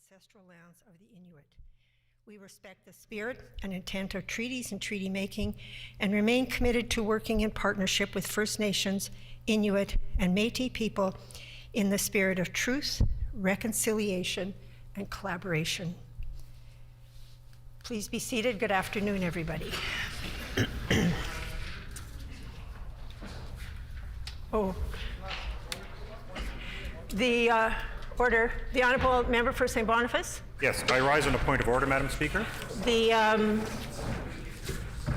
ancestral lands of the Inuit. We respect the spirit and intent of treaties and treaty making and remain committed to working in partnership with First Nations, Inuit, and Métis people in the spirit of truth, reconciliation, and collaboration. Please be seated. Good afternoon, everybody. The Honourable Member for St. Boniface. Yes, I rise on a point of order, Madam Speaker. The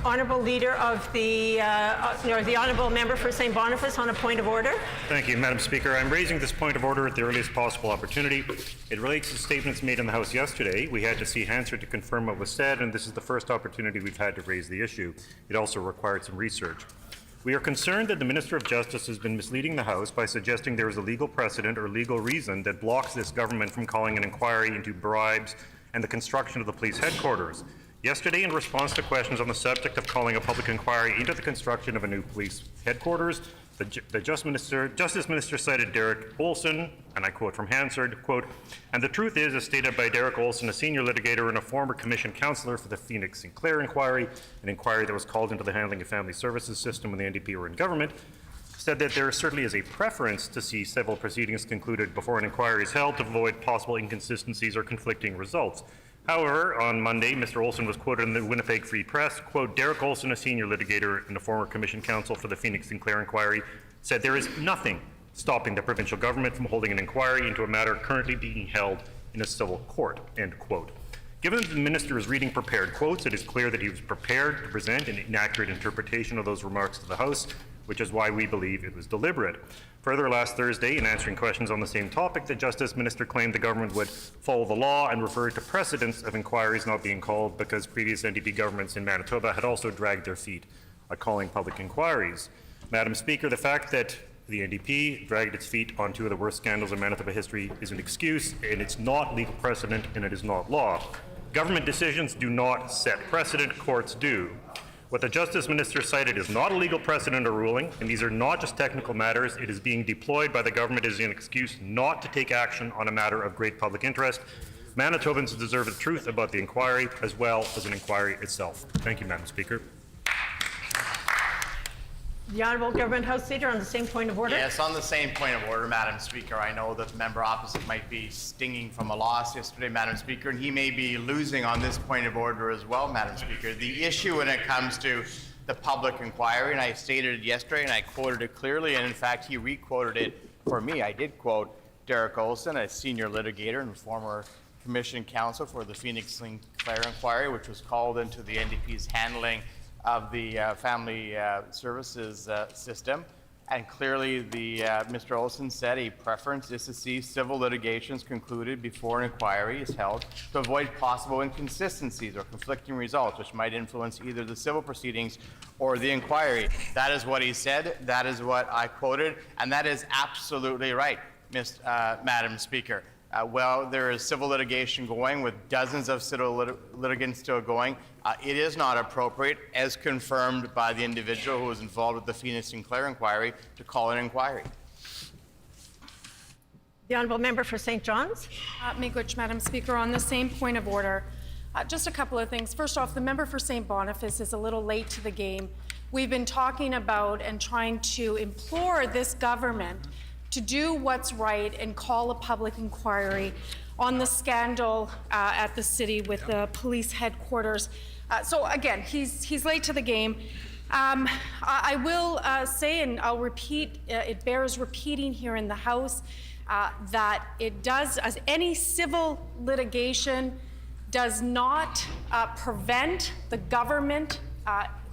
Honourable Leader of the Honourable Member for St. Boniface on a point of order. Thank you, Madam Speaker. I'm raising this point of order at the earliest possible opportunity. It relates to statements made in the House yesterday. We had to see Hansard to confirm what was said, and this is the first opportunity we've had to raise the issue. It also required some research. We are concerned that the Minister of Justice has been misleading the House by suggesting there is a legal precedent or legal reason that blocks this government from calling an inquiry into bribes and the construction of the police headquarters. Yesterday, in response to questions on the subject of calling a public inquiry into the construction of a new police headquarters, the Justice Minister cited Derek Olson, and I quote from Hansard, quote, "And the truth is, as stated by Derek Olson, a senior litigator and a former commission councillor for the Phoenix Sinclair inquiry, an inquiry that was called into the handling of family services system when the NDP were in government, said that there certainly is a preference to see civil proceedings concluded before an inquiry is held to avoid possible inconsistencies or conflicting results. However, on Monday, Mr. Olson was quoted in the Winnipeg Free Press, quote, Derek Olson, a senior litigator and a former commission counsel for the Phoenix Sinclair inquiry, said there is nothing stopping the provincial government from holding an inquiry into a matter currently being held in a civil court, end quote. Given that the minister is reading prepared quotes, it is clear that he was prepared to present an inaccurate interpretation of those remarks to the House, which is why we believe it was deliberate. Further, last Thursday, in answering questions on the same topic, the Justice Minister claimed the government would follow the law and referred to precedents of inquiries not being called because previous NDP governments in Manitoba had also dragged their feet at calling public inquiries. Madam Speaker, the fact that the NDP dragged its feet on two of the worst scandals in Manitoba history is an excuse, and it's not legal precedent, and it is not law. Government decisions do not set precedent, courts do. What the Justice Minister cited is not a legal precedent or ruling, and these are not just technical matters. It is being deployed by the government as an excuse not to take action on a matter of great public interest. Manitobans deserve the truth about the inquiry as well as an inquiry itself. Thank you, Madam Speaker. The Honourable Government House Leader on the same point of order. Yes, on the same point of order, Madam Speaker. I know that the member opposite might be stinging from a loss yesterday, Madam Speaker, and he may be losing on this point of order as well, Madam Speaker. The issue when it comes to the public inquiry, and I stated it yesterday and I quoted it clearly, and in fact he re-quoted it for me. I did quote Derek Olson, a senior litigator and former commission counsel for the Phoenix Sinclair inquiry, which was called into the NDP's handling of the family services system, and clearly Mr. Olson said a preference is to see civil litigations concluded before an inquiry is held to avoid possible inconsistencies or conflicting results which might influence either the civil proceedings or the inquiry. That is what he said, that is what I quoted, and that is absolutely right, Madam Speaker. Well, there is civil litigation going with dozens of civil litigants still going. It is not appropriate, as confirmed by the individual who was involved with the Phoenix Sinclair inquiry, to call an inquiry. The Honourable Member for St. John's. Miigwech, Madam Speaker, on the same point of order. Just a couple of things. First off, the member for St. Boniface is a little late to the game. We've been talking about and trying to implore this government to do what's right and call a public inquiry on the scandal at the city with the police headquarters. So again, he's late to the game. I will say, and I'll repeat, it bears repeating here in the House, that it does, as any civil litigation, does not prevent the government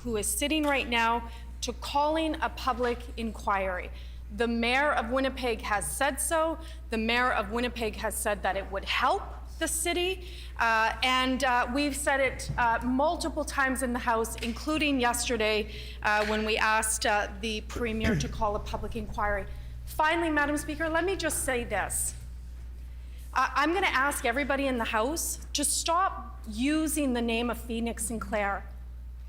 who is sitting right now to calling a public inquiry. The Mayor of Winnipeg has said so. The Mayor of Winnipeg has said that it would help the city, and we've said it multiple times in the House, including yesterday when we asked the Premier to call a public inquiry. Finally, Madam Speaker, let me just say this. I'm going to ask everybody in the House to stop using the name of Phoenix Sinclair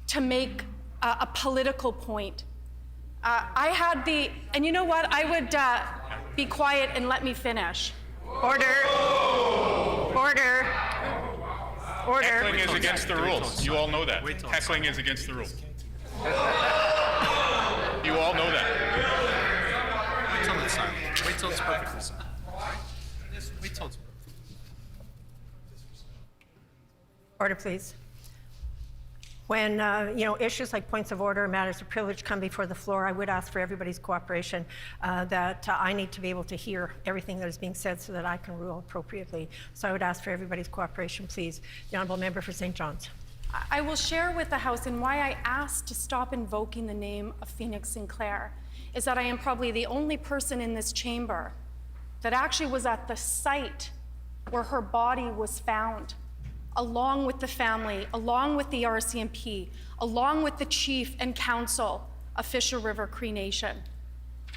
to make a political point. I had the, and you know what, I would be quiet and let me finish. Order. Order. Order. Heckling is against the rules. You all know that. Heckling is against the rules. You all know that. Wait till it's silent. Wait till it's perfectly silent. Wait till it's Order, please. When issues like points of order, matters of privilege come before the floor, I would ask for everybody's cooperation that I need to be able to hear everything that is being said so that I can rule appropriately. So I would ask for everybody's cooperation, please. The Honourable Member for St. John's. I will share with the House and why I asked to stop invoking the name of Phoenix Sinclair is that I am probably the only person in this chamber that actually was at the site where her body was found, along with the family, along with the RCMP, along with the chief and council of Fisher River Cree Nation.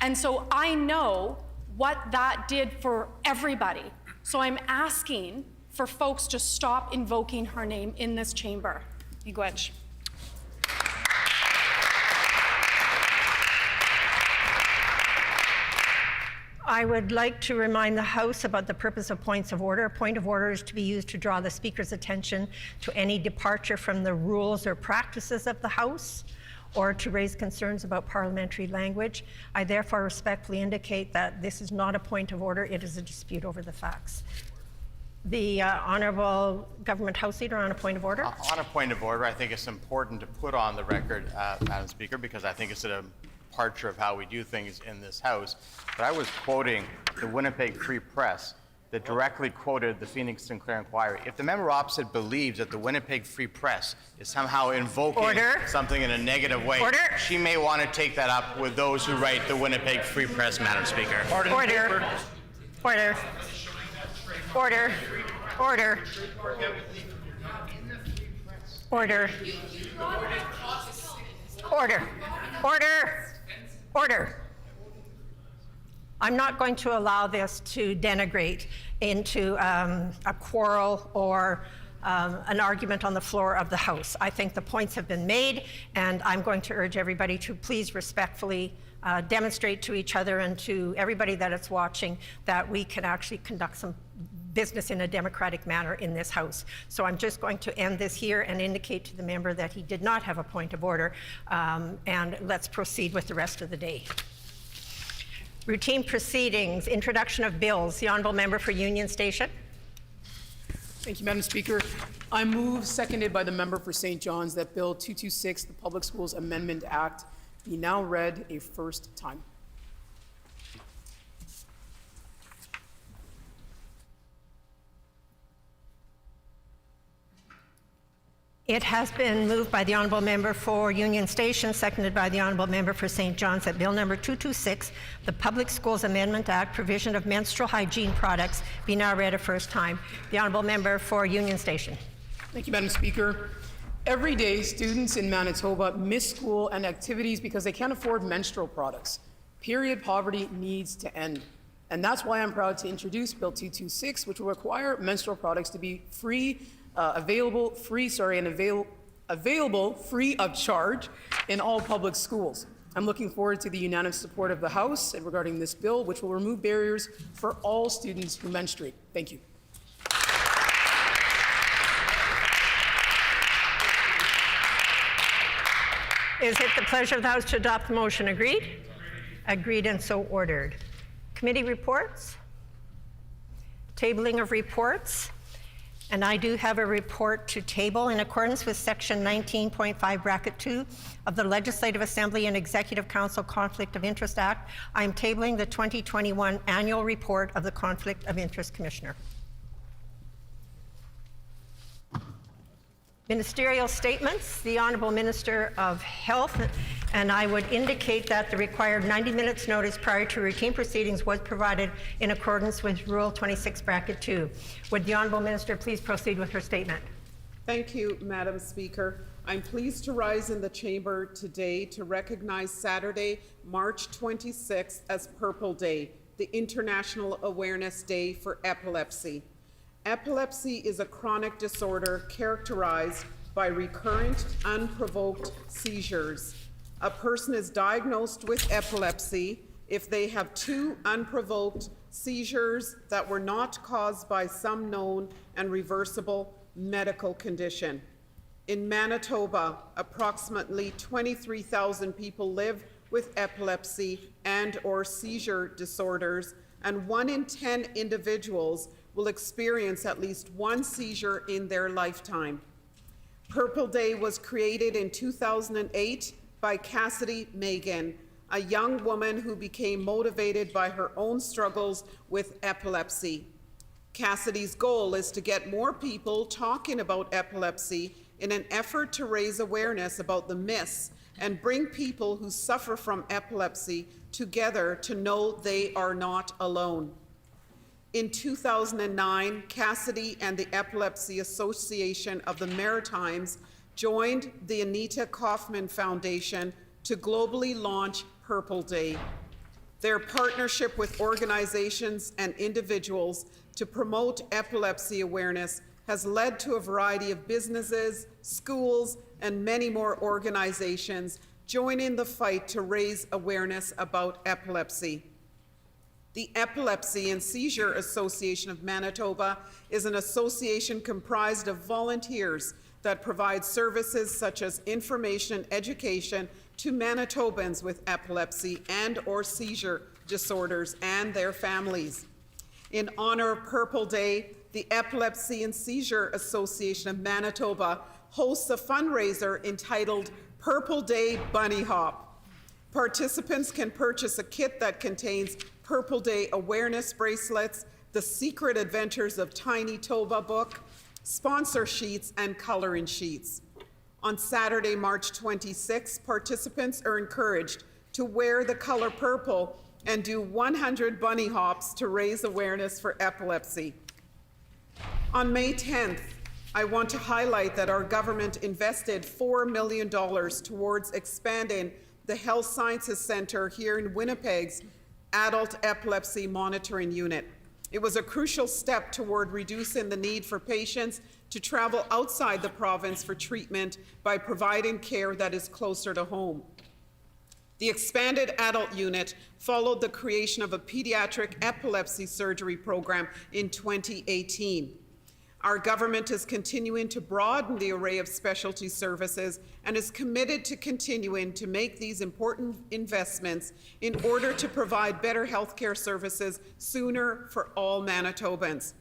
And so I know what that did for everybody. So I'm asking for folks to stop invoking her name in this chamber. Miigwech. I would like to remind the House about the purpose of points of order. A point of order is to be used to draw the Speaker's attention to any departure from the rules or practices of the House, or to raise concerns about parliamentary language. I therefore respectfully indicate that this is not a point of order, it is a dispute over the facts. The Honourable Government House Leader on a point of order. On a point of order, I think it's important to put on the record, Madam Speaker, because I think it's a departure of how we do things in this House. But I was quoting the Winnipeg Free Press that directly quoted the Phoenix Sinclair Inquiry. If the member opposite believes that the Winnipeg Free Press is somehow invoking something in a negative way, she may want to take that up with those who write the Winnipeg Free Press, Madam Speaker. Order. Order. Order. Order. Order. Order. Order. Order. I'm not going to allow this to denigrate into a quarrel or an argument on the floor of the House. I think the points have been made, and I'm going to urge everybody to please respectfully demonstrate to each other and to everybody that is watching that we can actually conduct some business in a democratic manner in this House. So I'm just going to end this here and indicate to the member that he did not have a point of order, and let's proceed with the rest of the day. Routine proceedings, introduction of bills. The Honourable Member for Union Station. Thank you, Madam Speaker. I move, seconded by the member for St. John's, that Bill 226, the Public Schools Amendment Act, be now read a first time. It has been moved by the Honourable Member for Union Station, seconded by the Honourable Member for St. John's, that Bill number 226, the Public Schools Amendment Act, provision of menstrual hygiene products, be now read a first time. The Honourable Member for Union Station. Thank you, Madam Speaker. Every day, students in Manitoba miss school and activities because they can't afford menstrual products. Period poverty needs to end. And that's why I'm proud to introduce Bill 226, which will require menstrual products to be available free of charge in all public schools. I'm looking forward to the unanimous support of the House regarding this bill, which will remove barriers for all students who menstruate. Thank you. Is it the pleasure of the House to adopt the motion? Agreed? Agreed and so ordered. Committee reports? Tabling of reports? And I do have a report to table in accordance with Section 19.5, Bracket 2 of the Legislative Assembly and Executive Council Conflict of Interest Act. I am tabling the 2021 Annual Report of the Conflict of Interest Commissioner. Ministerial statements. The Honourable Minister of Health, and I would indicate that the required 90 minutes notice prior to routine proceedings was provided in accordance with Rule 26, Bracket 2. Would the Honourable Minister please proceed with her statement? Thank you, Madam Speaker. I'm pleased to rise in the chamber today to recognize Saturday, March 26th as Purple Day, the International Awareness Day for Epilepsy. Epilepsy is a chronic disorder characterized by recurrent, unprovoked seizures. A person is diagnosed with epilepsy if they have 2 unprovoked seizures that were not caused by some known and reversible medical condition. In Manitoba, approximately 23,000 people live with epilepsy and/or seizure disorders, and 1 in 10 individuals will experience at least 1 seizure in their lifetime. Purple Day was created in 2008 by Cassidy Megan, a young woman who became motivated by her own struggles with epilepsy. Cassidy's goal is to get more people talking about epilepsy in an effort to raise awareness about the myths and bring people who suffer from epilepsy together to know they are not alone. In 2009, Cassidy and the Epilepsy Association of the Maritimes joined the Anita Kaufman Foundation to globally launch Purple Day. Their partnership with organizations and individuals to promote epilepsy awareness has led to a variety of businesses, schools, and many more organizations joining the fight to raise awareness about epilepsy. The Epilepsy and Seizure Association of Manitoba is an association comprised of volunteers that provide services such as information and education to Manitobans with epilepsy and/or seizure disorders and their families. In honor of Purple Day, the Epilepsy and Seizure Association of Manitoba hosts a fundraiser entitled Purple Day Bunny Hop. Participants can purchase a kit that contains Purple Day awareness bracelets, the Secret Adventures of Tiny Toba book, sponsor sheets, and coloring sheets. On Saturday, March 26, participants are encouraged to wear the color purple and do 100 bunny hops to raise awareness for epilepsy. On May 10th, I want to highlight that our government invested $4 million towards expanding the Health Sciences Centre here in Winnipeg's Adult Epilepsy Monitoring Unit. It was a crucial step toward reducing the need for patients to travel outside the province for treatment by providing care that is closer to home. The expanded adult unit followed the creation of a pediatric epilepsy surgery program in 2018. Our government is continuing to broaden the array of specialty services and is committed to continuing to make these important investments in order to provide better healthcare services sooner for all Manitobans.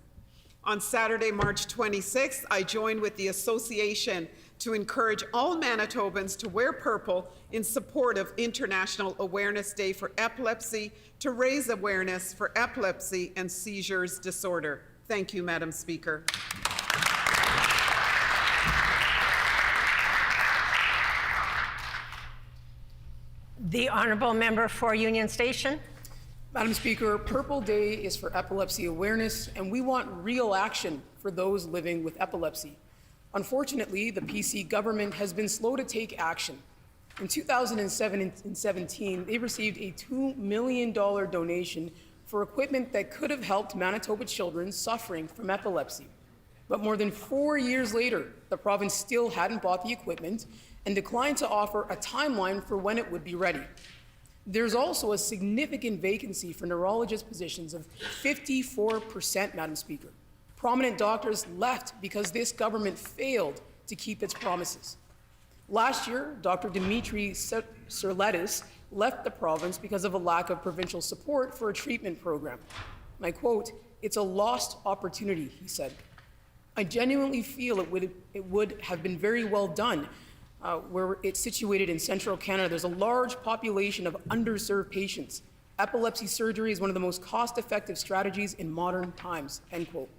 On Saturday, March 26th, I joined with the association to encourage all Manitobans to wear purple in support of International Awareness Day for Epilepsy to raise awareness for epilepsy and seizures disorder. Thank you, Madam Speaker. The honourable member for Union Station. Madam Speaker, Purple Day is for epilepsy awareness, and we want real action for those living with epilepsy. Unfortunately, the PC government has been slow to take action. In 2017, they received a $2 million donation for equipment that could have helped Manitoba children suffering from epilepsy. But more than 4 years later, the province still hadn't bought the equipment and declined to offer a timeline for when it would be ready. There's also a significant vacancy for neurologist positions of 54%, Madam Speaker. Prominent doctors left because this government failed to keep its promises. Last year, Dr. Dimitri Serletis left the province because of a lack of provincial support for a treatment program. And I quote, "It's a lost opportunity," he said. I genuinely feel it would have been very well done where it's situated in central Canada. There's a large population of underserved patients. Epilepsy surgery is one of the most cost-effective strategies in modern times, end quote.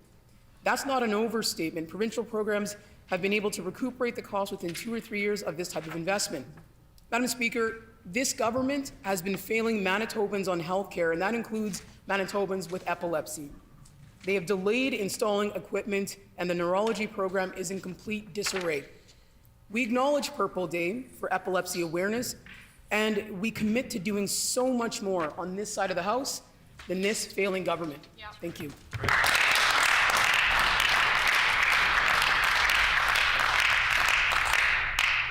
That's not an overstatement. Provincial programs have been able to recuperate the cost within 2 or 3 years of this type of investment. Madam Speaker, this government has been failing Manitobans on health care, and that includes Manitobans with epilepsy. They have delayed installing equipment, and the neurology program is in complete disarray. We acknowledge Purple Day for epilepsy awareness, and we commit to doing so much more on this side of the House than this failing government. Yep. Thank you.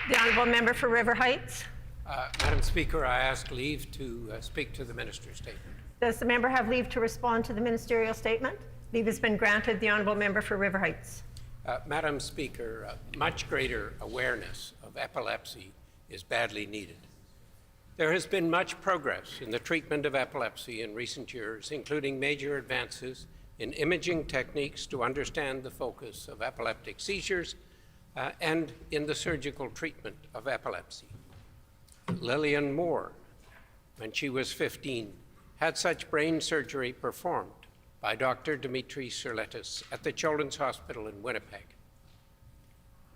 The honourable member for River Heights. Madam Speaker, I ask leave to speak to the minister's statement. Does the member have leave to respond to the ministerial statement? Leave has been granted. The honourable member for River Heights. Madam Speaker, much greater awareness of epilepsy is badly needed. There has been much progress in the treatment of epilepsy in recent years, including major advances in imaging techniques to understand the focus of epileptic seizures and in the surgical treatment of epilepsy. Lillian Moore, when she was 15, had such brain surgery performed by Dr. Dimitri Serletis at the Children's Hospital in Winnipeg.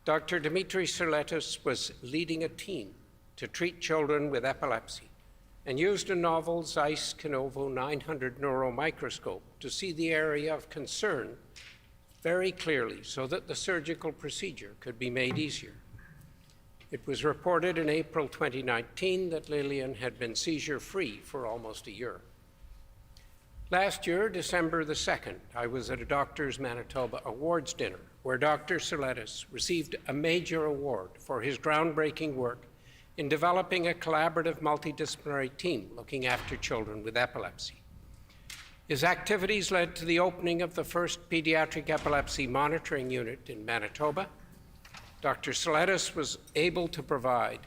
Dr. Dimitri Serletis was leading a team to treat children with epilepsy and used a novel Zeiss Canovo 900 neuromicroscope to see the area of concern very clearly so that the surgical procedure could be made easier. It was reported in April 2019 that Lillian had been seizure-free for almost a year. Last year, December the 2nd, I was at a Doctors Manitoba Awards dinner where Dr. Serletis received a major award for his groundbreaking work in developing a collaborative multidisciplinary team looking after children with epilepsy. His activities led to the opening of the first pediatric epilepsy monitoring unit in Manitoba. Dr. Serletis was able to provide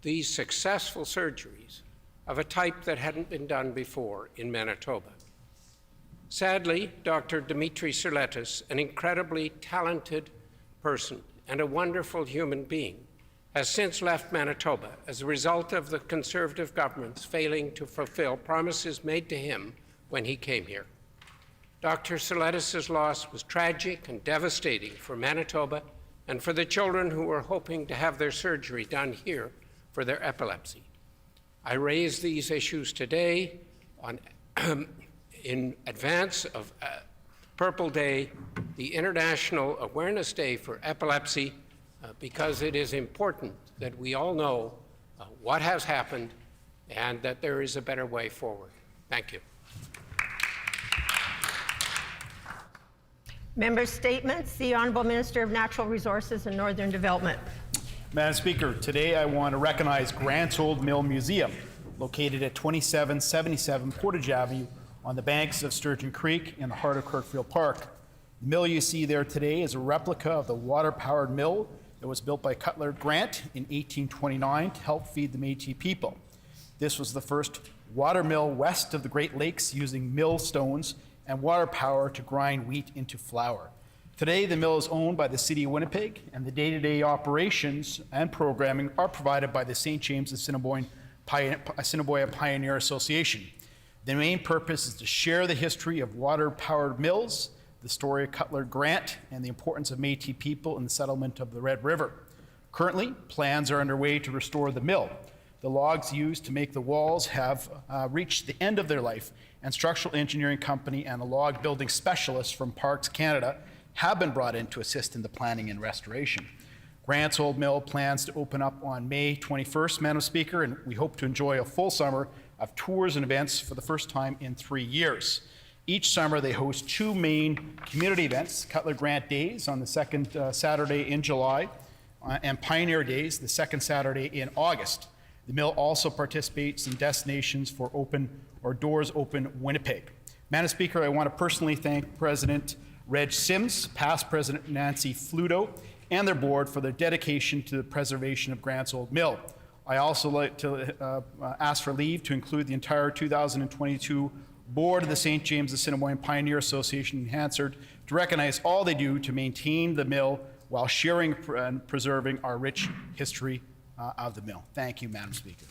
these successful surgeries of a type that hadn't been done before in Manitoba. Sadly, Dr. Dimitri Serletis, an incredibly talented person and a wonderful human being, has since left Manitoba as a result of the Conservative government's failing to fulfill promises made to him when he came here. Dr. Serletis' loss was tragic and devastating for Manitoba and for the children who were hoping to have their surgery done here for their epilepsy. I raise these issues today in advance of Purple Day, the International Awareness Day for Epilepsy, because it is important that we all know what has happened and that there is a better way forward. Thank you. Member statements. The Honourable Minister of Natural Resources and Northern Development. Madam Speaker, today I want to recognize Grant's Old Mill Museum, located at 2777 Portage Avenue on the banks of Sturgeon Creek in the heart of Kirkfield Park. The mill you see there today is a replica of the water-powered mill that was built by Cutler Grant in 1829 to help feed the Métis people. This was the first water mill west of the Great Lakes using millstones and water power to grind wheat into flour. Today, the mill is owned by the City of Winnipeg, and the day-to-day operations and programming are provided by the St. James Assiniboia Pioneer Association. The main purpose is to share the history of water-powered mills, the story of Cutler Grant, and the importance of Métis people in the settlement of the Red River. Currently, plans are underway to restore the mill. The logs used to make the walls have reached the end of their life, and structural engineering company and a log building specialist from Parks Canada have been brought in to assist in the planning and restoration. Grant's Old Mill plans to open up on May 21st, Madam Speaker, and we hope to enjoy a full summer of tours and events for the first time in 3 years. Each summer they host two main community events, Cutler Grant Days on the second Saturday in July and Pioneer Days, the second Saturday in August. The mill also participates in destinations for Doors Open Winnipeg. Madam Speaker, I want to personally thank President Reg Sims, past President Nancy Fluto, and their board for their dedication to the preservation of Grant's Old Mill. I also like to ask for leave to include the entire 2022 board of the St. James Assiniboine Pioneer Association in Hansard to recognize all they do to maintain the mill while sharing and preserving our rich history of the mill. Thank you, Madam Speaker.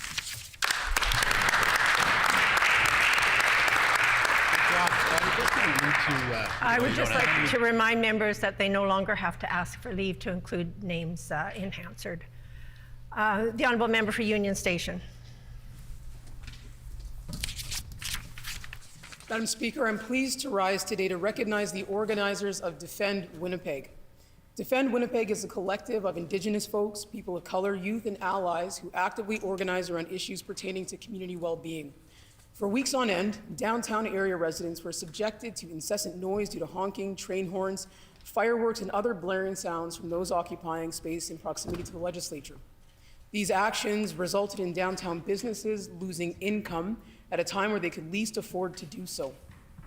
I would just like to remind members that they no longer have to ask for leave to include names in Hansard. The Honourable Member for Union Station. Madam Speaker, I'm pleased to rise today to recognize the organizers of Defend Winnipeg. Defend Winnipeg is a collective of Indigenous folks, people of color, youth, and allies who actively organize around issues pertaining to community well-being. For weeks on end, downtown area residents were subjected to incessant noise due to honking, train horns, fireworks, and other blaring sounds from those occupying space in proximity to the Legislature. These actions resulted in downtown businesses losing income at a time where they could least afford to do so.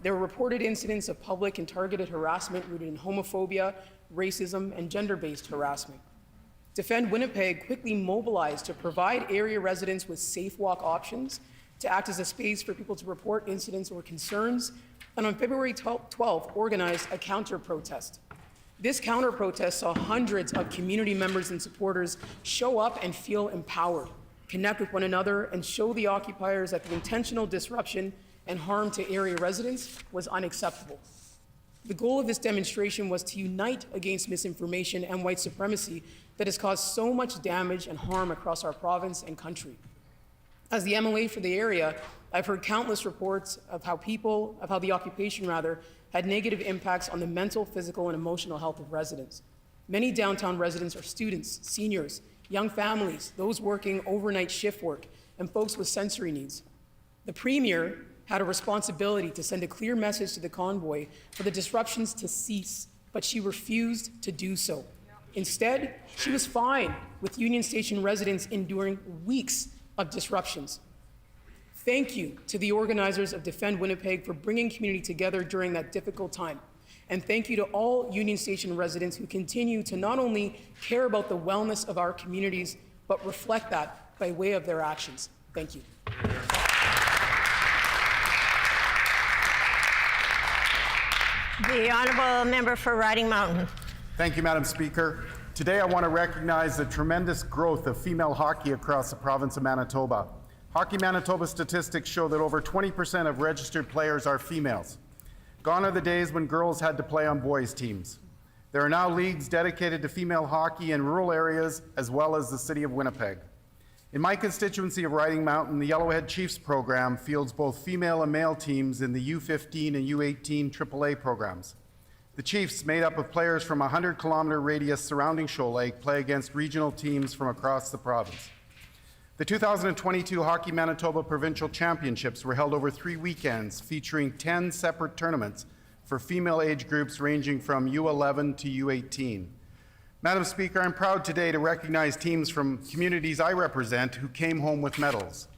There were reported incidents of public and targeted harassment rooted in homophobia, racism, and gender-based harassment. Defend Winnipeg quickly mobilized to provide area residents with safe walk options, to act as a space for people to report incidents or concerns, and on February 12th, organized a counter-protest. This counter-protest saw hundreds of community members and supporters show up and feel empowered, connect with one another, and show the occupiers that the intentional disruption and harm to area residents was unacceptable. The goal of this demonstration was to unite against misinformation and white supremacy that has caused so much damage and harm across our province and country. As the MLA for the area, I've heard countless reports of how the occupation had negative impacts on the mental, physical, and emotional health of residents. Many downtown residents are students, seniors, young families, those working overnight shift work, and folks with sensory needs. The Premier had a responsibility to send a clear message to the convoy for the disruptions to cease, but she refused to do so. Instead, she was fine with Union Station residents enduring weeks of disruptions. Thank you to the organizers of Defend Winnipeg for bringing community together during that difficult time. And thank you to all Union Station residents who continue to not only care about the wellness of our communities, but reflect that by way of their actions. Thank you. The Honourable Member for Riding Mountain. Thank you, Madam Speaker. Today I want to recognize the tremendous growth of female hockey across the province of Manitoba. Hockey Manitoba statistics show that over 20% of registered players are females. Gone are the days when girls had to play on boys' teams. There are now leagues dedicated to female hockey in rural areas as well as the city of Winnipeg. In my constituency of Riding Mountain, the Yellowhead Chiefs program fields both female and male teams in the U15 and U18 AAA programs. The Chiefs, made up of players from a 100-kilometer radius surrounding Shoal Lake, play against regional teams from across the province. The 2022 Hockey Manitoba Provincial Championships were held over 3 weekends, featuring 10 separate tournaments for female age groups ranging from U11 to U18. Madam Speaker, I'm proud today to recognize teams from communities I represent who came home with medals.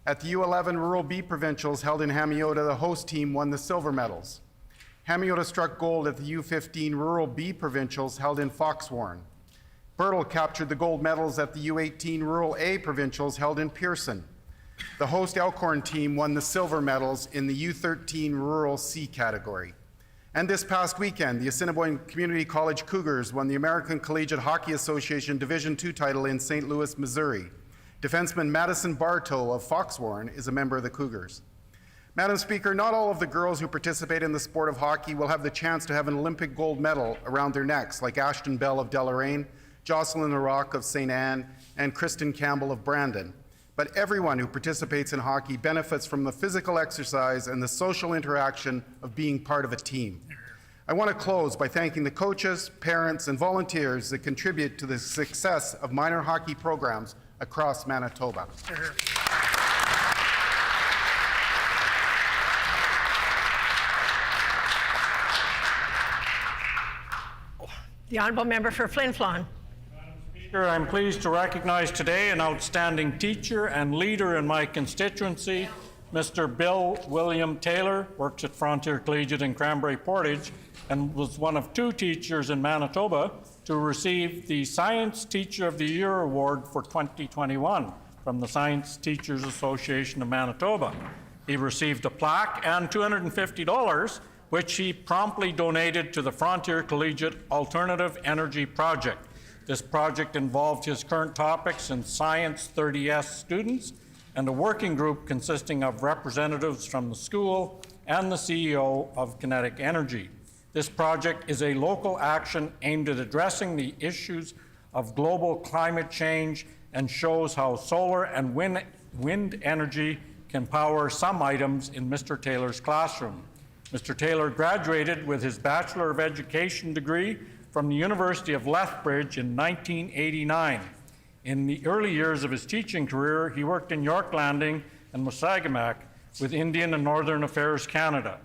At the U11 Rural B Provincials held in Hamiota, the host team won the silver medals. Hamiota struck gold at the U15 Rural B Provincials held in Foxwarren. Birtle captured the gold medals at the U18 Rural A Provincials held in Pearson. The host Elkhorn team won the silver medals in the U13 Rural C category. And this past weekend, the Assiniboine Community College Cougars won the American Collegiate Hockey Association Division II title in St. Louis, Missouri. Defenseman Madison Bartow of Foxwarren is a member of the Cougars. Madam Speaker, not all of the girls who participate in the sport of hockey will have the chance to have an Olympic gold medal around their necks, like Ashton Bell of Deloraine, Jocelyn Larocque of St. Anne, and Kristen Campbell of Brandon. But everyone who participates in hockey benefits from the physical exercise and the social interaction of being part of a team. I want to close by thanking the coaches, parents, and volunteers that contribute to the success of minor hockey programs across Manitoba. The Honourable Member for Flin Flon. I'm pleased to recognize today an outstanding teacher and leader in my constituency, Mr. Bill William Taylor, works at Frontier Collegiate in Cranberry Portage, and was one of 2 teachers in Manitoba to receive the Science Teacher of the Year Award for 2021 from the Science Teachers Association of Manitoba. He received a plaque and $250, which he promptly donated to the Frontier Collegiate Alternative Energy Project. This project involved his current topics in Science 30S students and a working group consisting of representatives from the school and the CEO of Kinetic Energy. This project is a local action aimed at addressing the issues of global climate change and shows how solar and wind energy can power some items in Mr. Taylor's classroom. Mr. Taylor graduated with his Bachelor of Education degree from the University of Lethbridge in 1989. In the early years of his teaching career, he worked in York Landing and Wasagamak with Indian and Northern Affairs Canada.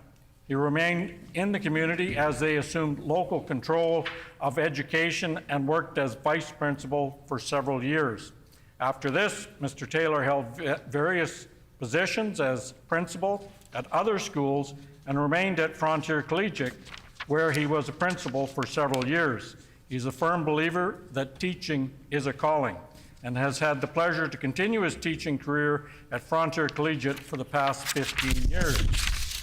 He remained in the community as they assumed local control of education and worked as vice principal for several years. After this, Mr. Taylor held various positions as principal at other schools and remained at Frontier Collegiate, where he was a principal for several years. He's a firm believer that teaching is a calling and has had the pleasure to continue his teaching career at Frontier Collegiate for the past 15 years.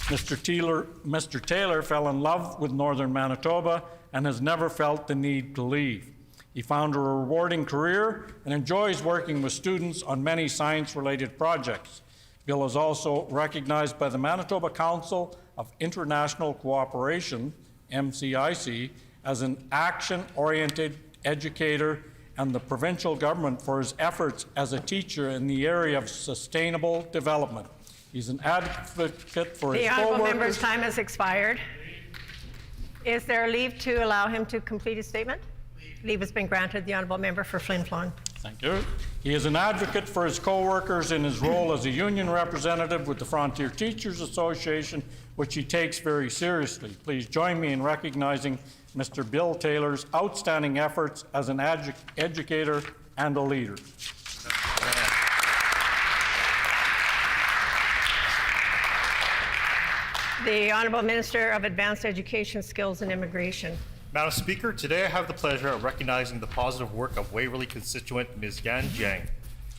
Mr. Taylor fell in love with Northern Manitoba and has never felt the need to leave. He found a rewarding career and enjoys working with students on many science-related projects. Bill is also recognized by the Manitoba Council of International Cooperation, MCIC, as an action-oriented educator and the provincial government for his efforts as a teacher in the area of sustainable development. He's an advocate for his The honourable co-workers. member's time has expired. Is there leave to allow him to complete his statement? Leave has been granted. The honourable member for Flin Flon. Thank you. He is an advocate for his co-workers in his role as a union representative with the Frontier Teachers Association, which he takes very seriously. Please join me in recognizing Mr. Bill Taylor's outstanding efforts as an educator and a leader. The Honourable Minister of Advanced Education, Skills and Immigration. Madam Speaker, today I have the pleasure of recognizing the positive work of Waverley constituent Ms. Yan Jiang.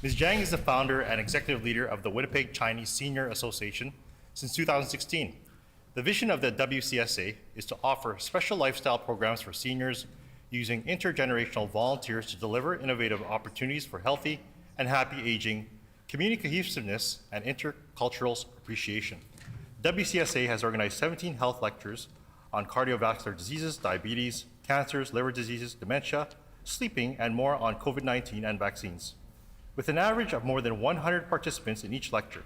Ms. Jiang is the founder and executive leader of the Winnipeg Chinese Senior Association since 2016. The vision of the WCSA is to offer special lifestyle programs for seniors using intergenerational volunteers to deliver innovative opportunities for healthy and happy aging, community cohesiveness, and intercultural appreciation. WCSA has organized 17 health lectures on cardiovascular diseases, diabetes, cancers, liver diseases, dementia, sleeping, and more on COVID-19 and vaccines. With an average of more than 100 participants in each lecture.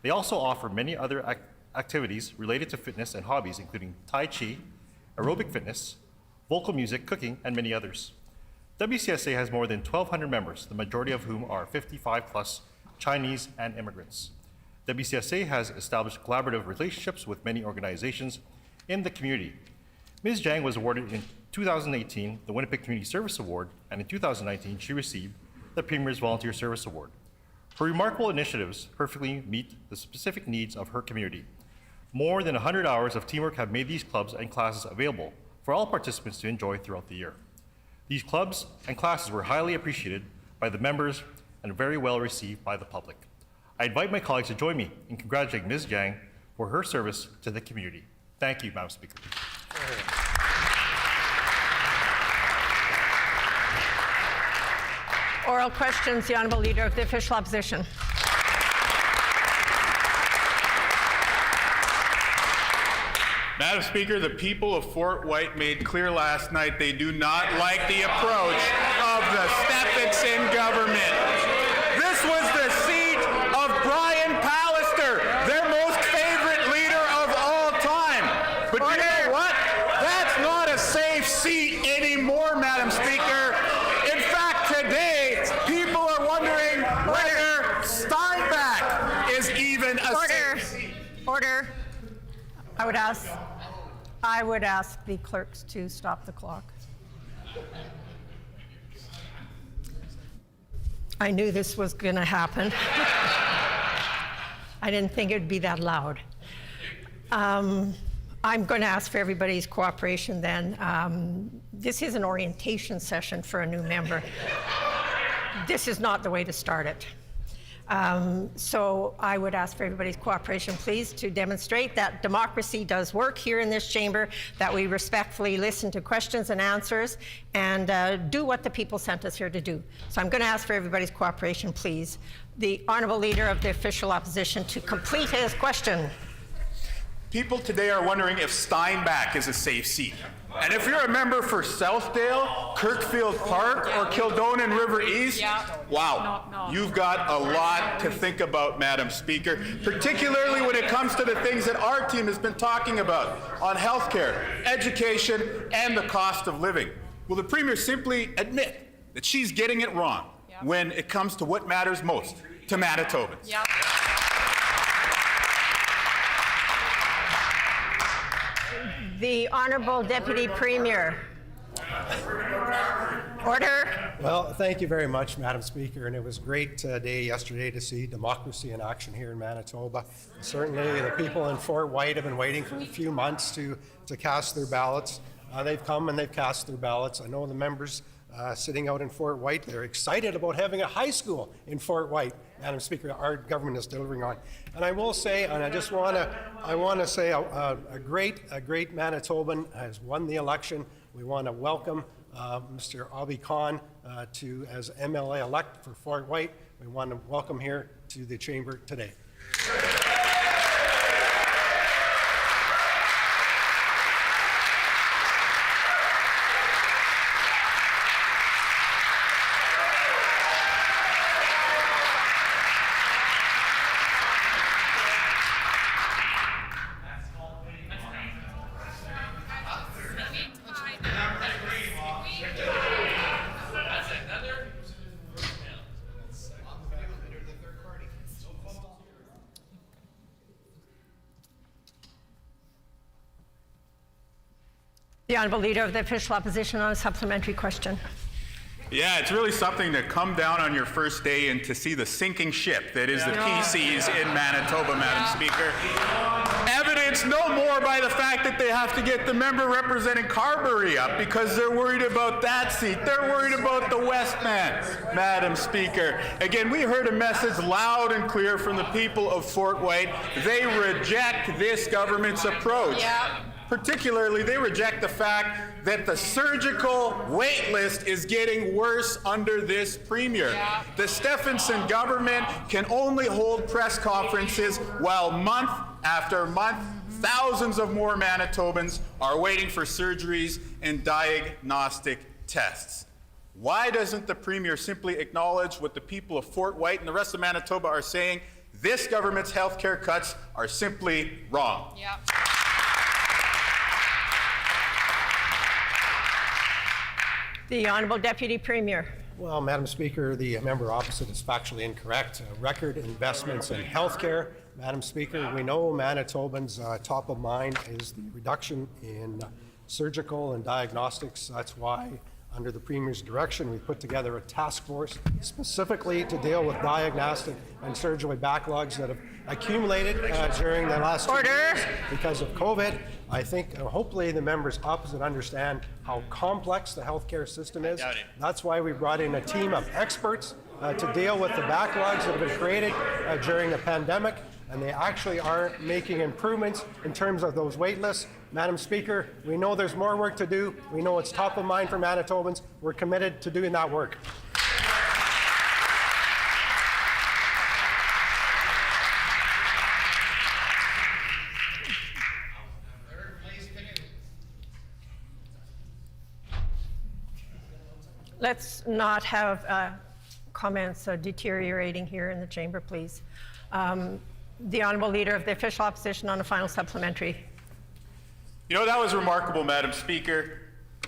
They also offer many other activities related to fitness and hobbies, including Tai Chi, aerobic fitness, vocal music, cooking, and many others. WCSA has more than 1,200 members, the majority of whom are 55+ Chinese and immigrants. WCSA has established collaborative relationships with many organizations in the community. Ms. Jiang was awarded in 2018 the Winnipeg Community Service Award, and in 2019 she received the Premier's Volunteer Service Award. Her remarkable initiatives perfectly meet the specific needs of her community. More than 100 hours of teamwork have made these clubs and classes available for all participants to enjoy throughout the year. These clubs and classes were highly appreciated by the members and very well received by the public. I invite my colleagues to join me in congratulating Ms. Jiang for her service to the community. Thank you, Madam Speaker. Oral questions, the Honourable Leader of the Official Opposition. Madam Speaker, the people of Fort White made clear last night they do not like the approach of the Stephenson government. This was the seat of Brian Pallister, their most favorite leader of all time. But you know what? That's not a safe seat anymore, Madam Speaker. In fact, today, people are wondering whether Steinbach is even a safe seat. Order. I would ask the clerks to stop the clock. I knew this was going to happen. I didn't think it would be that loud. I'm going to ask for everybody's cooperation then. This is an orientation session for a new member. This is not the way to start it. So I would ask for everybody's cooperation, please, to demonstrate that democracy does work here in this chamber, that we respectfully listen to questions and answers, and do what the people sent us here to do. So I'm going to ask for everybody's cooperation, please. The Honourable Leader of the Official Opposition to complete his question. People today are wondering if Steinbach is a safe seat. And if you're a member for Southdale, Kirkfield Park, or Kildonan River East, wow, you've got a lot to think about, Madam Speaker, particularly when it comes to the things that our team has been talking about on healthcare, education, and the cost of living. Will the Premier simply admit that she's getting it wrong when it comes to what matters most to Manitobans? The Honourable Deputy Premier. Order. Well, thank you very much, Madam Speaker, and it was a great day yesterday to see democracy in action here in Manitoba. Certainly, the people in Fort White have been waiting for a few months to cast their ballots. They've come and they've cast their ballots. I know the members sitting out in Fort White, they're excited about having a high school in Fort White, Madam Speaker, our government is delivering on. And I will say, and I want to say a great Manitoban has won the election. We want to welcome Mr. Abi Khan as MLA-elect for Fort White. We want to welcome here to the chamber today. The Honourable Leader of the Official Opposition on a supplementary question. Yeah, it's really something to come down on your first day and to see the sinking ship that is the PCs in Manitoba, Madam Speaker. Evidenced no more by the fact that they have to get the member representing Carberry up because they're worried about that seat. They're worried about the Westman, Madam Speaker. Again, we heard a message loud and clear from the people of Fort White. They reject this government's approach. Yeah. Particularly, they reject the fact that the surgical wait list is getting worse under this premier. Yeah. The Stephenson government can only hold press conferences while month after month, thousands of more Manitobans are waiting for surgeries and diagnostic tests. Why doesn't the premier simply acknowledge what the people of Fort White and the rest of Manitoba are saying? This government's health care cuts are simply wrong. Yeah. The Honourable Deputy Premier. Well, Madam Speaker, the member opposite is factually incorrect. Record investments in healthcare. Madam Speaker, we know Manitobans' top of mind is the reduction in surgical and diagnostics. That's why, under the Premier's direction, we put together a task force specifically to deal with diagnostic and surgery backlogs that have accumulated during the last 2 years because of COVID. I think hopefully the members opposite understand how complex the healthcare system is. That's why we brought in a team of experts to deal with the backlogs that have been created during the pandemic, and they actually are making improvements in terms of those wait lists. Madam Speaker, we know there's more work to do. We know it's top of mind for Manitobans. We're committed to doing that work. Let's not have comments deteriorating here in the chamber, please. The Honourable Leader of the Official Opposition on a final supplementary. You know, that was remarkable, Madam Speaker.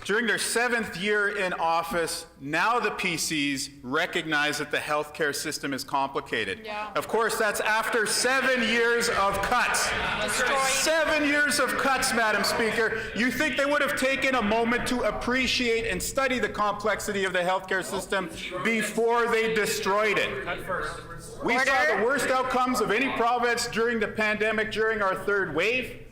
During their 7th year in office, now the PCs recognize that the healthcare system is complicated. Yeah. Of course, that's after 7 years of cuts. 7 years of cuts, Madam Speaker. You think they would have taken a moment to appreciate and study the complexity of the healthcare system before they destroyed it? We saw the worst outcomes of any province during the pandemic during our 3rd wave.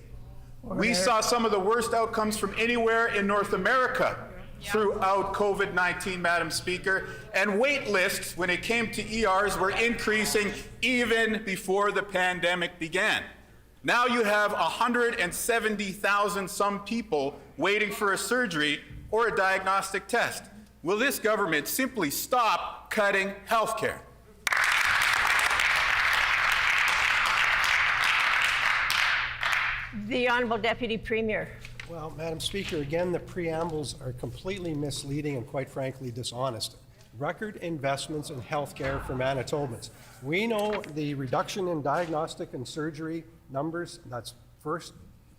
We saw some of the worst outcomes from anywhere in North America throughout COVID-19, Madam Speaker. And wait lists, when it came to ERs, were increasing even before the pandemic began. Now you have 170,000 some people waiting for a surgery or a diagnostic test. Will this government simply stop cutting health care? The Honourable Deputy Premier. Well, Madam Speaker, again, the preambles are completely misleading and quite frankly dishonest. Record investments in healthcare for Manitobans. We know the reduction in diagnostic and surgery numbers, that's first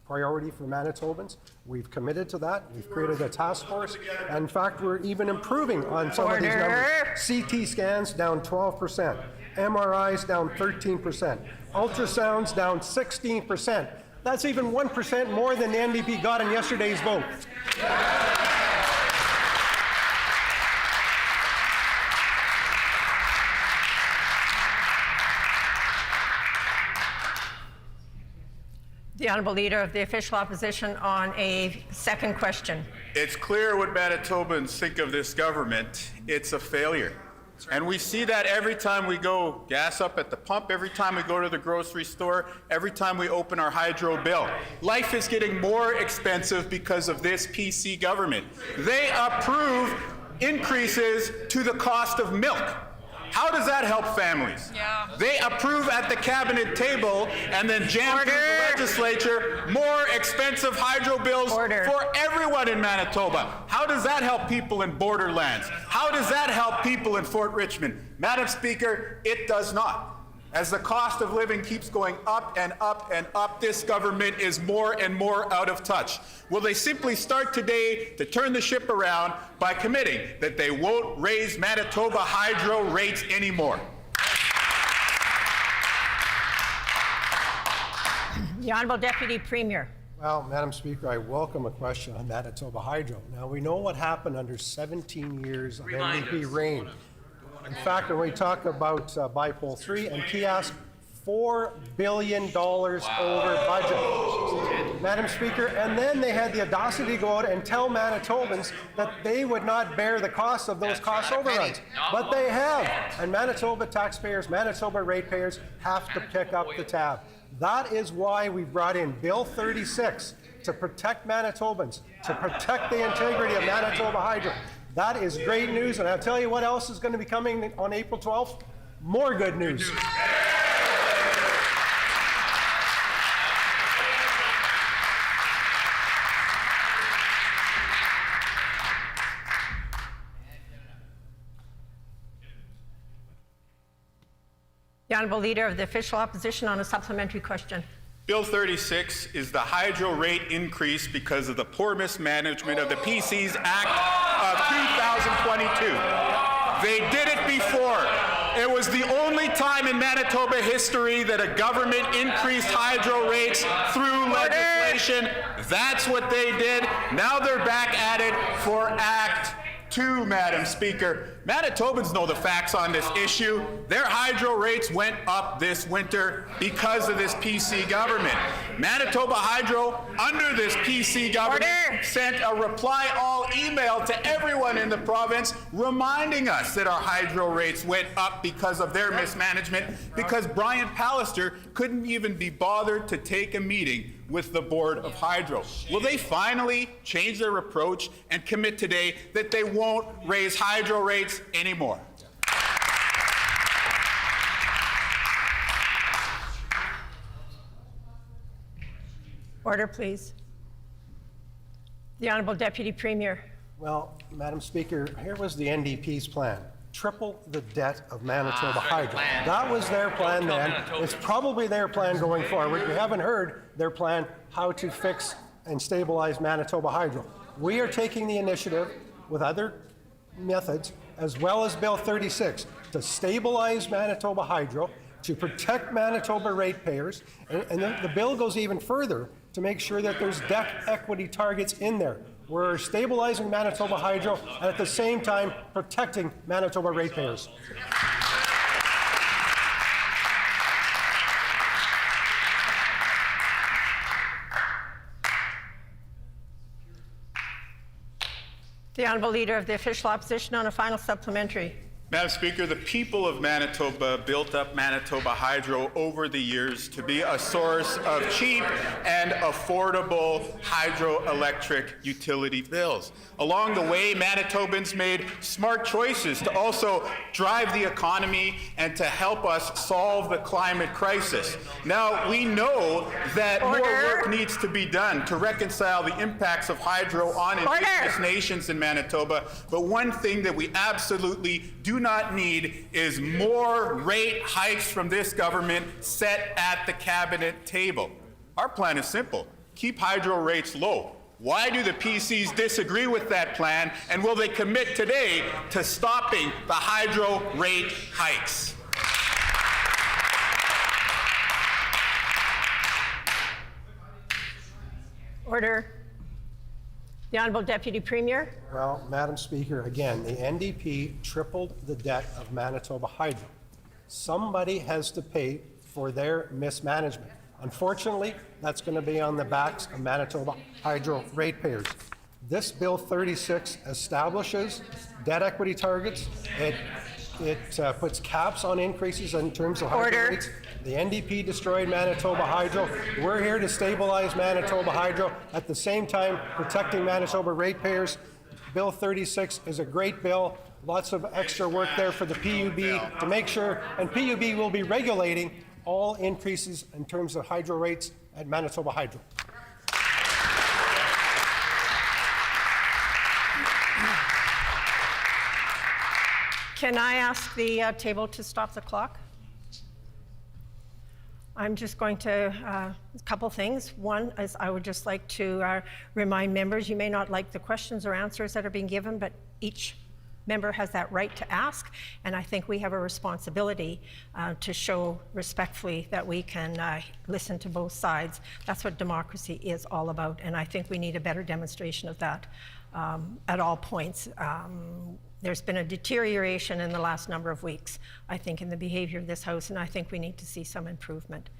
priority for Manitobans. We've committed to that. We've created a task force. And in fact, we're even improving on some of these numbers. CT scans down 12%, MRIs down 13%, ultrasounds down 16%. That's even 1% more than the NDP got in yesterday's vote. The Honourable Leader of the Official Opposition on a second question. It's clear what Manitobans think of this government. It's a failure. And we see that every time we go gas up at the pump, every time we go to the grocery store, every time we open our hydro bill. Life is getting more expensive because of this PC government. They approve increases to the cost of milk. How does that help families? Yeah. They approve at the cabinet table and then jam through the legislature more expensive hydro bills for everyone in Manitoba. How does that help people in borderlands? How does that help people in Fort Richmond? Madam Speaker, it does not. As the cost of living keeps going up and up and up, this government is more and more out of touch. Will they simply start today to turn the ship around by committing that they won't raise Manitoba hydro rates anymore? The Honourable Deputy Premier. Well, Madam Speaker, I welcome a question on Manitoba Hydro. Now, we know what happened under 17 years of NDP reign. In fact, when we talk about Bipole 3 and Kiosk, $4 billion over budget. Madam Speaker, and then they had the audacity to go out and tell Manitobans that they would not bear the cost of those cost overruns. But they have. And Manitoba taxpayers, Manitoba ratepayers have to pick up the tab. That is why we brought in Bill 36 to protect Manitobans, to protect the integrity of Manitoba Hydro. That is great news, and I'll tell you what else is going to be coming on April 12th. More good news. The Honourable Leader of the Official Opposition on a supplementary question. Bill 36 is the hydro rate increase because of the poor mismanagement of the PC's Act of 2022. They did it before. It was the only time in Manitoba history that a government increased hydro rates through legislation. That's what they did. Now they're back at it for Act 2, Madam Speaker. Manitobans know the facts on this issue. Their hydro rates went up this winter because of this PC government. Manitoba Hydro, under this PC government, sent a reply all email to everyone in the province reminding us that our hydro rates went up because of their mismanagement, because Brian Pallister couldn't even be bothered to take a meeting with the Board of Hydro. Will they finally change their approach and commit today that they won't raise hydro rates anymore? Order, please. The Honourable Deputy Premier. Well, Madam Speaker, here was the NDP's plan. Triple the debt of Manitoba Hydro. That was their plan then. It's probably their plan going forward. We haven't heard their plan how to fix and stabilize Manitoba Hydro. We are taking the initiative with other methods, as well as Bill 36, to stabilize Manitoba Hydro, to protect Manitoba ratepayers, and the bill goes even further to make sure that there's debt equity targets in there. We're stabilizing Manitoba Hydro and at the same time protecting Manitoba ratepayers. The Honourable Leader of the Official Opposition on a final supplementary. Madam Speaker, the people of Manitoba built up Manitoba Hydro over the years to be a source of cheap and affordable hydroelectric utility bills. Along the way, Manitobans made smart choices to also drive the economy and to help us solve the climate crisis. Now, we know that more work needs to be done to reconcile the impacts of hydro on Indigenous nations in Manitoba, but one thing that we absolutely do not need is more rate hikes from this government set at the cabinet table. Our plan is simple. Keep hydro rates low. Why do the PCs disagree with that plan, and will they commit today to stopping the hydro rate hikes? Order. The Honourable Deputy Premier. Well, Madam Speaker, again, the NDP tripled the debt of Manitoba Hydro. Somebody has to pay for their mismanagement. Unfortunately, that's going to be on the backs of Manitoba Hydro ratepayers. This Bill 36 establishes debt equity targets. It puts caps on increases in terms of hydro rates. The NDP destroyed Manitoba Hydro. We're here to stabilize Manitoba Hydro, at the same time protecting Manitoba ratepayers. Bill 36 is a great bill. Lots of extra work there for the PUB to make sure, and PUB will be regulating all increases in terms of hydro rates at Manitoba Hydro. Can I ask the table to stop the clock? I'm just going to, a couple things. One is I would just like to remind members, you may not like the questions or answers that are being given, but each member has that right to ask, and I think we have a responsibility to show respectfully that we can listen to both sides. That's what democracy is all about, and I think we need a better demonstration of that at all points. There's been a deterioration in the last number of weeks, I think, in the behavior of this House, and I think we need to see some improvement.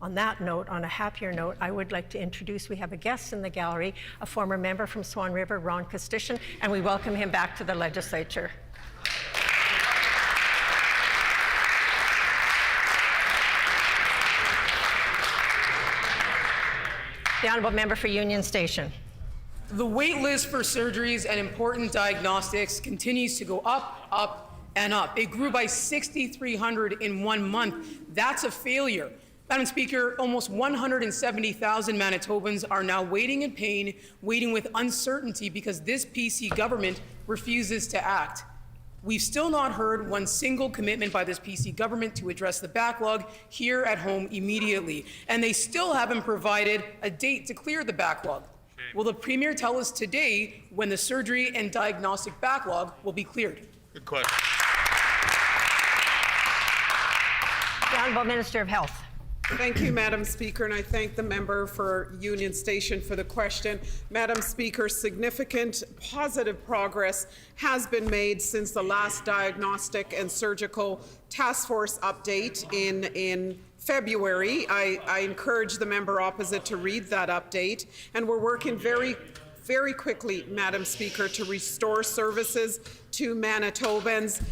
On that note, on a happier note, I would like to introduce, we have a guest in the gallery, a former member from Swan River, Ron Kostitian, and we welcome him back to the Legislature. The Honourable Member for Union Station. The wait list for surgeries and important diagnostics continues to go up, up, and up. It grew by 6,300 in 1 month. That's a failure. Madam Speaker, almost 170,000 Manitobans are now waiting in pain, waiting with uncertainty because this PC government refuses to act. We've still not heard one single commitment by this PC government to address the backlog here at home immediately, and they still haven't provided a date to clear the backlog. Will the Premier tell us today when the surgery and diagnostic backlog will be cleared? Good question. The Honourable Minister of Health. Thank you, Madam Speaker, and I thank the member for Union Station for the question. Madam Speaker, significant positive progress has been made since the last diagnostic and surgical task force update in February. I encourage the member opposite to read that update, and we're working very quickly, Madam Speaker, to restore services to Manitobans.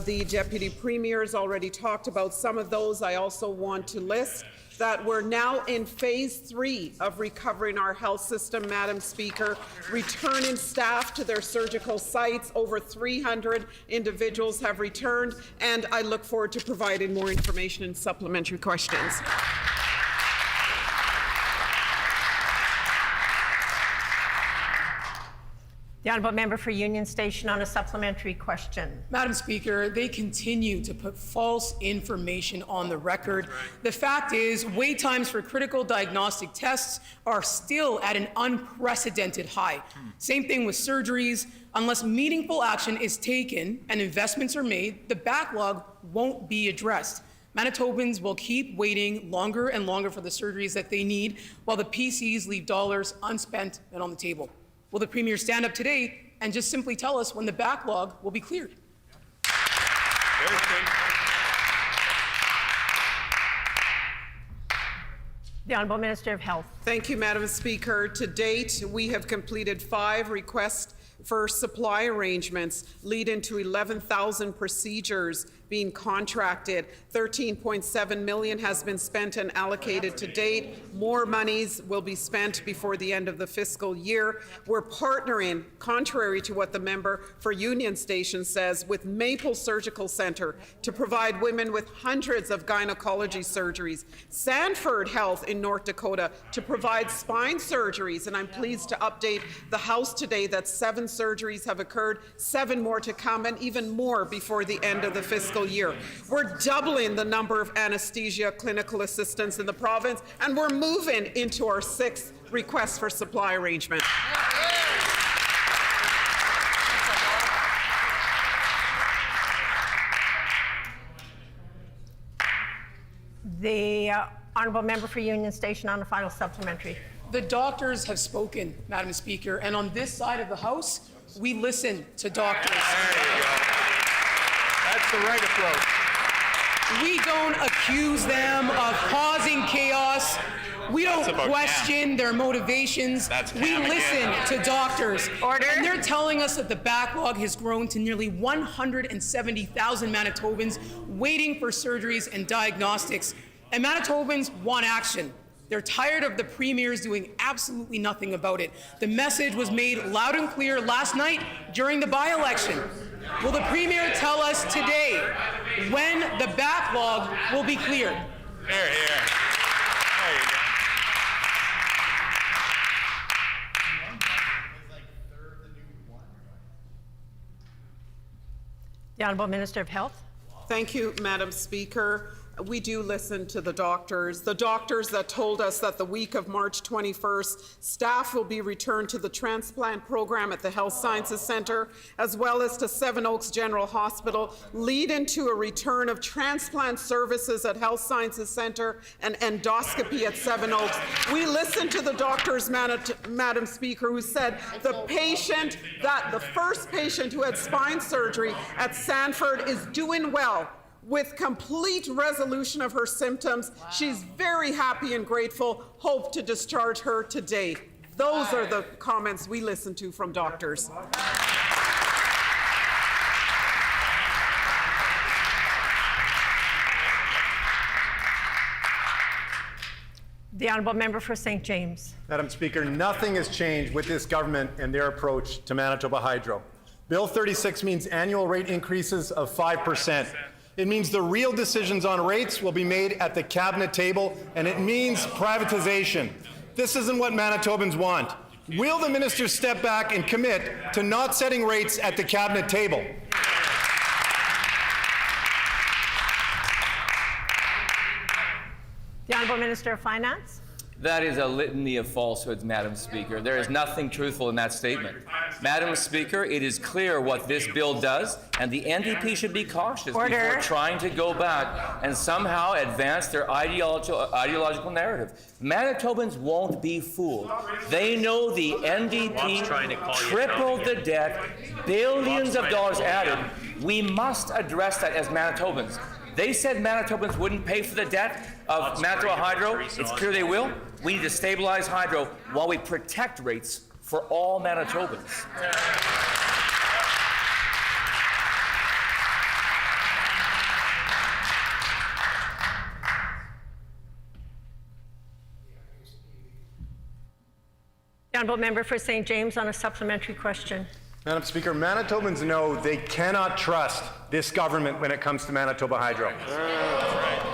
The Deputy Premier has already talked about some of those. I also want to list that we're now in phase 3 of recovering our health system, Madam Speaker, returning staff to their surgical sites. Over 300 individuals have returned, and I look forward to providing more information in supplementary questions. The Honourable Member for Union Station on a supplementary question. Madam Speaker, they continue to put false information on the record. The fact is, wait times for critical diagnostic tests are still at an unprecedented high. Same thing with surgeries. Unless meaningful action is taken and investments are made, the backlog won't be addressed. Manitobans will keep waiting longer and longer for the surgeries that they need, while the PCs leave dollars unspent and on the table. Will the Premier stand up today and just simply tell us when the backlog will be cleared? The Honourable Minister of Health. Thank you, Madam Speaker. To date, we have completed 5 requests for supply arrangements, leading to 11,000 procedures being contracted. 13.7 million has been spent and allocated to date. More monies will be spent before the end of the fiscal year. We're partnering, contrary to what the member for Union Station says, with Maple Surgical Centre to provide women with hundreds of gynecology surgeries. Sanford Health in North Dakota to provide spine surgeries, and I'm pleased to update the House today that 7 surgeries have occurred, 7 more to come, and even more before the end of the fiscal year. We're doubling the number of anesthesia clinical assistants in the province, and we're moving into our 6th request for supply arrangement. The Honourable Member for Union Station on a final supplementary. The doctors have spoken, Madam Speaker, and on this side of the House, we listen to doctors. There you go. That's the right approach. We don't accuse them of causing chaos. We don't question their motivations. We listen to doctors. Order. And they're telling us that the backlog has grown to nearly 170,000 Manitobans waiting for surgeries and diagnostics. And Manitobans want action. They're tired of the premiers doing absolutely nothing about it. The message was made loud and clear last night during the by-election. Will the premier tell us today when the backlog will be cleared? Here, here. There you go. The Honourable Minister of Health. Thank you, Madam Speaker. We do listen to the doctors that told us that the week of March 21st, staff will be returned to the transplant program at the Health Sciences Centre, as well as to Seven Oaks General Hospital, leading to a return of transplant services at Health Sciences Centre and endoscopy at Seven Oaks. We listened to the doctors, Madam Speaker, who said the first patient who had spine surgery at Sanford is doing well, with complete resolution of her symptoms. She's very happy and grateful. Hope to discharge her today. Those are the comments we listen to from doctors. The Honourable Member for St. James. Madam Speaker, nothing has changed with this government and their approach to Manitoba Hydro. Bill 36 means annual rate increases of 5%. It means the real decisions on rates will be made at the cabinet table, and it means privatization. This isn't what Manitobans want. Will the minister step back and commit to not setting rates at the cabinet table? The Honourable Minister of Finance. That is a litany of falsehoods, Madam Speaker. There is nothing truthful in that statement. Madam Speaker, it is clear what this bill does, and the NDP should be cautious before trying to go back and somehow advance their ideological narrative. Manitobans won't be fooled. They know the NDP tripled the debt, billions of dollars added. We must address that as Manitobans. They said Manitobans wouldn't pay for the debt of Manitoba Hydro. It's clear they will. We need to stabilize Hydro while we protect rates for all Manitobans. The Honourable Member for St. James on a supplementary question. Madam Speaker, Manitobans know they cannot trust this government when it comes to Manitoba Hydro.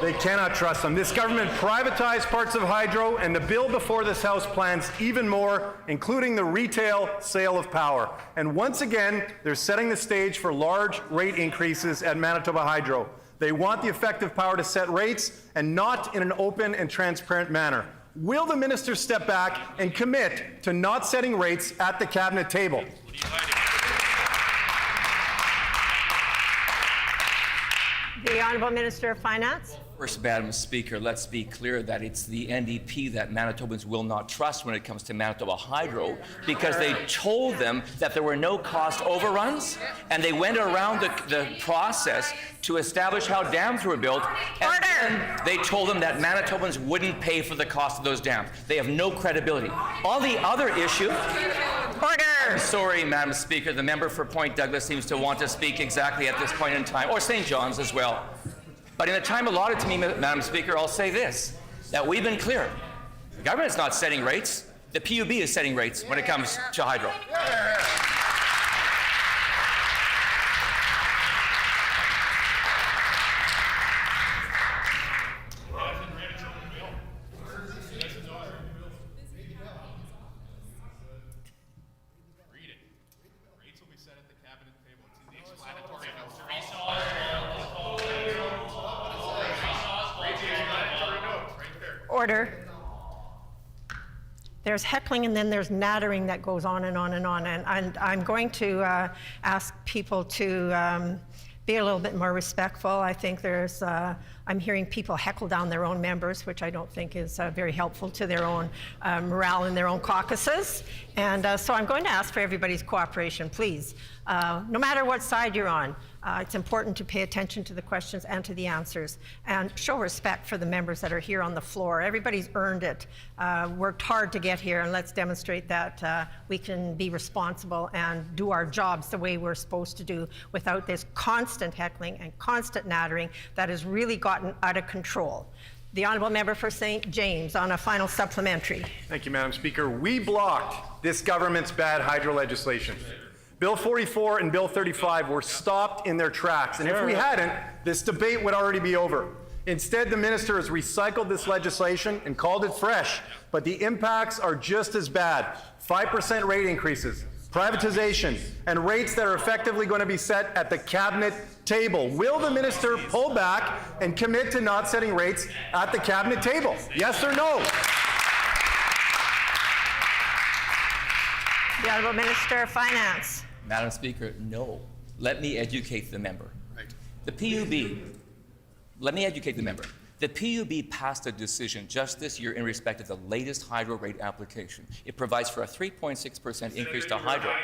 They cannot trust them. This government privatized parts of Hydro, and the bill before this House plans even more, including the retail sale of power. And once again, they're setting the stage for large rate increases at Manitoba Hydro. They want the effective power to set rates, and not in an open and transparent manner. Will the minister step back and commit to not setting rates at the cabinet table? The Honourable Minister of Finance. First, Madam Speaker, let's be clear that it's the NDP that Manitobans will not trust when it comes to Manitoba Hydro, because they told them that there were no cost overruns, and they went around the process to establish how dams were built, and then they told them that Manitobans wouldn't pay for the cost of those dams. They have no credibility. On the other issue, I'm sorry, Madam Speaker, the member for Point Douglas seems to want to speak exactly at this point in time, or St. John's as well. But in the time allotted to me, Madam Speaker, I'll say this, that we've been clear. The government is not setting rates. The PUB is setting rates when it comes to Hydro. Order. There's heckling and then there's nattering that goes on and on and on. And I'm going to ask people to be a little bit more respectful. I think there's, I'm hearing people heckle down their own members, which I don't think is very helpful to their own morale in their own caucuses. And so I'm going to ask for everybody's cooperation, please. No matter what side you're on, it's important to pay attention to the questions and to the answers, and show respect for the members that are here on the floor. Everybody's earned it, worked hard to get here, and let's demonstrate that we can be responsible and do our jobs the way we're supposed to do without this constant heckling and constant nattering that has really gotten out of control. The Honourable Member for St. James on a final supplementary. Thank you, Madam Speaker. We blocked this government's bad hydro legislation. Bill 44 and Bill 35 were stopped in their tracks, and if we hadn't, this debate would already be over. Instead, the minister has recycled this legislation and called it fresh, but the impacts are just as bad. 5% rate increases, privatization, and rates that are effectively going to be set at the cabinet table. Will the minister pull back and commit to not setting rates at the cabinet table? Yes or no? The Honourable Minister of Finance. Madam Speaker, no. Let me educate the member. Right. The PUB, let me educate the member. The PUB passed a decision just this year in respect of the latest hydro rate application. It provides for a 3.6% increase to hydro.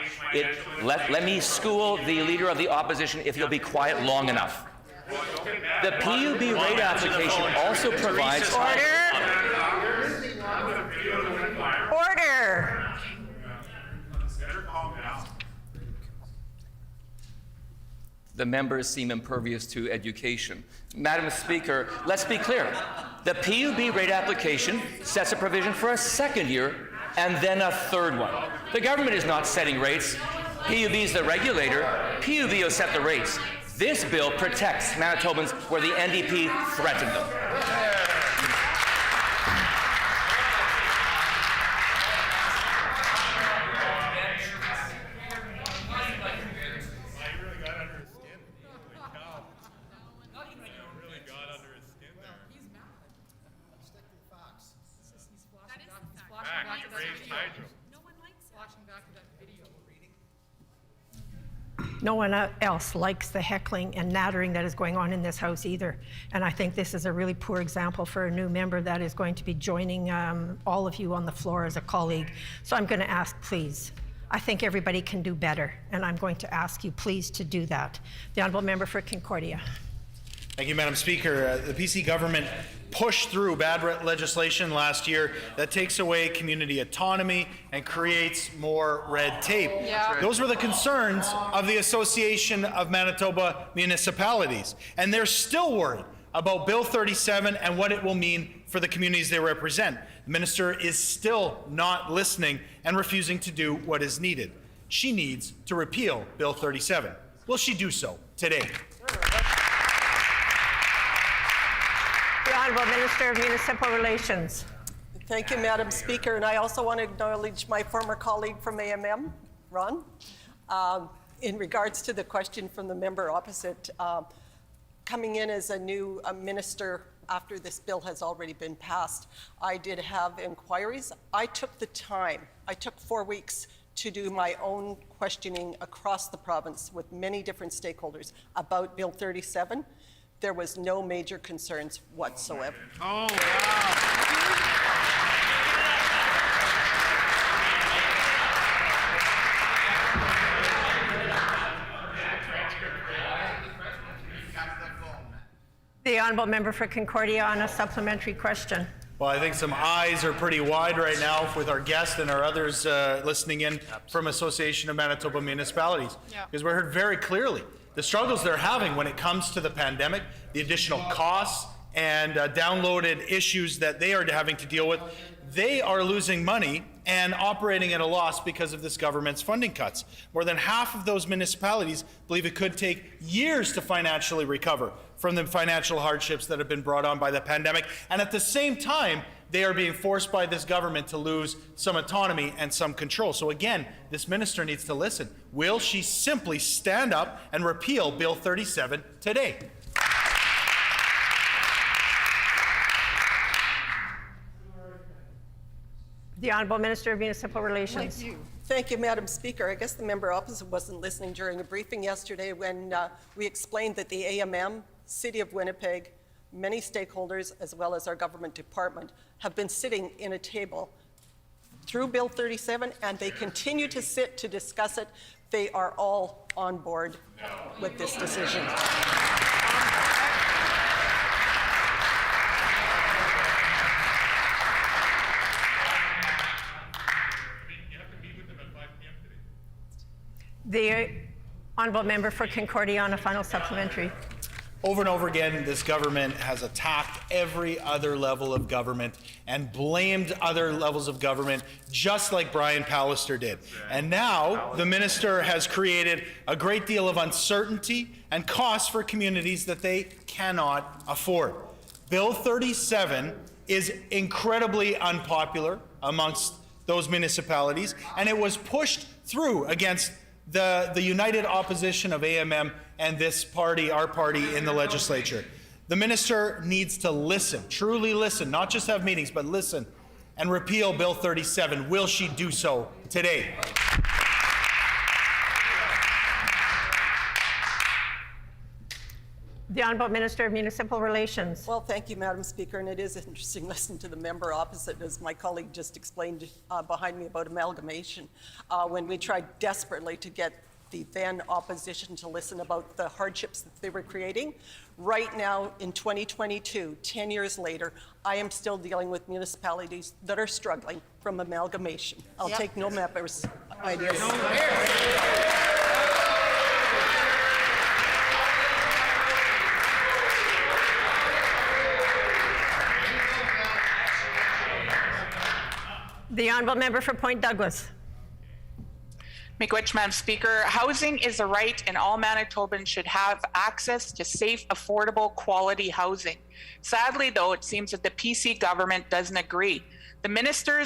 Let me school the Leader of the Opposition if he'll be quiet long enough. The PUB rate application also provides... Order! The members seem impervious to education. Madam Speaker, let's be clear. The PUB rate application sets a provision for a second year and then a third one. The government is not setting rates. PUB is the regulator. PUB will set the rates. This bill protects Manitobans where the NDP threatened them. No one else likes the heckling and nattering that is going on in this House either. And I think this is a really poor example for a new member that is going to be joining all of you on the floor as a colleague. So I'm going to ask, please. I think everybody can do better, and I'm going to ask you, please, to do that. The Honourable Member for Concordia. Thank you, Madam Speaker. The PC government pushed through bad legislation last year that takes away community autonomy and creates more red tape. Yeah. Those were the concerns of the Association of Manitoba Municipalities, and they're still worried about Bill 37 and what it will mean for the communities they represent. The minister is still not listening and refusing to do what is needed. She needs to repeal Bill 37. Will she do so today? The Honourable Minister of Municipal Relations. Thank you, Madam Speaker. And I also want to acknowledge my former colleague from AMM, Ron. In regards to the question from the member opposite, coming in as a new minister after this bill has already been passed, I did have inquiries. I took the time. I took 4 weeks to do my own questioning across the province with many different stakeholders about Bill 37. There was no major concerns whatsoever. Oh, wow. The Honourable Member for Concordia on a supplementary question. Well, I think some eyes are pretty wide right now with our guest and our others listening in from Association of Manitoba Municipalities. Because we heard very clearly the struggles they're having when it comes to the pandemic, the additional costs and downloaded issues that they are having to deal with. They are losing money and operating at a loss because of this government's funding cuts. More than half of those municipalities believe it could take years to financially recover from the financial hardships that have been brought on by the pandemic. And at the same time, they are being forced by this government to lose some autonomy and some control. So again, this minister needs to listen. Will she simply stand up and repeal Bill 37 today? The Honourable Minister of Municipal Relations. Thank you, Madam Speaker. I guess the member opposite wasn't listening during a briefing yesterday when we explained that the AMM, City of Winnipeg, many stakeholders, as well as our government department, have been sitting in a table through Bill 37, and they continue to sit to discuss it. They are all on board with this decision. The honourable member for Concordia on a final supplementary. Over and over again, this government has attacked every other level of government and blamed other levels of government, just like Brian Pallister did. And now the minister has created a great deal of uncertainty and costs for communities that they cannot afford. Bill 37 is incredibly unpopular amongst those municipalities, and it was pushed through against the united opposition of AMM and this party, our party, in the legislature. The minister needs to listen, truly listen, not just have meetings, but listen and repeal Bill 37. Will she do so today? The Honourable Minister of Municipal Relations. Well, thank you, Madam Speaker, and it is interesting listening to the member opposite, as my colleague just explained behind me about amalgamation, when we tried desperately to get the then opposition to listen about the hardships that they were creating. Right now, in 2022, 10 years later, I am still dealing with municipalities that are struggling from amalgamation. I'll take no members' ideas. The honourable member for Point Douglas. Miigwech, Madam Speaker. Housing is a right, and all Manitobans should have access to safe, affordable, quality housing. Sadly, though, it seems that the PC government doesn't agree. The Minister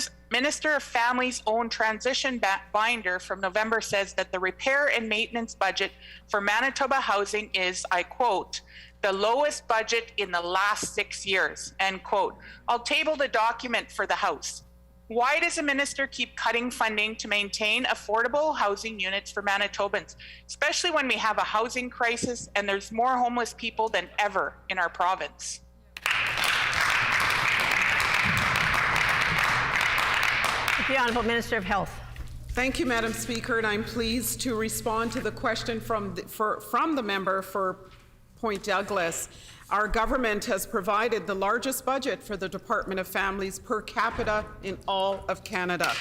of Family's own transition binder from November says that the repair and maintenance budget for Manitoba housing is, I quote, the lowest budget in the last 6 years, end quote. I'll table the document for the House. Why does the minister keep cutting funding to maintain affordable housing units for Manitobans, especially when we have a housing crisis and there's more homeless people than ever in our province? The Honourable Minister of Health. Thank you, Madam Speaker, and I'm pleased to respond to the question from the member for Point Douglas. Our government has provided the largest budget for the Department of Families per capita in all of Canada.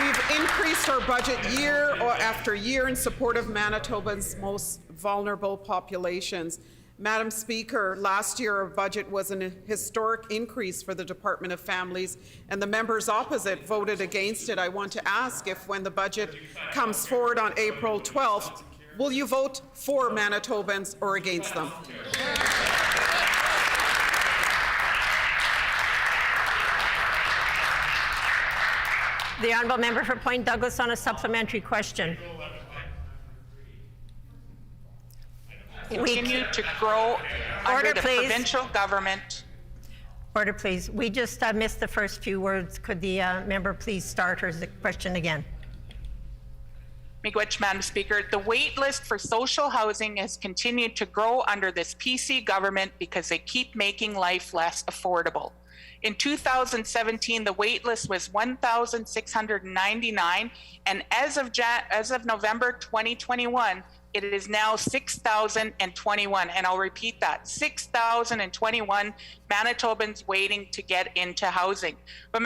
We've increased our budget year after year in support of Manitoba's most vulnerable populations. Madam Speaker, last year our budget was an historic increase for the Department of Families, and the members opposite voted against it. I want to ask if, when the budget comes forward on April 12th, will you vote for Manitobans or against them? The honourable member for Point Douglas on a supplementary question. Continue to grow under the provincial government. Order, please. We just missed the first few words. Could the member please start her question again? Miigwech, Madam Speaker. The wait list for social housing has continued to grow under this PC government because they keep making life less affordable. In 2017, the wait list was 1,699, and as of November 2021, it is now 6,021, and I'll repeat that, 6,021 Manitobans waiting to get into housing. But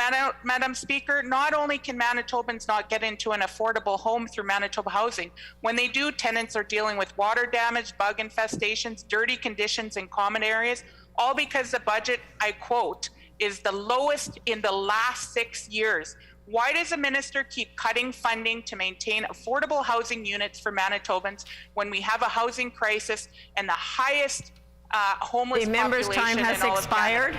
Madam Speaker, not only can Manitobans not get into an affordable home through Manitoba Housing, when they do, tenants are dealing with water damage, bug infestations, dirty conditions in common areas, all because the budget, I quote, is the lowest in the last 6 years. Why does the minister keep cutting funding to maintain affordable housing units for Manitobans when we have a housing crisis and the highest homeless population in all of Canada? The member's time has expired.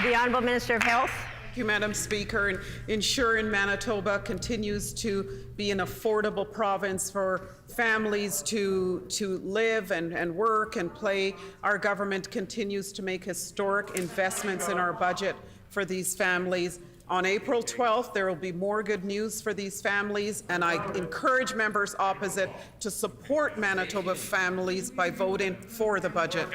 The Honourable Minister of Health. Thank you, Madam Speaker. And ensuring Manitoba continues to be an affordable province for families to live and work and play. Our government continues to make historic investments in our budget for these families. On April 12th, there will be more good news for these families, and I encourage members opposite to support Manitoba families by voting for the budget.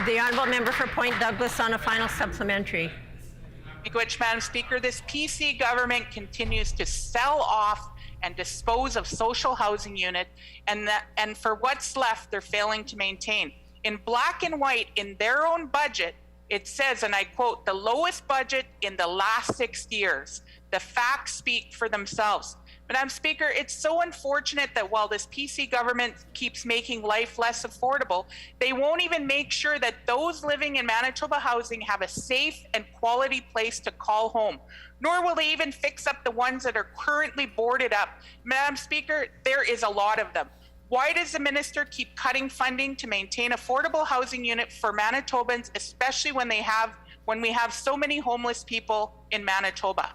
The honourable member for Point Douglas on a final supplementary. Miigwech, Madam Speaker, this PC government continues to sell off and dispose of social housing unit, and for what's left, they're failing to maintain. In black and white, in their own budget, it says, and I quote, the lowest budget in the last 6 years. The facts speak for themselves. Madam Speaker, it's so unfortunate that while this PC government keeps making life less affordable, they won't even make sure that those living in Manitoba housing have a safe and quality place to call home. Nor will they even fix up the ones that are currently boarded up. Madam Speaker, there is a lot of them. Why does the minister keep cutting funding to maintain affordable housing units for Manitobans, especially when we have so many homeless people in Manitoba?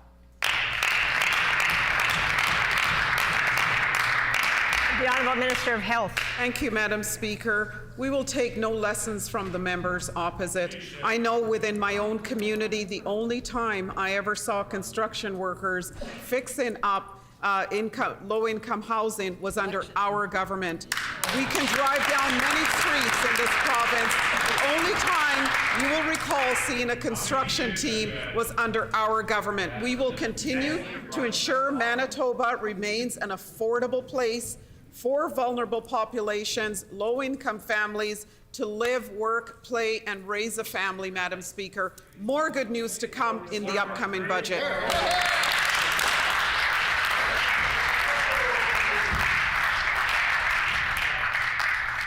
The Honourable Minister of Health. Thank you, Madam Speaker. We will take no lessons from the members opposite. I know within my own community, the only time I ever saw construction workers fixing up low-income housing was under our government. We can drive down many streets in this province. The only time you will recall seeing a construction team was under our government. We will continue to ensure Manitoba remains an affordable place for vulnerable populations, low-income families to live, work, play, and raise a family, Madam Speaker. More good news to come in the upcoming budget.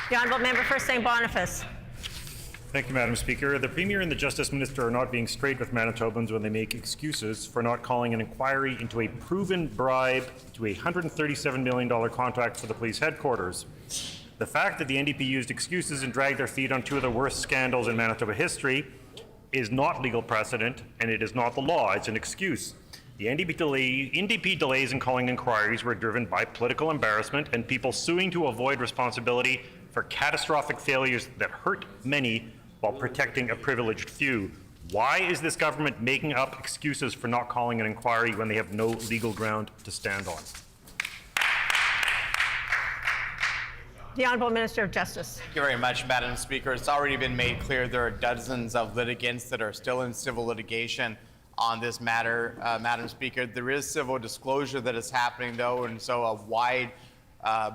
The honourable member for St. Boniface. Thank you, Madam Speaker. The Premier and the Justice Minister are not being straight with Manitobans when they make excuses for not calling an inquiry into a proven bribe to a $137 million contract for the police headquarters. The fact that the NDP used excuses and dragged their feet on two of the worst scandals in Manitoba history is not legal precedent, and it is not the law. It's an excuse. The NDP delays in calling inquiries were driven by political embarrassment and people suing to avoid responsibility for catastrophic failures that hurt many while protecting a privileged few. Why is this government making up excuses for not calling an inquiry when they have no legal ground to stand on? The Honourable Minister of Justice. Thank you very much, Madam Speaker. It's already been made clear there are dozens of litigants that are still in civil litigation on this matter, Madam Speaker. There is civil disclosure that is happening, though, and so a wide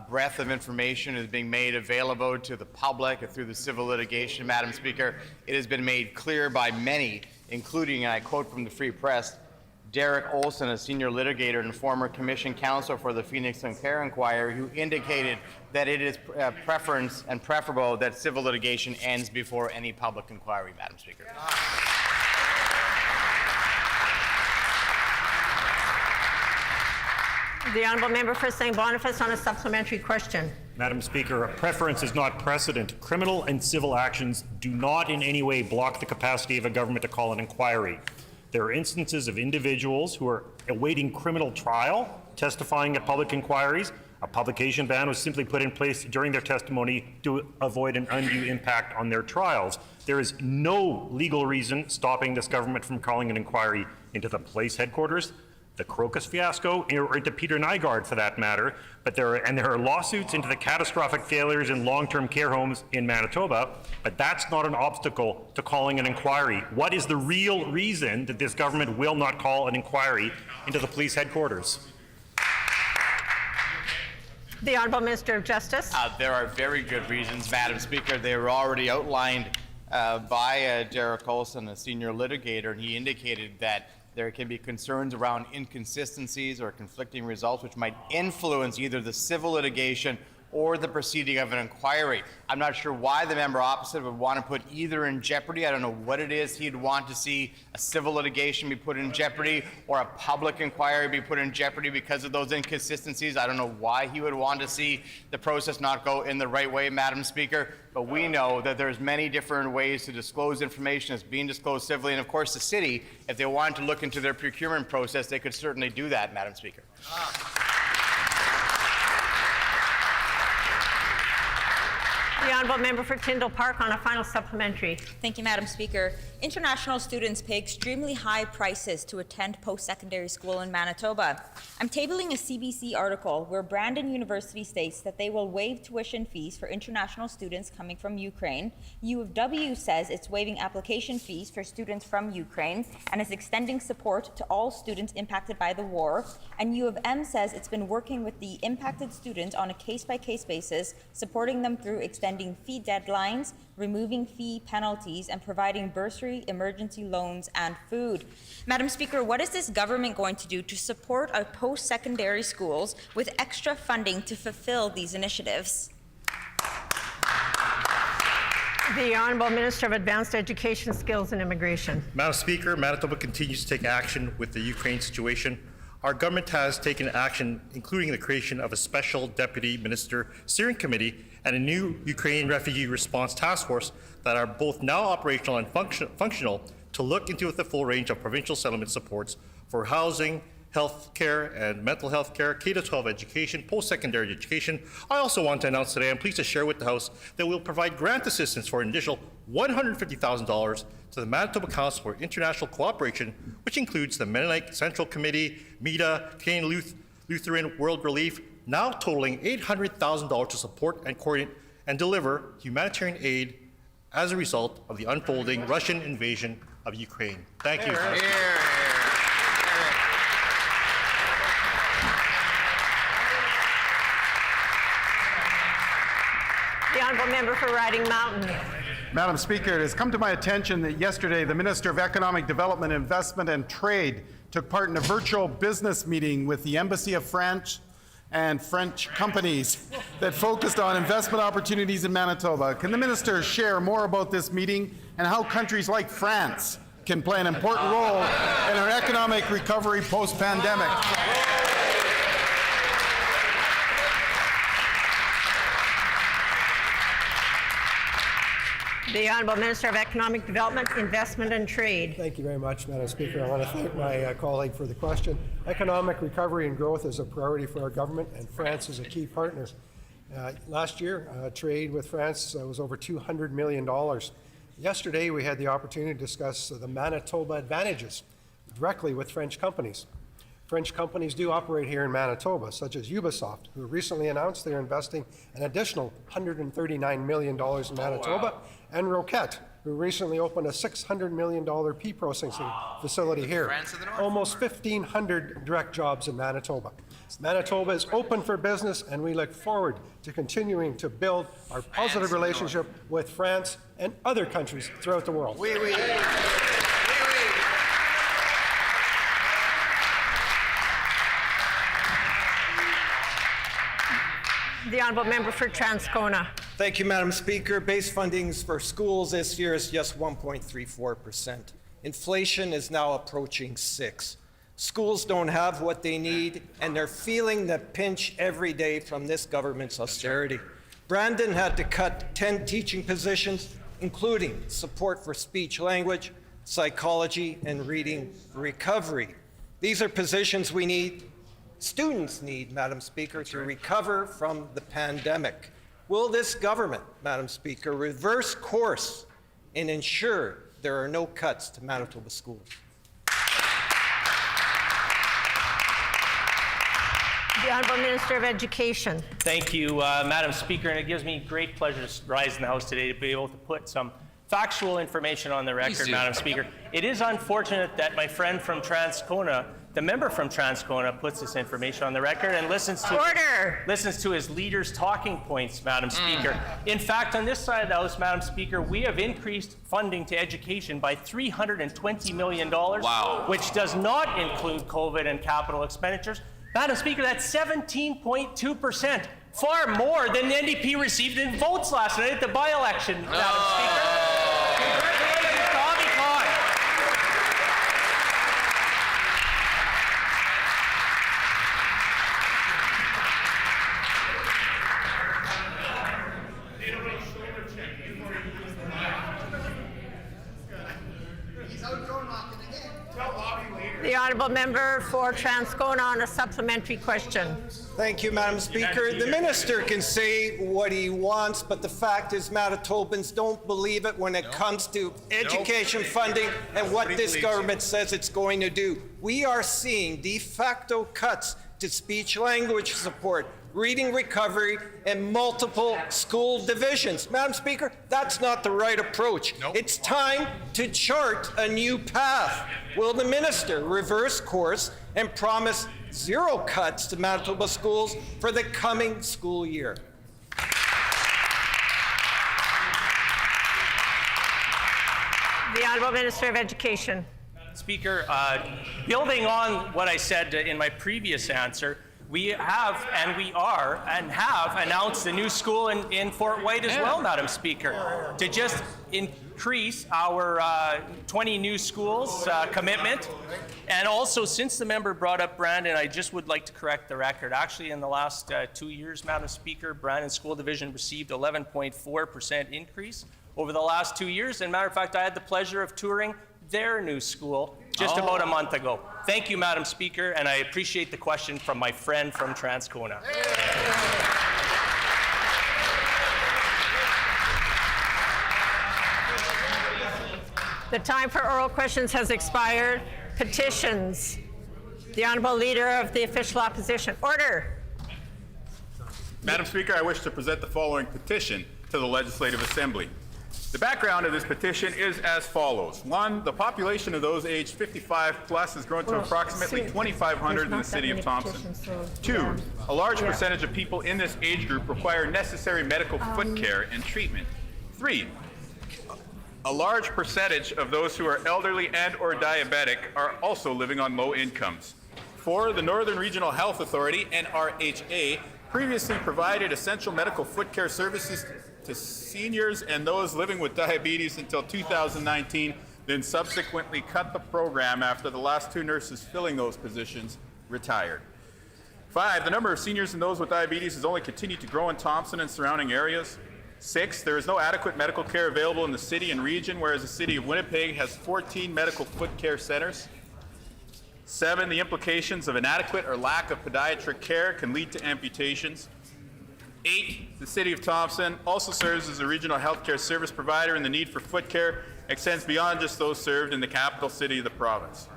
breadth of information is being made available to the public through the civil litigation, Madam Speaker. It has been made clear by many, including, and I quote from the Free Press, Derek Olson, a senior litigator and former commission counsel for the Phoenix and Clare Inquiry, who indicated that it is preference and preferable that civil litigation ends before any public inquiry, Madam Speaker. The honourable member for St. Boniface on a supplementary question. Madam Speaker, a preference is not precedent. Criminal and civil actions do not in any way block the capacity of a government to call an inquiry. There are instances of individuals who are awaiting criminal trial, testifying at public inquiries. A publication ban was simply put in place during their testimony to avoid an undue impact on their trials. There is no legal reason stopping this government from calling an inquiry into the police headquarters, the Crocus fiasco, or into Peter Nygaard for that matter, but there are lawsuits into the catastrophic failures in long-term care homes in Manitoba, but that's not an obstacle to calling an inquiry. What is the real reason that this government will not call an inquiry into the police headquarters? The Honourable Minister of Justice. There are very good reasons, Madam Speaker. They were already outlined by Derek Olson, a senior litigator, and he indicated that there can be concerns around inconsistencies or conflicting results which might influence either the civil litigation or the proceeding of an inquiry. I'm not sure why the member opposite would want to put either in jeopardy. I don't know what it is he'd want to see a civil litigation be put in jeopardy or a public inquiry be put in jeopardy because of those inconsistencies. I don't know why he would want to see the process not go in the right way, Madam Speaker, but we know that there's many different ways to disclose information that's being disclosed civilly, and of course the city, if they wanted to look into their procurement process, they could certainly do that, Madam Speaker. The The honourable member for Tyndall Park on a final supplementary. Thank you, Madam Speaker. International students pay extremely high prices to attend post-secondary school in Manitoba. I'm tabling a CBC article where Brandon University states that they will waive tuition fees for international students coming from Ukraine. U of W says it's waiving application fees for students from Ukraine and is extending support to all students impacted by the war. And U of M says it's been working with the impacted students on a case-by-case basis, supporting them through extending fee deadlines, removing fee penalties, and providing bursary, emergency loans, and food. Madam Speaker, what is this government going to do to support our post-secondary schools with extra funding to fulfill these initiatives? The Honourable Minister of Advanced Education, Skills and Immigration. Madam Speaker, Manitoba continues to take action with the Ukraine situation. Our government has taken action, including the creation of a special Deputy Minister Steering Committee and a new Ukraine Refugee Response Task Force that are both now operational and functional to look into the full range of provincial settlement supports for housing, health care and mental health care, K-12 education, post-secondary education. I also want to announce today, I'm pleased to share with the House that we'll provide grant assistance for an additional $150,000 to the Manitoba Council for International Cooperation, which includes the Mennonite Central Committee, MEDA, Canadian Lutheran World Relief, now totaling $800,000 to support and coordinate and deliver humanitarian aid as a result of the unfolding Russian invasion of Ukraine. Thank you. The honourable member for Riding Mountain. Madam Speaker, it has come to my attention that yesterday the Minister of Economic Development, Investment and Trade took part in a virtual business meeting with the Embassy of France and French companies that focused on investment opportunities in Manitoba. Can the Minister share more about this meeting and how countries like France can play an important role in our economic recovery post-pandemic? The Honourable Minister of Economic Development, Investment and Trade. Thank you very much, Madam Speaker. I want to thank my colleague for the question. Economic recovery and growth is a priority for our government, and France is a key partner. Last year, trade with France was over $200 million. Yesterday, we had the opportunity to discuss the Manitoba advantages directly with French companies. French companies do operate here in Manitoba, such as Ubisoft, who recently announced they're investing an additional $139 million in Manitoba, and Roquette, who recently opened a $600 million pea processing facility here. Almost 1,500 direct jobs in Manitoba. Manitoba is open for business, and we look forward to continuing to build our positive relationship with France and other countries throughout the world. The honourable member for Transcona. Thank you, Madam Speaker. Base fundings for schools this year is just 1.34%. Inflation is now approaching 6%. Schools don't have what they need, and they're feeling the pinch every day from this government's austerity. Brandon had to cut 10 teaching positions, including support for speech language, psychology, and reading recovery. These are positions we need. Students need, Madam Speaker, to recover from the pandemic. Will this government, Madam Speaker, reverse course and ensure there are no cuts to Manitoba schools? The Honourable Minister of Education. Thank you, Madam Speaker, and it gives me great pleasure to rise in the House today to be able to put some factual information on the record, Madam Speaker. It is unfortunate that my friend from Transcona, the member from Transcona, puts this information on the record and listens to his leader's talking points, Madam Speaker. In fact, on this side of the House, Madam Speaker, we have increased funding to education by $320 million, which does not include COVID and capital expenditures. Madam Speaker, that's 17.2%, far more than the NDP received in votes last night at the by-election, Madam Speaker. Congratulations to Avi Khan. The honourable member for Transcona on a supplementary question. Thank you, Madam Speaker. The minister can say what he wants, but the fact is Manitobans don't believe it when it comes to education funding and what this government says it's going to do. We are seeing de facto cuts to speech-language support, reading recovery, and multiple school divisions. Madam Speaker, that's not the right approach. It's time to chart a new path. Will the minister reverse course and promise zero cuts to Manitoba schools for the coming school year? The Honourable Minister of Education. Speaker, building on what I said in my previous answer, we have announced a new school in Fort White as well, Madam Speaker, to just increase our 20 new schools commitment. And also, since the member brought up Brandon, I just would like to correct the record. Actually, in the last 2 years, Madam Speaker, Brandon School Division received 11.4% increase over the last 2 years. And matter of fact, I had the pleasure of touring their new school just about a month ago. Thank you, Madam Speaker, and I appreciate the question from my friend from Transcona. The time for oral questions has expired. Petitions. The Honourable Leader of the Official Opposition. Order. Madam Speaker, I wish to present the following petition to the Legislative Assembly. The background of this petition is as follows. 1, the population of those aged 55 plus has grown to approximately 2,500 in the city of Thompson. 2, a large percentage of people in this age group require necessary medical foot care and treatment. 3, a large percentage of those who are elderly and or diabetic are also living on low incomes. 4, the Northern Regional Health Authority, NRHA, previously provided essential medical foot care services to seniors and those living with diabetes until 2019, then subsequently cut the program after the last 2 nurses filling those positions retired. 5, the number of seniors and those with diabetes has only continued to grow in Thompson and surrounding areas. 6, there is no adequate medical care available in the city and region, whereas the city of Winnipeg has 14 medical foot care centers. 7, the implications of inadequate or lack of podiatric care can lead to amputations. 8, the City of Thompson also serves as a regional healthcare service provider, and the need for foot care extends beyond just those served in the capital city of the province.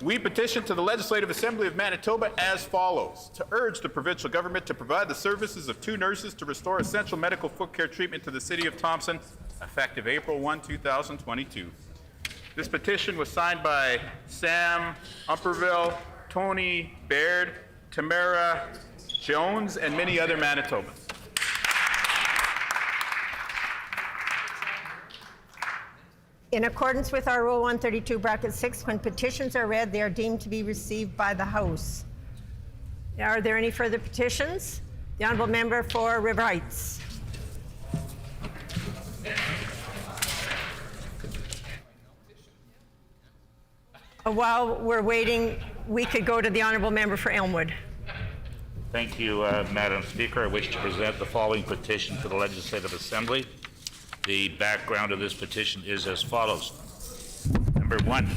We petition to the Legislative Assembly of Manitoba as follows: to urge the provincial government to provide the services of 2 nurses to restore essential medical foot care treatment to the City of Thompson, effective April 1, 2022. This petition was signed by Sam Umperville, Tony Baird, Tamara Jones, and many other Manitobans. In accordance with our Rule 132(6), when petitions are read, they are deemed to be received by the House. Are there any further petitions? The Honourable Member for River Heights. While we're waiting, we could go to the Honourable Member for Elmwood. Thank you, Madam Speaker. I wish to present the following petition to the Legislative Assembly. The background of this petition is as follows. Number 1,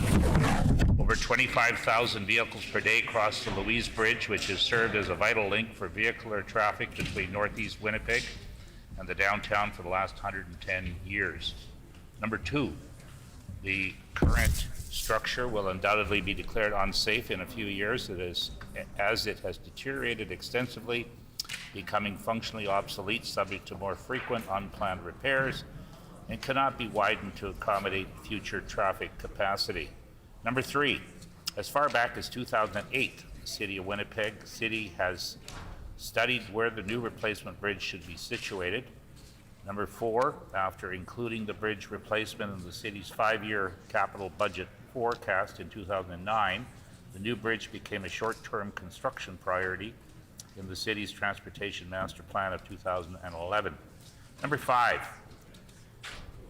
over 25,000 vehicles per day cross the Louise Bridge, which has served as a vital link for vehicular traffic between northeast Winnipeg and the downtown for the last 110 years. Number 2, the current structure will undoubtedly be declared unsafe in a few years as it has deteriorated extensively, becoming functionally obsolete, subject to more frequent unplanned repairs, and cannot be widened to accommodate future traffic capacity. Number 3, as far back as 2008, the City of Winnipeg has studied where the new replacement bridge should be situated. Number 4, after including the bridge replacement in the city's 5-year capital budget forecast in 2009, the new bridge became a short-term construction priority in the city's Transportation Master Plan of 2011. Number 5,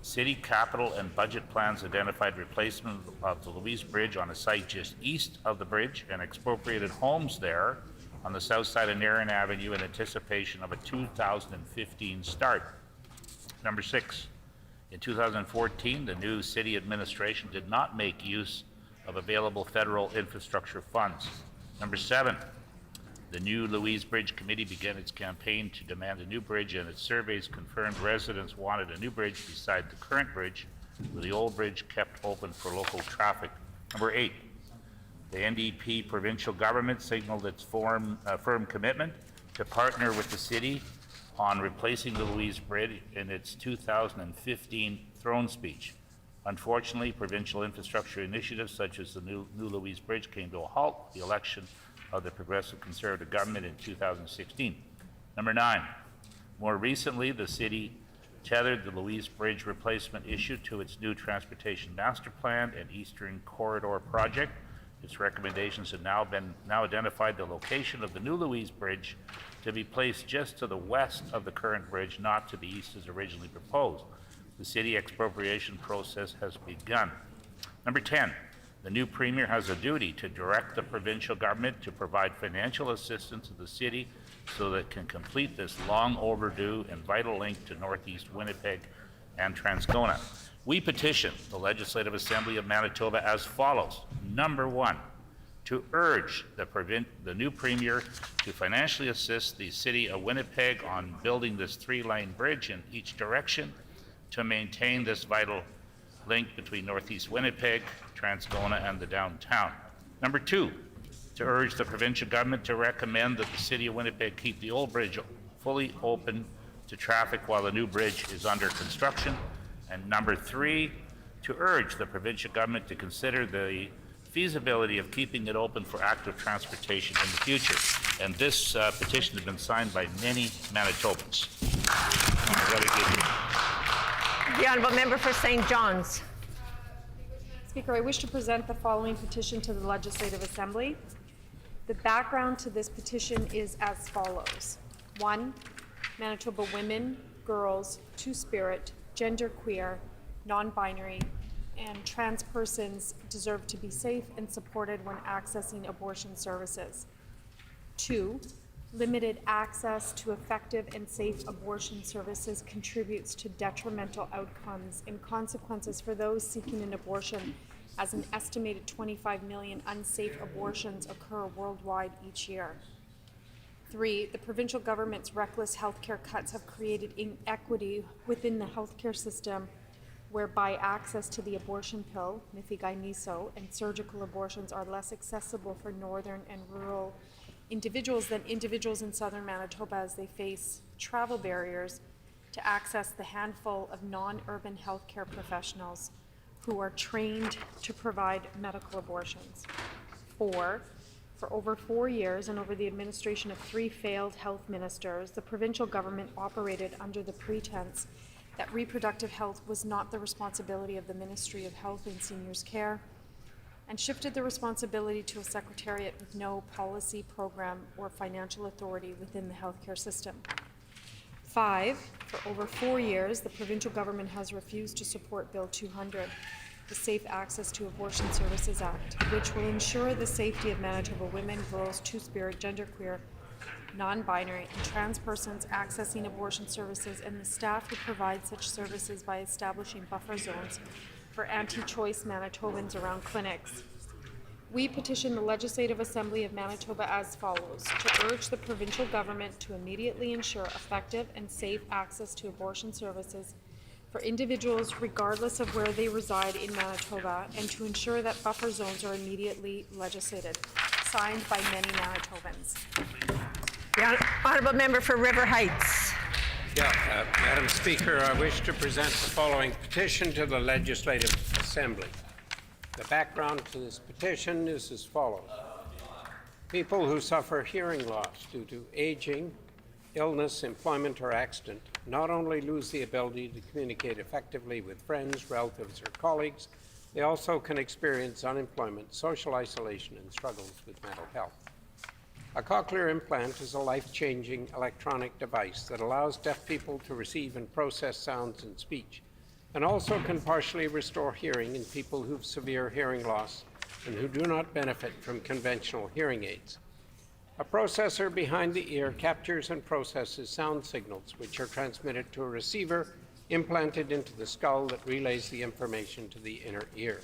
city capital and budget plans identified replacement of the Louise Bridge on a site just east of the bridge and expropriated homes there on the south side of Nairn Avenue in anticipation of a 2015 start. Number 6, in 2014, the new city administration did not make use of available federal infrastructure funds. Number 7, the new Louise Bridge Committee began its campaign to demand a new bridge, and its surveys confirmed residents wanted a new bridge beside the current bridge, with the old bridge kept open for local traffic. Number 8, the NDP provincial government signaled its firm commitment to partner with the city on replacing the Louise Bridge in its 2015 throne speech. Unfortunately, provincial infrastructure initiatives such as the new Louise Bridge came to a halt with the election of the Progressive Conservative government in 2016. Number 9, more recently, the city tethered the Louise Bridge replacement issue to its new transportation master plan and Eastern Corridor project. Its recommendations have now identified the location of the new Louise Bridge to be placed just to the west of the current bridge, not to the east as originally proposed. The city expropriation process has begun. Number 10, the new Premier has a duty to direct the provincial government to provide financial assistance to the city so that it can complete this long overdue and vital link to Northeast Winnipeg and Transcona. We petition the Legislative Assembly of Manitoba as follows. Number 1, to urge the new Premier to financially assist the City of Winnipeg on building this 3-lane bridge in each direction to maintain this vital link between Northeast Winnipeg, Transcona, and the downtown. Number 2, to urge the provincial government to recommend that the City of Winnipeg keep the old bridge fully open to traffic while the new bridge is under construction. And number 3, to urge the provincial government to consider the feasibility of keeping it open for active transportation in the future. And this petition has been signed by many Manitobans. The Honourable Member for St. John's. Speaker, I wish to present the following petition to the Legislative Assembly. The background to this petition is as follows. 1, Manitoba women, girls, two-spirit, genderqueer, non-binary, and trans persons deserve to be safe and supported when accessing abortion services. 2, limited access to effective and safe abortion services contributes to detrimental outcomes and consequences for those seeking an abortion, as an estimated 25 million unsafe abortions occur worldwide each year. 3, the provincial government's reckless healthcare cuts have created inequity within the healthcare system, whereby access to the abortion pill, Mifegyniso, and surgical abortions are less accessible for northern and rural individuals than individuals in southern Manitoba, as they face travel barriers to access the handful of non-urban healthcare professionals who are trained to provide medical abortions. 4, for over 4 years and over the administration of 3 failed health ministers, the provincial government operated under the pretense that reproductive health was not the responsibility of the Ministry of Health and Seniors Care, and shifted the responsibility to a secretariat with no policy, program, or financial authority within the healthcare system. 5, for over 4 years, the provincial government has refused to support Bill 200, the Safe Access to Abortion Services Act, which will ensure the safety of Manitoba women, girls, two-spirit, genderqueer, non-binary, and trans persons accessing abortion services, and the staff who provide such services by establishing buffer zones for anti-choice Manitobans around clinics. We petition the Legislative Assembly of Manitoba as follows: to urge the provincial government to immediately ensure effective and safe access to abortion services for individuals regardless of where they reside in Manitoba, and to ensure that buffer zones are immediately legislated. Signed by many Manitobans. The Honourable Member for River Heights. Madam Speaker, I wish to present the following petition to the Legislative Assembly. The background to this petition is as follows. People who suffer hearing loss due to aging, illness, employment, or accident not only lose the ability to communicate effectively with friends, relatives, or colleagues, they also can experience unemployment, social isolation, and struggles with mental health. A cochlear implant is a life-changing electronic device that allows deaf people to receive and process sounds and speech, and also can partially restore hearing in people who have severe hearing loss and who do not benefit from conventional hearing aids. A processor behind the ear captures and processes sound signals, which are transmitted to a receiver implanted into the skull that relays the information to the inner ear.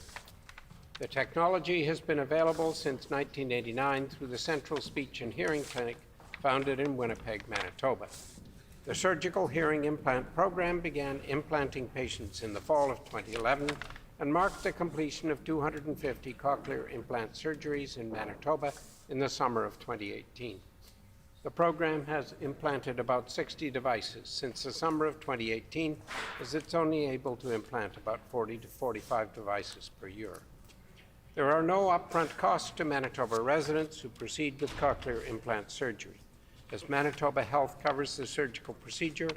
The technology has been available since 1989 through the Central Speech and Hearing Clinic founded in Winnipeg, Manitoba. The surgical hearing implant program began implanting patients in the fall of 2011 and marked the completion of 250 cochlear implant surgeries in Manitoba in the summer of 2018. The program has implanted about 60 devices since the summer of 2018, as it's only able to implant about 40 to 45 devices per year. There are no upfront costs to Manitoba residents who proceed with cochlear implant surgery, as Manitoba Health covers the surgical procedure,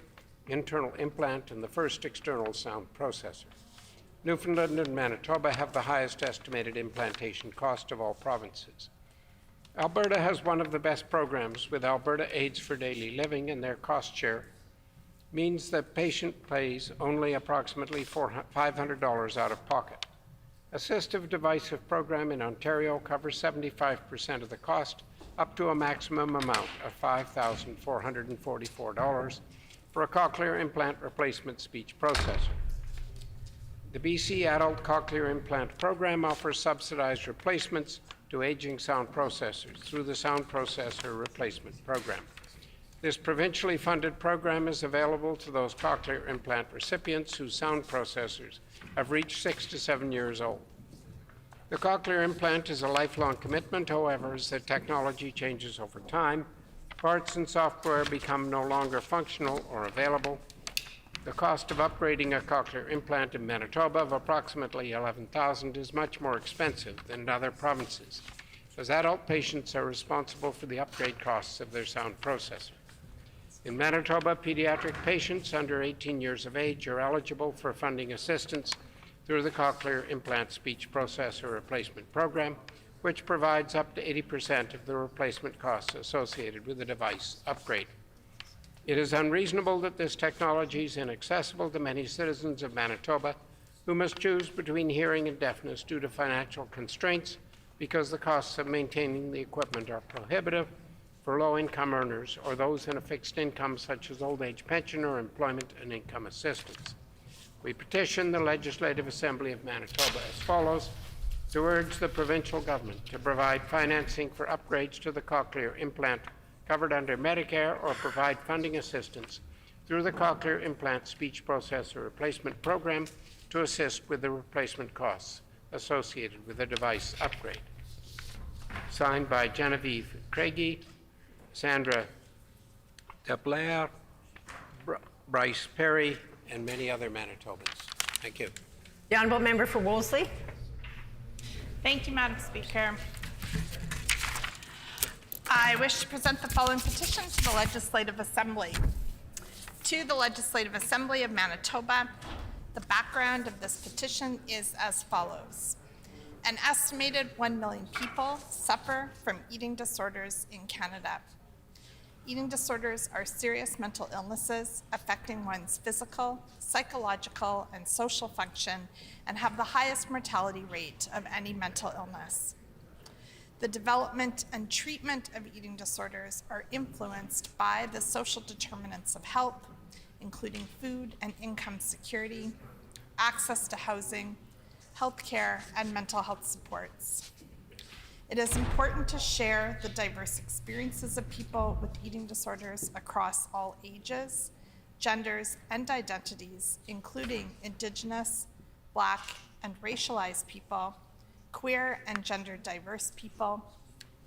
internal implant, and the first external sound processor. Newfoundland and Manitoba have the highest estimated implantation cost of all provinces. Alberta has one of the best programs, with Alberta Aids for Daily Living, and their cost share means that patient pays only approximately $500 out of pocket. Assistive Device program in Ontario covers 75% of the cost, up to a maximum amount of $5,444 for a cochlear implant replacement speech processor. The BC Adult Cochlear Implant Program offers subsidized replacements to aging sound processors through the Sound Processor Replacement Program. This provincially funded program is available to those cochlear implant recipients whose sound processors have reached 6 to 7 years old. The cochlear implant is a lifelong commitment, however, as the technology changes over time, parts and software become no longer functional or available. The cost of upgrading a cochlear implant in Manitoba of approximately $11,000 is much more expensive than in other provinces, as adult patients are responsible for the upgrade costs of their sound processor. In Manitoba, pediatric patients under 18 years of age are eligible for funding assistance through the Cochlear Implant Speech Processor Replacement Program, which provides up to 80% of the replacement costs associated with the device upgrade. It is unreasonable that this technology is inaccessible to many citizens of Manitoba who must choose between hearing and deafness due to financial constraints, because the costs of maintaining the equipment are prohibitive for low-income earners or those in a fixed income such as old age pension or employment and income assistance. We petition the Legislative Assembly of Manitoba as follows: to urge the provincial government to provide financing for upgrades to the cochlear implant covered under Medicare, or provide funding assistance through the Cochlear Implant Speech Processor Replacement Program to assist with the replacement costs associated with the device upgrade. Signed by Genevieve Craigie, Sandra DeBlair, Bryce Perry, and many other Manitobans. Thank you. The Honourable Member for Wolseley. Thank you, Madam Speaker. I wish to present the following petition to the Legislative Assembly. To the Legislative Assembly of Manitoba, the background of this petition is as follows. An estimated 1 million people suffer from eating disorders in Canada. Eating disorders are serious mental illnesses affecting one's physical, psychological, and social function, and have the highest mortality rate of any mental illness. The development and treatment of eating disorders are influenced by the social determinants of health, including food and income security, access to housing, healthcare, and mental health supports. It is important to share the diverse experiences of people with eating disorders across all ages, genders, and identities, including Indigenous, Black, and racialized people, queer and gender diverse people,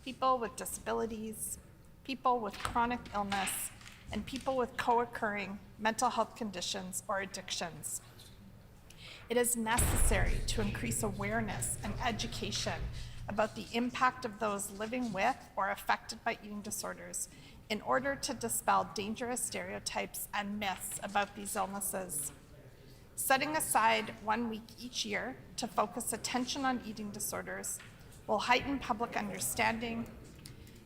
people with disabilities, people with chronic illness, and people with co-occurring mental health conditions or addictions. It is necessary to increase awareness and education about the impact of those living with or affected by eating disorders in order to dispel dangerous stereotypes and myths about these illnesses. Setting aside 1 week each year to focus attention on eating disorders will heighten public understanding,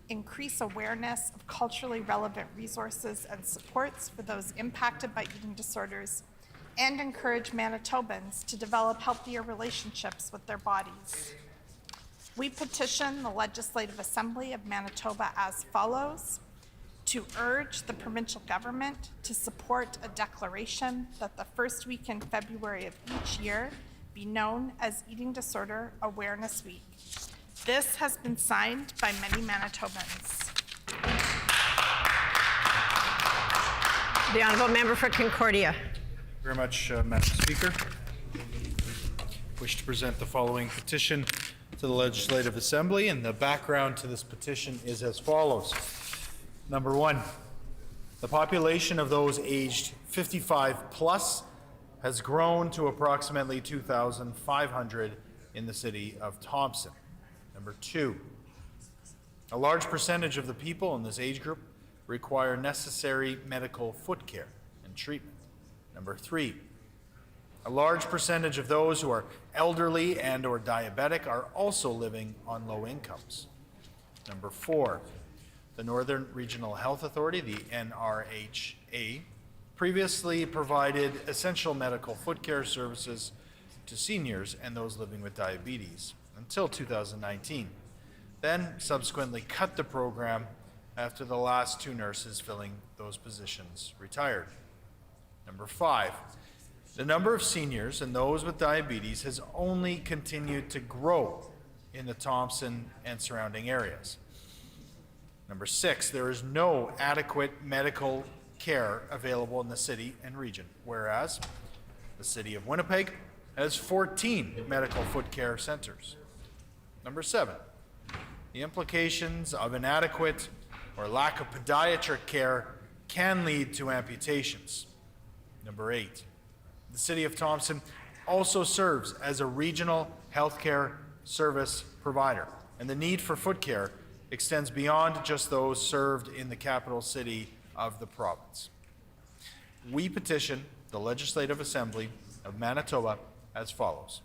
increase awareness of culturally relevant resources and supports for those impacted by eating disorders, and encourage Manitobans to develop healthier relationships with their bodies. We petition the Legislative Assembly of Manitoba as follows: to urge the provincial government to support a declaration that the first week in February of each year be known as Eating Disorder Awareness Week. This has been signed by many Manitobans. The Honourable Member for Concordia. Very much, Madam Speaker. Wish to present the following petition to the Legislative Assembly, and the background to this petition is as follows. Number one, the population of those aged 55 plus has grown to approximately 2,500 in the city of Thompson. Number two, a large percentage of the people in this age group require necessary medical foot care and treatment. Number three, a large percentage of those who are elderly and or diabetic are also living on low incomes. Number four, the Northern Regional Health Authority, the NRHA, previously provided essential medical foot care services to seniors and those living with diabetes until 2019, then subsequently cut the program after the last two nurses filling those positions retired. Number five, the number of seniors and those with diabetes has only continued to grow in the Thompson and surrounding areas. Number six, there is no adequate medical care available in the city and region, whereas the city of Winnipeg has 14 medical foot care centers. Number seven, the implications of inadequate or lack of podiatric care can lead to amputations. Number eight, the city of Thompson also serves as a regional healthcare service provider, and the need for foot care extends beyond just those served in the capital city of the province. We petition the Legislative Assembly of Manitoba as follows: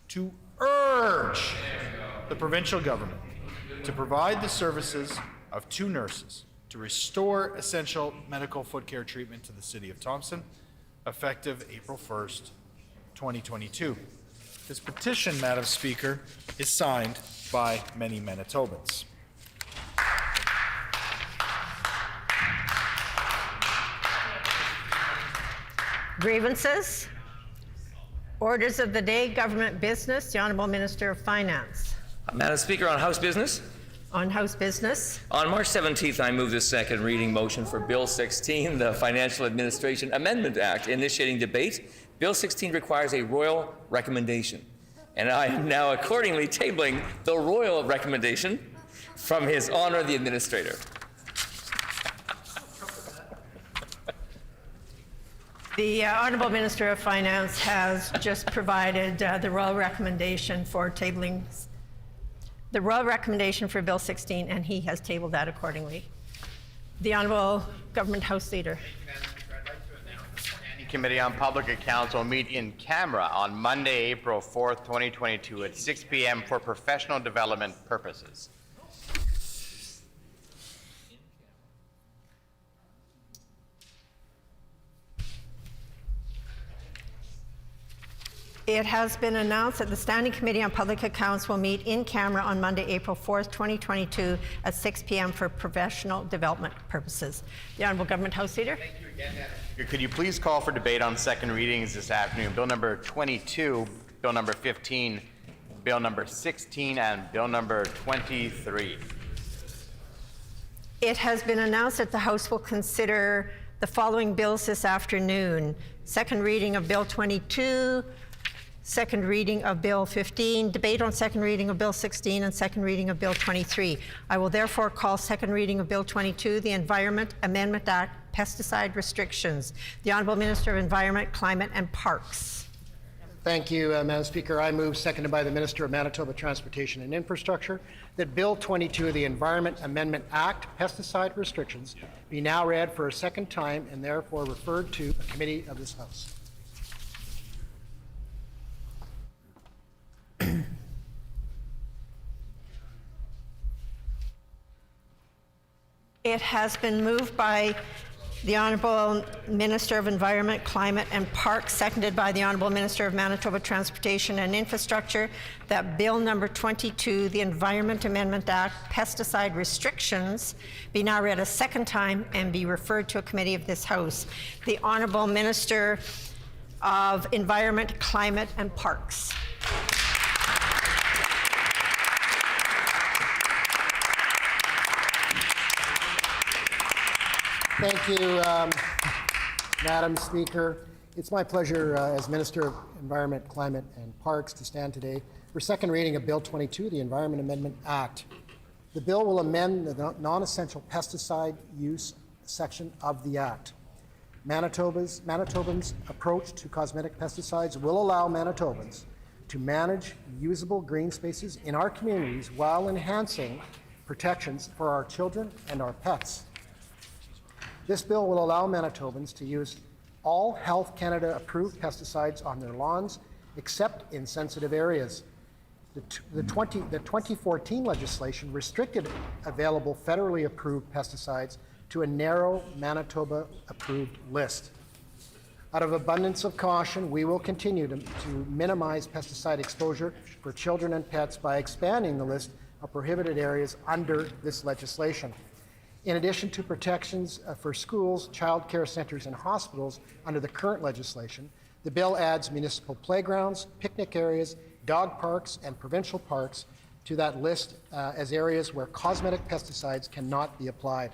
to urge the provincial government to provide the services of two nurses to restore essential medical foot care treatment to the city of Thompson, effective April 1st, 2022. This petition, Madam Speaker, is signed by many Manitobans. Grievances. Orders of the day, government business. The Honourable Minister of Finance. Madam Speaker, on House business. On House business. On March 17th, I move the second reading motion for Bill 16, the Financial Administration Amendment Act, initiating debate. Bill 16 requires a royal recommendation, and I am now accordingly tabling the royal recommendation from His Honor the Administrator. The Honourable Minister of Finance has just provided the royal recommendation for tabling the royal recommendation for Bill 16, and he has tabled that accordingly. The Honourable Government House Leader. The Committee on Public Accounts will meet in camera on Monday, April 4th, 2022 at 6 p.m. for professional development purposes. It has been announced that the Standing Committee on Public Accounts will meet in camera on Monday, April 4th, 2022 at 6 p.m. for professional development purposes. The Honourable Government House Leader. Thank you again, Madam. Could you please call for debate on second readings this afternoon? Bill number 22, Bill number 15, Bill number 16, and Bill number 23. It has been announced that the House will consider the following bills this afternoon. Second reading of Bill 22, second reading of Bill 15, debate on second reading of Bill 16, and second reading of Bill 23. I will therefore call second reading of Bill 22, the Environment Amendment Act, Pesticide Restrictions. The Honourable Minister of Environment, Climate and Parks. Thank you, Madam Speaker. I move, seconded by the Minister of Manitoba Transportation and Infrastructure, that Bill 22 of the Environment Amendment Act, Pesticide Restrictions, be now read for a second time and therefore referred to a committee of this House. It has been moved by the Honourable Minister of Environment, Climate and Parks, seconded by the Honourable Minister of Manitoba Transportation and Infrastructure, that Bill number 22, the Environment Amendment Act, Pesticide Restrictions, be now read a second time and be referred to a committee of this House. The Honourable Minister of Environment, Climate, and Parks. Thank you, Madam Speaker. It's my pleasure as Minister of Environment, Climate, and Parks to stand today for second reading of Bill 22, the Environment Amendment Act. The bill will amend the non-essential pesticide use section of the Act. Manitobans' approach to cosmetic pesticides will allow Manitobans to manage usable green spaces in our communities while enhancing protections for our children and our pets. This bill will allow Manitobans to use all Health Canada approved pesticides on their lawns except in sensitive areas. The 2014 legislation restricted available federally approved pesticides to a narrow Manitoba approved list. Out of abundance of caution, we will continue to minimize pesticide exposure for children and pets by expanding the list of prohibited areas under this legislation. In addition to protections for schools, child care centers, and hospitals under the current legislation, the bill adds municipal playgrounds, picnic areas, dog parks, and provincial parks to that list as areas where cosmetic pesticides cannot be applied.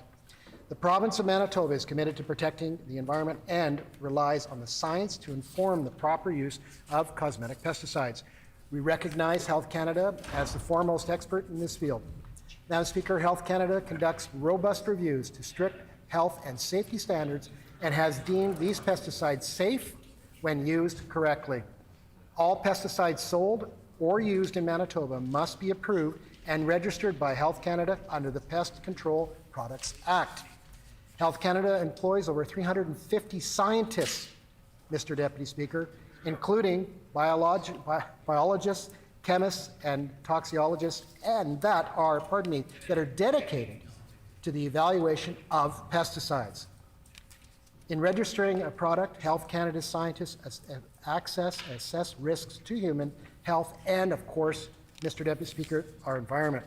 The province of Manitoba is committed to protecting the environment and relies on the science to inform the proper use of cosmetic pesticides. We recognize Health Canada as the foremost expert in this field. Madam Speaker, Health Canada conducts robust reviews to strict health and safety standards and has deemed these pesticides safe when used correctly. All pesticides sold or used in Manitoba must be approved and registered by Health Canada under the Pest Control Products Act. Health Canada employs over 350 scientists, Mr. Deputy Speaker, including biologists, chemists, and toxicologists, and that are dedicated to the evaluation of pesticides. In registering a product, Health Canada scientists assess risks to human health and, of course, Mr. Deputy Speaker, our environment.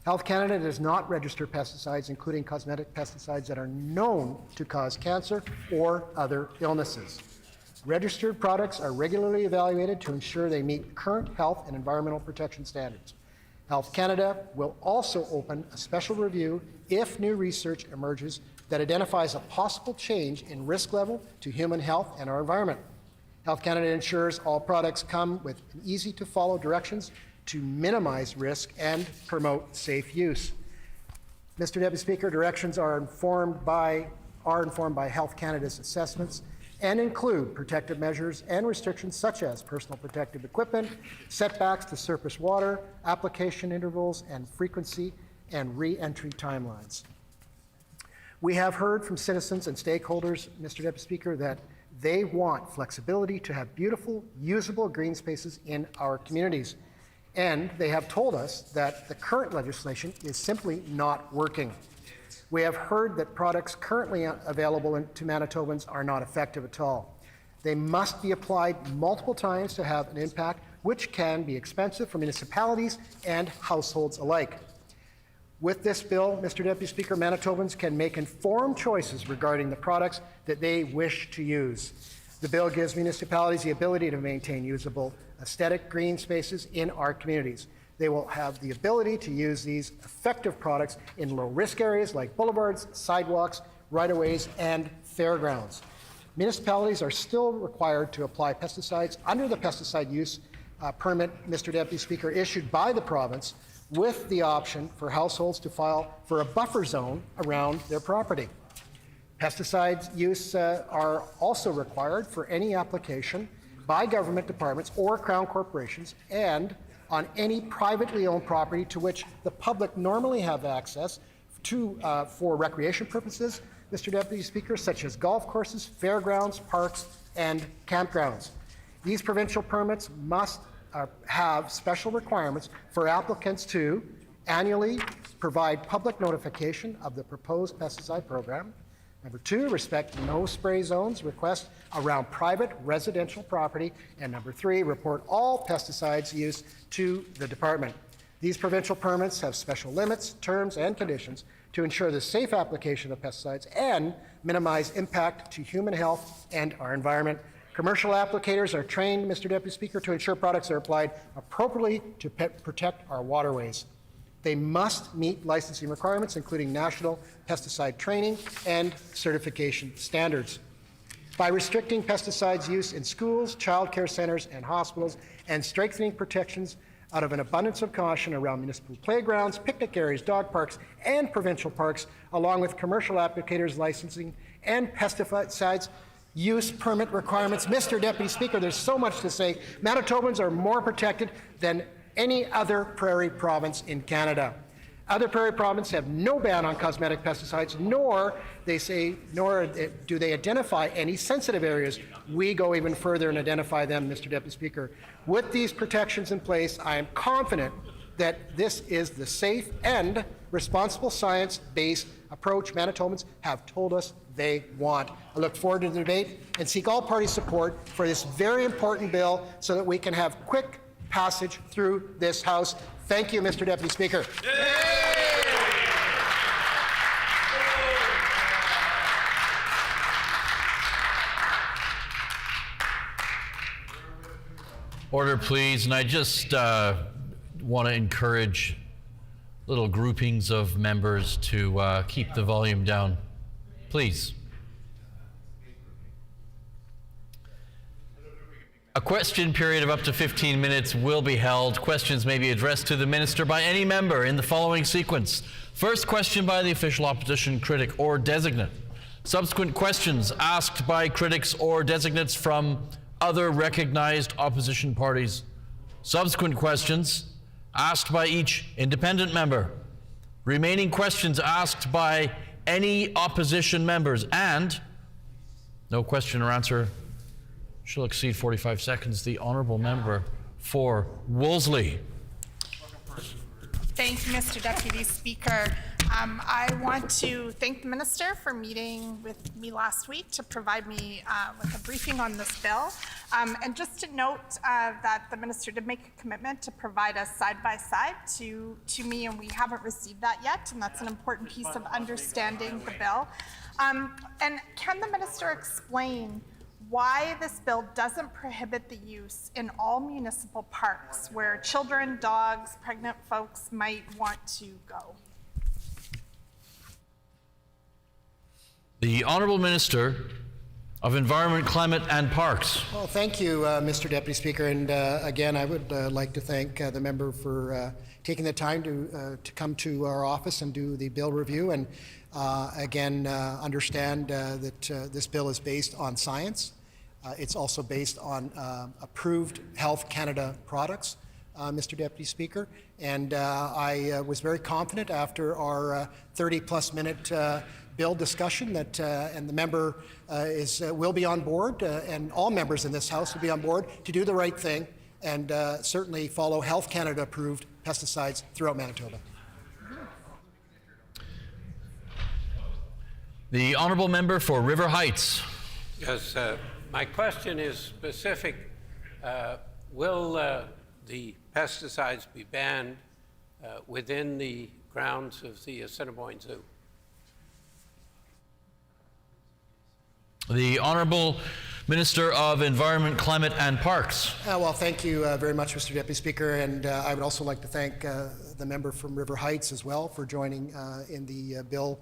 Health Canada does not register pesticides, including cosmetic pesticides that are known to cause cancer or other illnesses. Registered products are regularly evaluated to ensure they meet current health and environmental protection standards. Health Canada will also open a special review if new research emerges that identifies a possible change in risk level to human health and our environment. Health Canada ensures all products come with easy-to-follow directions to minimize risk and promote safe use. Mr. Deputy Speaker, directions are informed by Health Canada's assessments and include protective measures and restrictions such as personal protective equipment, setbacks to surface water, application intervals and frequency, and re-entry timelines. We have heard from citizens and stakeholders, Mr. Deputy Speaker, that they want flexibility to have beautiful, usable green spaces in our communities. And they have told us that the current legislation is simply not working. We have heard that products currently available to Manitobans are not effective at all. They must be applied multiple times to have an impact, which can be expensive for municipalities and households alike. With this bill, Mr. Deputy Speaker, Manitobans can make informed choices regarding the products that they wish to use. The bill gives municipalities the ability to maintain usable aesthetic green spaces in our communities. They will have the ability to use these effective products in low-risk areas like boulevards, sidewalks, right-of-ways, and fairgrounds. Municipalities are still required to apply pesticides under the pesticide use permit, Mr. Deputy Speaker, issued by the province, with the option for households to file for a buffer zone around their property. Pesticide use are also required for any application by government departments or Crown corporations and on any privately owned property to which the public normally have access to for recreation purposes, Mr. Deputy Speaker, such as golf courses, fairgrounds, parks, and campgrounds. These provincial permits must have special requirements for applicants to annually provide public notification of the proposed pesticide program. Number 2, respect no spray zones request around private residential property. And number 3, report all pesticides used to the department. These provincial permits have special limits, terms, and conditions to ensure the safe application of pesticides and minimize impact to human health and our environment. Commercial applicators are trained, Mr. Deputy Speaker, to ensure products are applied appropriately to protect our waterways. They must meet licensing requirements, including national pesticide training and certification standards. By restricting pesticides use in schools, childcare centers, and hospitals, and strengthening protections out of an abundance of caution around municipal playgrounds, picnic areas, dog parks, and provincial parks, along with commercial applicators' licensing and pesticides use permit requirements. Mr. Deputy Speaker, there's so much to say. Manitobans are more protected than any other prairie province in Canada. Other prairie provinces have no ban on cosmetic pesticides, nor do they identify any sensitive areas. We go even further and identify them, Mr. Deputy Speaker. With these protections in place, I am confident that this is the safe and responsible science-based approach Manitobans have told us they want. I look forward to the debate and seek all party support for this very important bill so that we can have quick passage through this House. Thank you, Mr. Deputy Speaker. Order, please. And I just want to encourage little groupings of members to keep the volume down. Please. A question period of up to 15 minutes will be held. Questions may be addressed to the minister by any member in the following sequence. First question by the official opposition critic or designate. Subsequent questions asked by critics or designates from other recognized opposition parties. Subsequent questions asked by each independent member. Remaining questions asked by any opposition members, and no question or answer shall exceed 45 seconds. The honourable member for Wolseley. Thank you, Mr. Deputy Speaker. I want to thank the minister for meeting with me last week to provide me with a briefing on this bill. And just to note that the minister did make a commitment to provide us side-by-side to me, and we haven't received that yet, and that's an important piece of understanding the bill. And can the minister explain why this bill doesn't prohibit the use in all municipal parks where children, dogs, pregnant folks might want to go? The Honourable Minister of Environment, Climate and Parks. Well, thank you, Mr. Deputy Speaker. And again, I would like to thank the member for taking the time to come to our office and do the bill review. And again, understand that this bill is based on science. It's also based on approved Health Canada products, Mr. Deputy Speaker. And I was very confident after our 30-plus minute bill discussion that, and the member will be on board, and all members in this House will be on board to do the right thing and certainly follow Health Canada approved pesticides throughout Manitoba. The honourable member for River Heights. Yes, my question is specific. Will the pesticides be banned within the grounds of the Assiniboine Zoo? The Honourable Minister of Environment, Climate and Parks. Well, thank you very much, Mr. Deputy Speaker, and I would also like to thank the member from River Heights as well for joining in the bill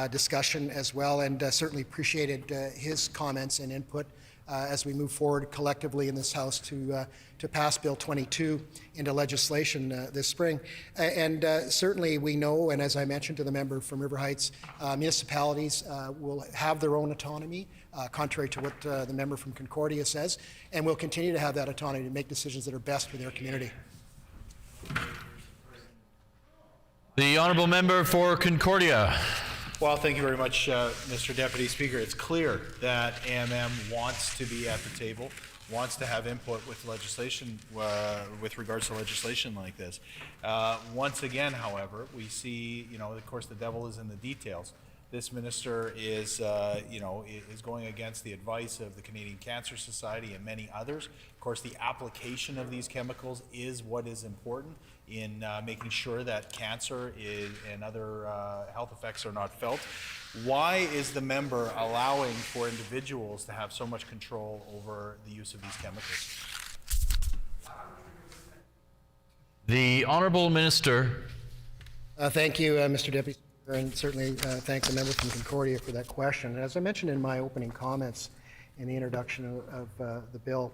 discussion as well, and certainly appreciated his comments and input as we move forward collectively in this House to pass Bill 22 into legislation this spring. And certainly we know, and as I mentioned to the member from River Heights, municipalities will have their own autonomy, contrary to what the member from Concordia says, and will continue to have that autonomy to make decisions that are best for their community. The honourable member for Concordia. Well, thank you very much, Mr. Deputy Speaker. It's clear that AMM wants to be at the table, wants to have input with legislation, with regards to legislation like this. Once again, however, we see, of course, the devil is in the details. this minister is, is going against the advice of the Canadian Cancer Society and many others. Of course, the application of these chemicals is what is important in making sure that cancer and other health effects are not felt. Why is the member allowing for individuals to have so much control over the use of these chemicals? The Honourable Minister. Thank you, Mr. Deputy Speaker, and certainly thank the member from Concordia for that question. As I mentioned in my opening comments in the introduction of the bill,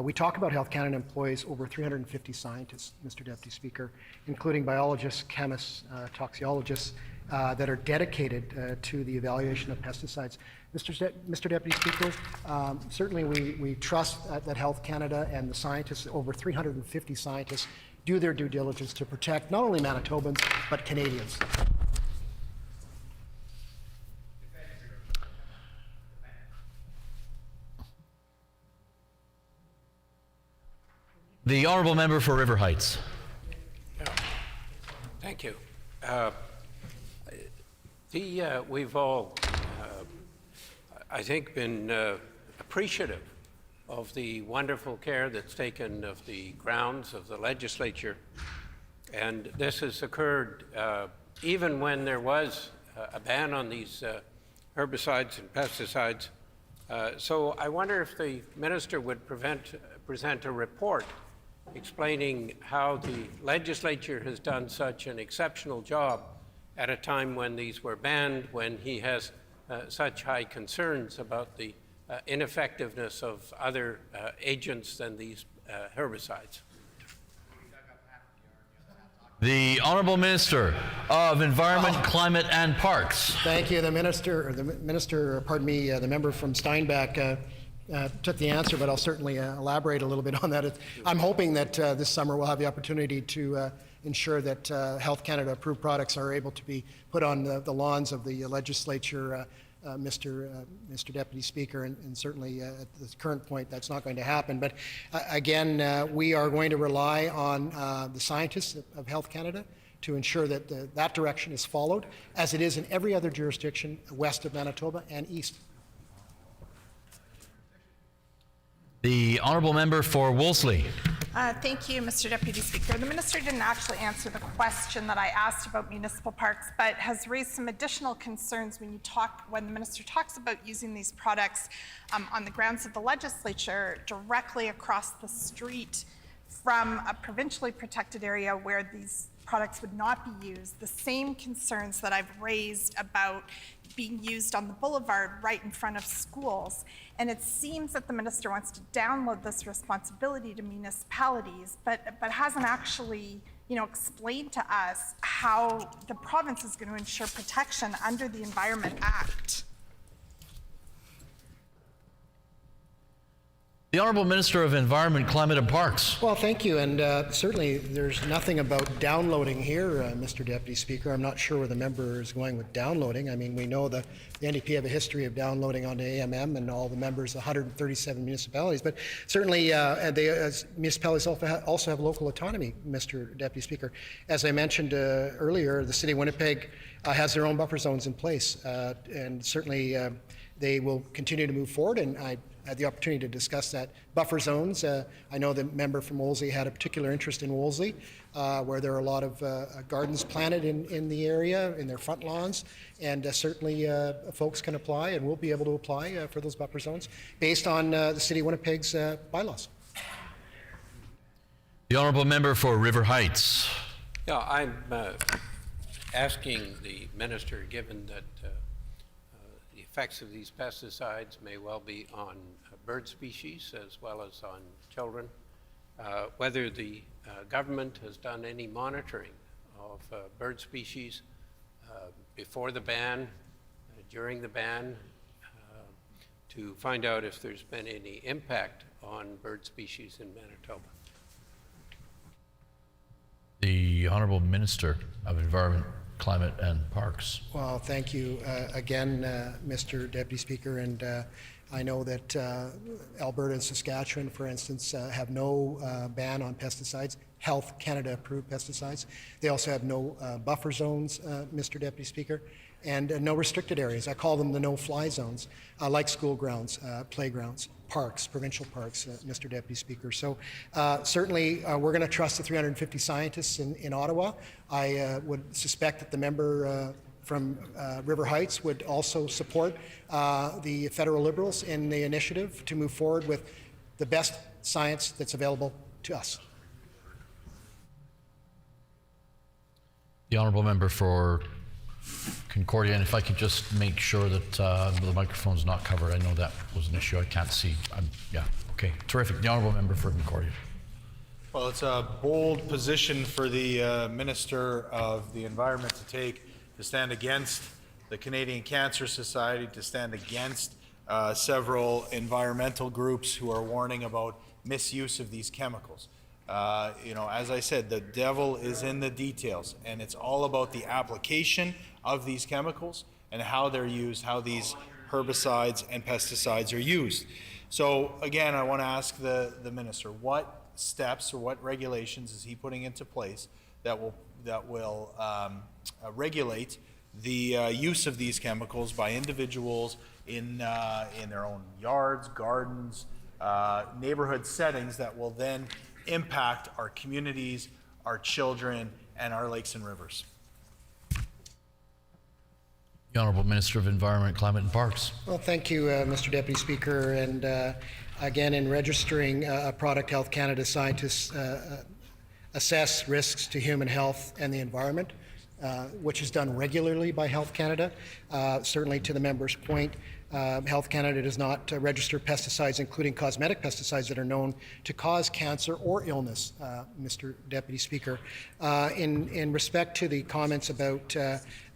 we talk about Health Canada employs over 350 scientists, Mr. Deputy Speaker, including biologists, chemists, toxicologists that are dedicated to the evaluation of pesticides. Mr. Deputy Speaker, certainly we trust that Health Canada and the scientists, over 350 scientists, do their due diligence to protect not only Manitobans, but Canadians. The Honourable Member for River Heights. Thank you. We've all, I think, been appreciative of the wonderful care that's taken of the grounds of the legislature. And this has occurred even when there was a ban on these herbicides and pesticides. So I wonder if the minister would present a report explaining how the legislature has done such an exceptional job at a time when these were banned, when he has such high concerns about the ineffectiveness of other agents than these herbicides. The Honourable Minister of Environment, Climate and Parks. Thank you. The member from Steinbach took the answer, but I'll certainly elaborate a little bit on that. I'm hoping that this summer we'll have the opportunity to ensure that Health Canada approved products are able to be put on the lawns of the legislature, Mr. Deputy Speaker, and certainly at the current point that's not going to happen. But again, we are going to rely on the scientists of Health Canada to ensure that that direction is followed, as it is in every other jurisdiction west of Manitoba and east. The Honourable Member for Wolseley. Thank you, Mr. Deputy Speaker. The minister didn't actually answer the question that I asked about municipal parks, but has raised some additional concerns when the minister talks about using these products on the grounds of the legislature directly across the street from a provincially protected area where these products would not be used. The same concerns that I've raised about being used on the boulevard right in front of schools. And it seems that the minister wants to download this responsibility to municipalities, but hasn't actually, explained to us how the province is going to ensure protection under the Environment Act. The Honourable Minister of Environment, Climate and Parks. Well, thank you, and certainly there's nothing about downloading here, Mr. Deputy Speaker. I'm not sure where the member is going with downloading. I mean, we know the NDP have a history of downloading onto AMM and all the members, 137 municipalities, but certainly municipalities also have local autonomy, Mr. Deputy Speaker. As I mentioned earlier, the City of Winnipeg has their own buffer zones in place, and certainly they will continue to move forward, and I had the opportunity to discuss that. Buffer zones, I know the member from Wolseley had a particular interest in Wolseley, where there are a lot of gardens planted in the area, in their front lawns, and certainly folks can apply and will be able to apply for those buffer zones based on the City of Winnipeg's bylaws. The Honourable Member for River Heights. Yeah, I'm asking the minister, given that the effects of these pesticides may well be on bird species as well as on children, whether the government has done any monitoring of bird species before the ban, during the ban, to find out if there's been any impact on bird species in Manitoba. The Honourable Minister of Environment, Climate and Parks. Well, thank you again, Mr. Deputy Speaker, and I know that Alberta and Saskatchewan, for instance, have no ban on pesticides, Health Canada approved pesticides. They also have no buffer zones, Mr. Deputy Speaker. and no restricted areas. I call them the no-fly zones, like school grounds, playgrounds, parks, provincial parks, Mr. Deputy Speaker. So certainly we're going to trust the 350 scientists in Ottawa. I would suspect that the member from River Heights would also support the federal Liberals in the initiative to move forward with the best science that's available to us. The honourable member for Concordia, and if I could just make sure that the microphone's not covered. I know that was an issue. I can't see. Yeah, okay, terrific. The honourable member for Concordia. Well, it's a bold position for the Minister of the Environment to take, to stand against the Canadian Cancer Society, to stand against several environmental groups who are warning about misuse of these chemicals. You know, as I said, the devil is in the details, and it's all about the application of these chemicals and how they're used, how these herbicides and pesticides are used. So again, I want to ask the Minister, what steps or what regulations is he putting into place that will regulate the use of these chemicals by individuals in their own yards, gardens, neighborhood settings that will then impact our communities, our children, and our lakes and rivers? The Honourable Minister of Environment, Climate and Parks. Well, thank you, Mr. Deputy Speaker. And again, in registering a product, Health Canada scientists assess risks to human health and the environment, which is done regularly by Health Canada. Certainly to the member's point, Health Canada does not register pesticides, including cosmetic pesticides that are known to cause cancer or illness, Mr. Deputy Speaker. In respect to the comments about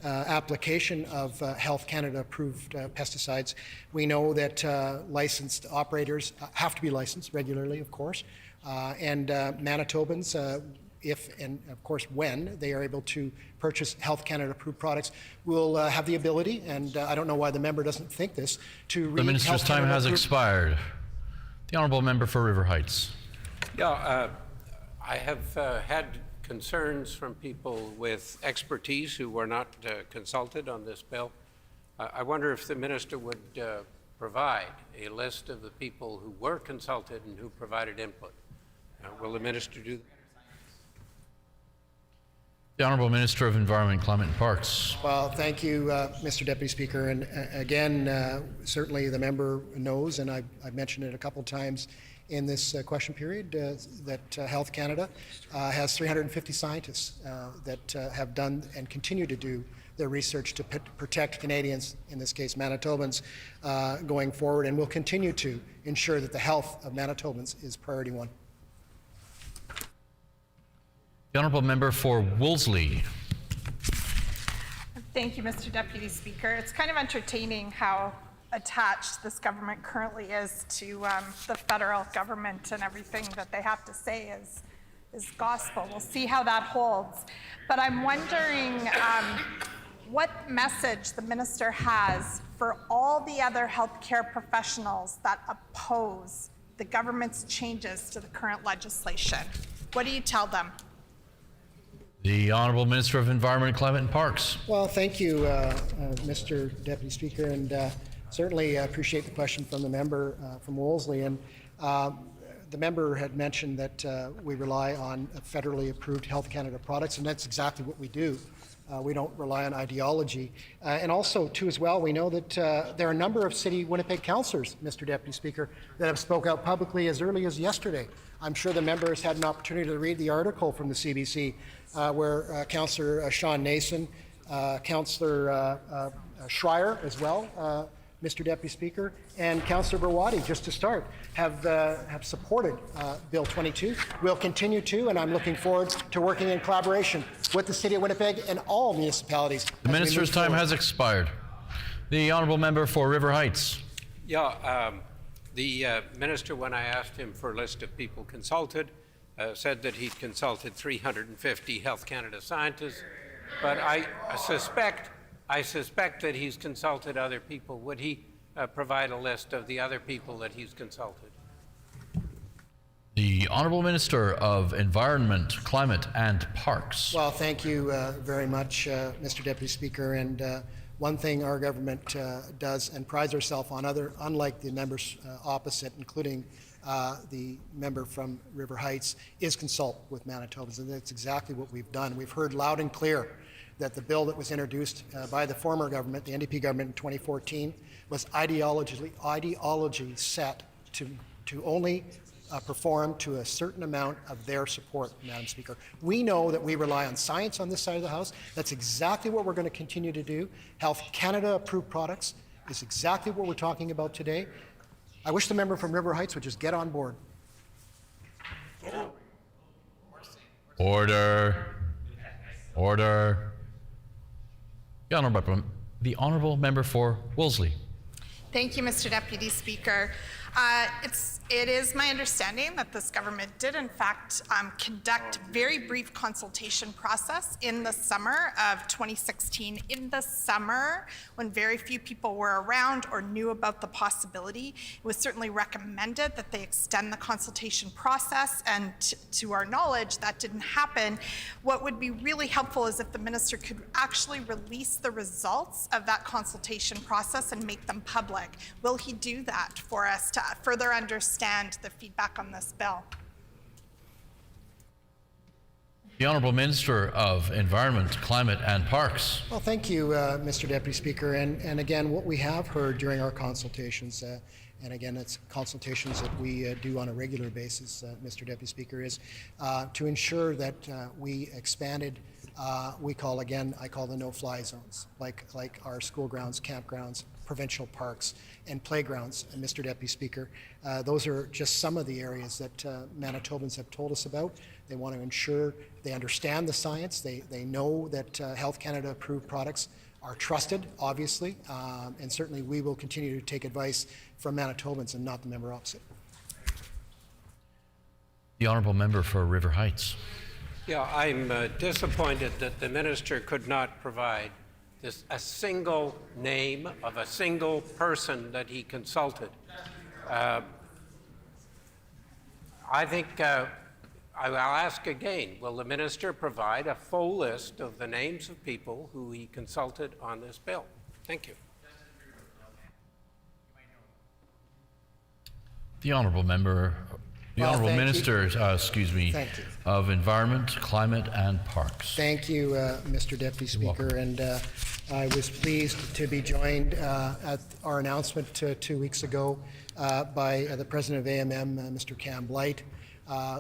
application of Health Canada approved pesticides, we know that licensed operators have to be licensed regularly, of course, and Manitobans, if and of course when they are able to purchase Health Canada approved products, will have the ability, and I don't know why the member doesn't think this, to read The Minister's time has expired. The Honourable Member for River Heights. Yeah, I have had concerns from people with expertise who were not consulted on this bill. I wonder if the Minister would provide a list of the people who were consulted and who provided input. Will the Minister do that? The Honourable Minister of Environment, Climate and Parks. Well, thank you, Mr. Deputy Speaker. And again, certainly the member knows, and I've mentioned it a couple times in this question period, that Health Canada has 350 scientists that have done and continue to do their research to protect Canadians, in this case Manitobans, going forward, and will continue to ensure that the health of Manitobans is priority one. The Honourable Member for Wolseley. Thank you, Mr. Deputy Speaker. It's kind of entertaining how attached this government currently is to the federal government, and everything that they have to say is gospel. We'll see how that holds. But I'm wondering what message the minister has for all the other healthcare professionals that oppose the government's changes to the current legislation. What do you tell them? The Honourable Minister of Environment, Climate and Parks. Well, thank you, Mr. Deputy Speaker, and certainly appreciate the question from the member from Wolseley. And the member had mentioned that we rely on federally approved Health Canada products, and that's exactly what we do. We don't rely on ideology. And also, too, as well, we know that there are a number of City Winnipeg councillors, Mr. Deputy Speaker, that have spoke out publicly as early as yesterday. I'm sure the member has had an opportunity to read the article from the CBC where Councillor Sean Nason, Councillor Schreier as well, Mr. Deputy Speaker, and Councillor Berwadi, just to start, have supported Bill 22. We'll continue to, and I'm looking forward to working in collaboration with the City of Winnipeg and all municipalities. The Minister's time has expired. The Honourable Member for River Heights. Yeah, the Minister, when I asked him for a list of people consulted, said that he'd consulted 350 Health Canada scientists, but I suspect that he's consulted other people. Would he provide a list of the other people that he's consulted? The Honourable Minister of Environment, Climate and Parks. Well, thank you very much, Mr. Deputy Speaker. And One thing our government does and prides ourselves on, unlike the members opposite, including the member from River Heights, is consult with Manitobans, and that's exactly what we've done. We've heard loud and clear that the bill that was introduced by the former government, the NDP government in 2014, was ideology set to only perform to a certain amount of their support, Madam Speaker. We know that we rely on science on this side of the House. That's exactly what we're going to continue to do. Health Canada approved products is exactly what we're talking about today. I wish the member from River Heights would just get on board. Order. Order. The Honourable Member for Wolseley. Thank you, Mr. Deputy Speaker. It is my understanding that this government did, in fact, conduct very brief consultation process in the summer of 2016. In the summer, when very few people were around or knew about the possibility, it was certainly recommended that they extend the consultation process, and to our knowledge, that didn't happen. What would be really helpful is if the minister could actually release the results of that consultation process and make them public. Will he do that for us to further understand the feedback on this bill? The Honourable Minister of Environment, Climate and Parks. Well, thank you, Mr. Deputy Speaker. And again, what we have heard during our consultations, and again, it's consultations that we do on a regular basis, Mr. Deputy Speaker, is to ensure that we expanded, I call the no-fly zones, like our school grounds, campgrounds, provincial parks, and playgrounds, Mr. Deputy Speaker. Those are just some of the areas that Manitobans have told us about. They want to ensure they understand the science. They know that Health Canada approved products are trusted, obviously, and certainly we will continue to take advice from Manitobans and not the member opposite. The Honourable Member for River Heights. Yeah, I'm disappointed that the minister could not provide a single name of a single person that he consulted. I think I'll ask again, will the minister provide a full list of the names of people who he consulted on this bill? Thank you. The Honourable Member, the Honourable Minister, of Environment, Climate and Parks. Thank you, Mr. Deputy Speaker. And I was pleased to be joined at our announcement 2 weeks ago by the President of AMM, Mr. Cam Blight,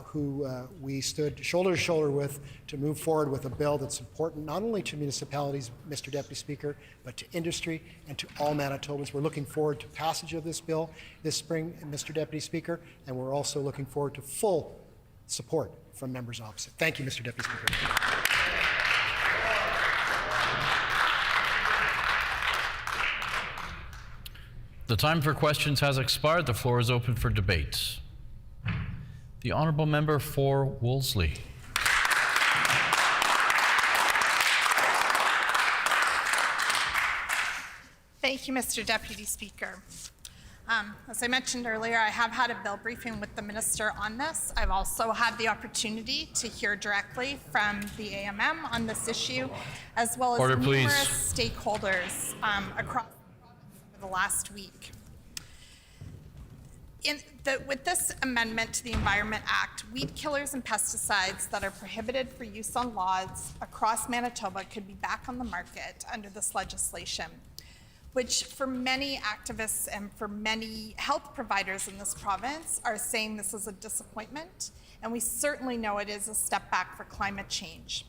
who we stood shoulder to shoulder with to move forward with a bill that's important not only to municipalities, Mr. Deputy Speaker, but to industry and to all Manitobans. We're looking forward to passage of this bill this spring, Mr. Deputy Speaker, and we're also looking forward to full support from members opposite. Thank you, Mr. Deputy Speaker. The time for questions has expired. The floor is open for debate. The Honourable Member for Wolseley. Thank you, Mr. Deputy Speaker. As I mentioned earlier, I have had a bill briefing with the minister on this. I've also had the opportunity to hear directly from the AMM on this issue, as well as numerous stakeholders across the last week. With this amendment to the Environment Act, weed killers and pesticides that are prohibited for use on lawns across Manitoba could be back on the market under this legislation, which for many activists and for many health providers in this province are saying this is a disappointment, and we certainly know it is a step back for climate change.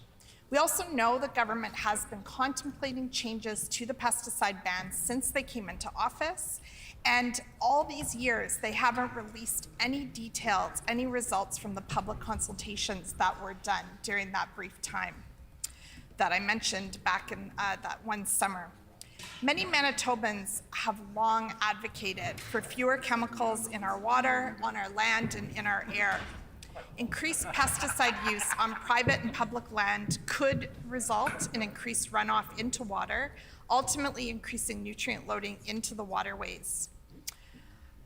We also know the government has been contemplating changes to the pesticide ban since they came into office, and all these years they haven't released any details, any results from the public consultations that were done during that brief time that I mentioned back in that one summer. Many Manitobans have long advocated for fewer chemicals in our water, on our land, and in our air. Increased pesticide use on private and public land could result in increased runoff into water, ultimately increasing nutrient loading into the waterways.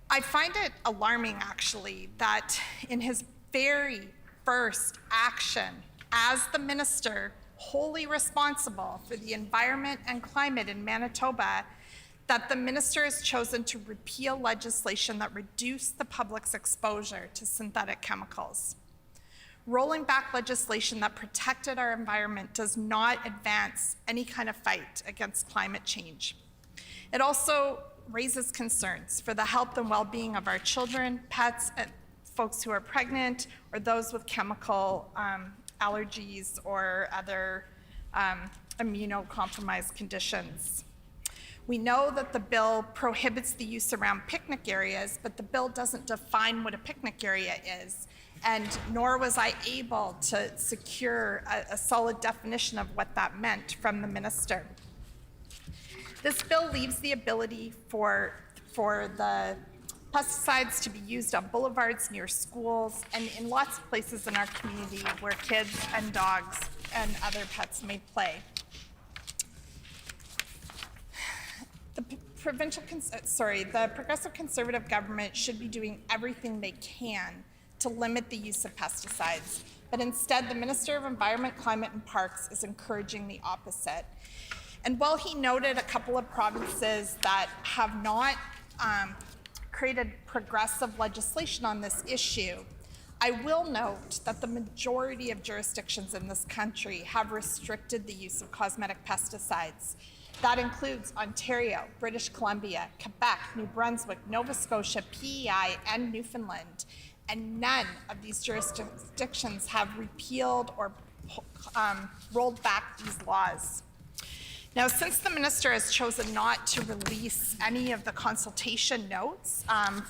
I find it alarming, actually, that in his very first action as the minister wholly responsible for the environment and climate in Manitoba, that the minister has chosen to repeal legislation that reduced the public's exposure to synthetic chemicals. Rolling back legislation that protected our environment does not advance any kind of fight against climate change. It also raises concerns for the health and well-being of our children, pets, and folks who are pregnant, or those with chemical allergies or other immunocompromised conditions. We know that the bill prohibits the use around picnic areas, but the bill doesn't define what a picnic area is, and nor was I able to secure a solid definition of what that meant from the minister. This bill leaves the ability for the pesticides to be used on boulevards near schools and in lots of places in our community where kids and dogs and other pets may play. The Progressive Conservative government should be doing everything they can to limit the use of pesticides, but instead the Minister of Environment, Climate and Parks is encouraging the opposite. And while he noted a couple of provinces that have not created progressive legislation on this issue, I will note that the majority of jurisdictions in this country have restricted the use of cosmetic pesticides. That includes Ontario, British Columbia, Quebec, New Brunswick, Nova Scotia, PEI, and Newfoundland. And none of these jurisdictions have repealed or rolled back these laws. Now, since the minister has chosen not to release any of the consultation notes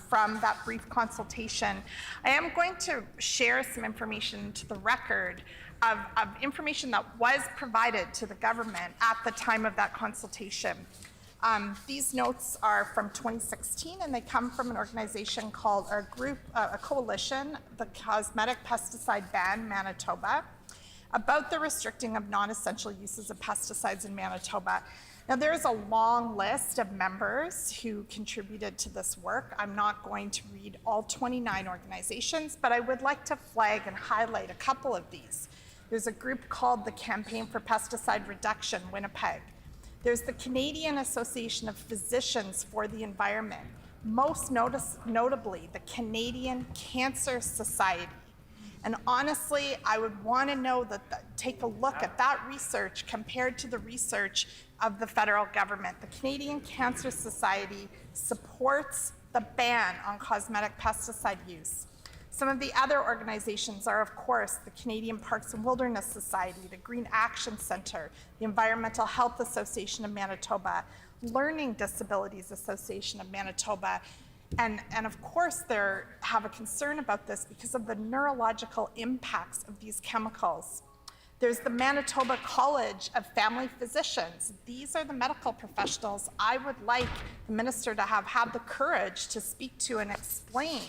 from that brief consultation, I am going to share some information to the record of information that was provided to the government at the time of that consultation. These notes are from 2016, and they come from an organization called, or a coalition, the Cosmetic Pesticide Ban Manitoba, about the restricting of non-essential uses of pesticides in Manitoba. Now, there's a long list of members who contributed to this work. I'm not going to read all 29 organizations, but I would like to flag and highlight a couple of these. There's a group called the Campaign for Pesticide Reduction, Winnipeg. There's the Canadian Association of Physicians for the Environment, most notably the Canadian Cancer Society. And honestly, I would want to know take a look at that research compared to the research of the federal government. The Canadian Cancer Society supports the ban on cosmetic pesticide use. Some of the other organizations are, of course, the Canadian Parks and Wilderness Society, the Green Action Centre, the Environmental Health Association of Manitoba, Learning Disabilities Association of Manitoba, and of course they have a concern about this because of the neurological impacts of these chemicals. There's the Manitoba College of Family Physicians. These are the medical professionals I would like the minister to have had the courage to speak to and explain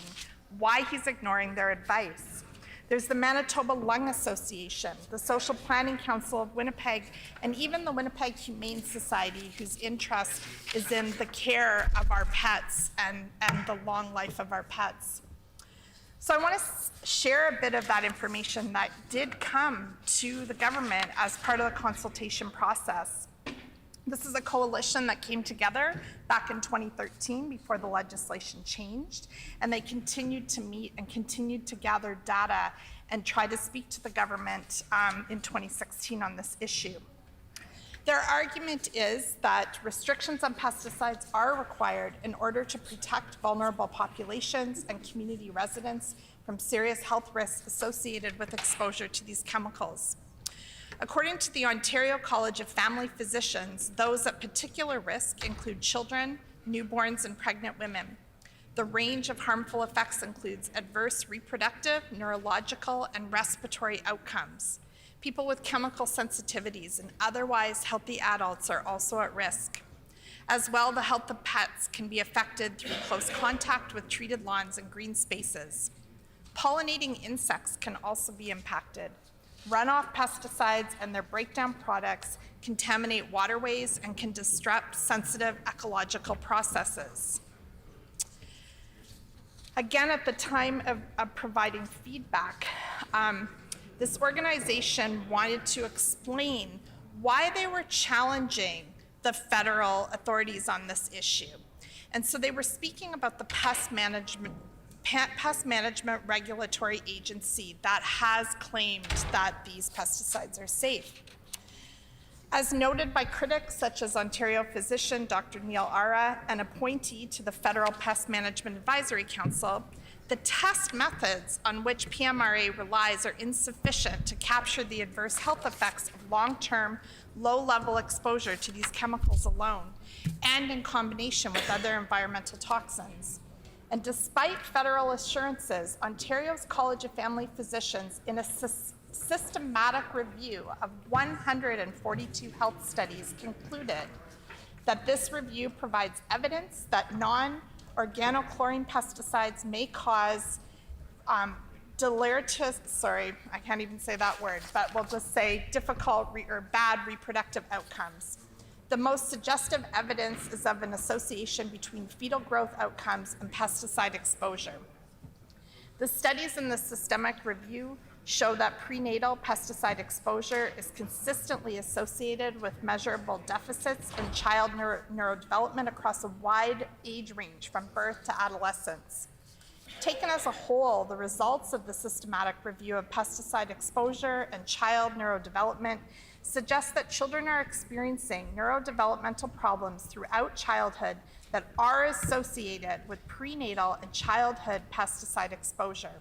why he's ignoring their advice. There's the Manitoba Lung Association, the Social Planning Council of Winnipeg, and even the Winnipeg Humane Society, whose interest is in the care of our pets and the long life of our pets. So I want to share a bit of that information that did come to the government as part of the consultation process. This is a coalition that came together back in 2013 before the legislation changed, and they continued to meet and continued to gather data and try to speak to the government in 2016 on this issue. Their argument is that restrictions on pesticides are required in order to protect vulnerable populations and community residents from serious health risks associated with exposure to these chemicals. According to the Ontario College of Family Physicians, those at particular risk include children, newborns, and pregnant women. The range of harmful effects includes adverse reproductive, neurological, and respiratory outcomes. People with chemical sensitivities and otherwise healthy adults are also at risk. As well, the health of pets can be affected through close contact with treated lawns and green spaces. Pollinating insects can also be impacted. Runoff pesticides and their breakdown products contaminate waterways and can disrupt sensitive ecological processes. Again, at the time of providing feedback, This organization wanted to explain why they were challenging the federal authorities on this issue. And so they were speaking about the pest management regulatory agency that has claimed that these pesticides are safe. As noted by critics such as Ontario physician Dr. Neil Ara, an appointee to the Federal Pest Management Advisory Council, the test methods on which PMRA relies are insufficient to capture the adverse health effects of long-term, low-level exposure to these chemicals alone, and in combination with other environmental toxins. And despite federal assurances, Ontario's College of Family Physicians, in a systematic review of 142 health studies, concluded that this review provides evidence that non-organochlorine pesticides may cause deleterious, sorry, I can't even say that word, but we'll just say difficult or bad reproductive outcomes. The most suggestive evidence is of an association between fetal growth outcomes and pesticide exposure. The studies in the systemic review show that prenatal pesticide exposure is consistently associated with measurable deficits in child neurodevelopment across a wide age range from birth to adolescence. Taken as a whole, the results of the systematic review of pesticide exposure and child neurodevelopment suggest that children are experiencing neurodevelopmental problems throughout childhood that are associated with prenatal and childhood pesticide exposure.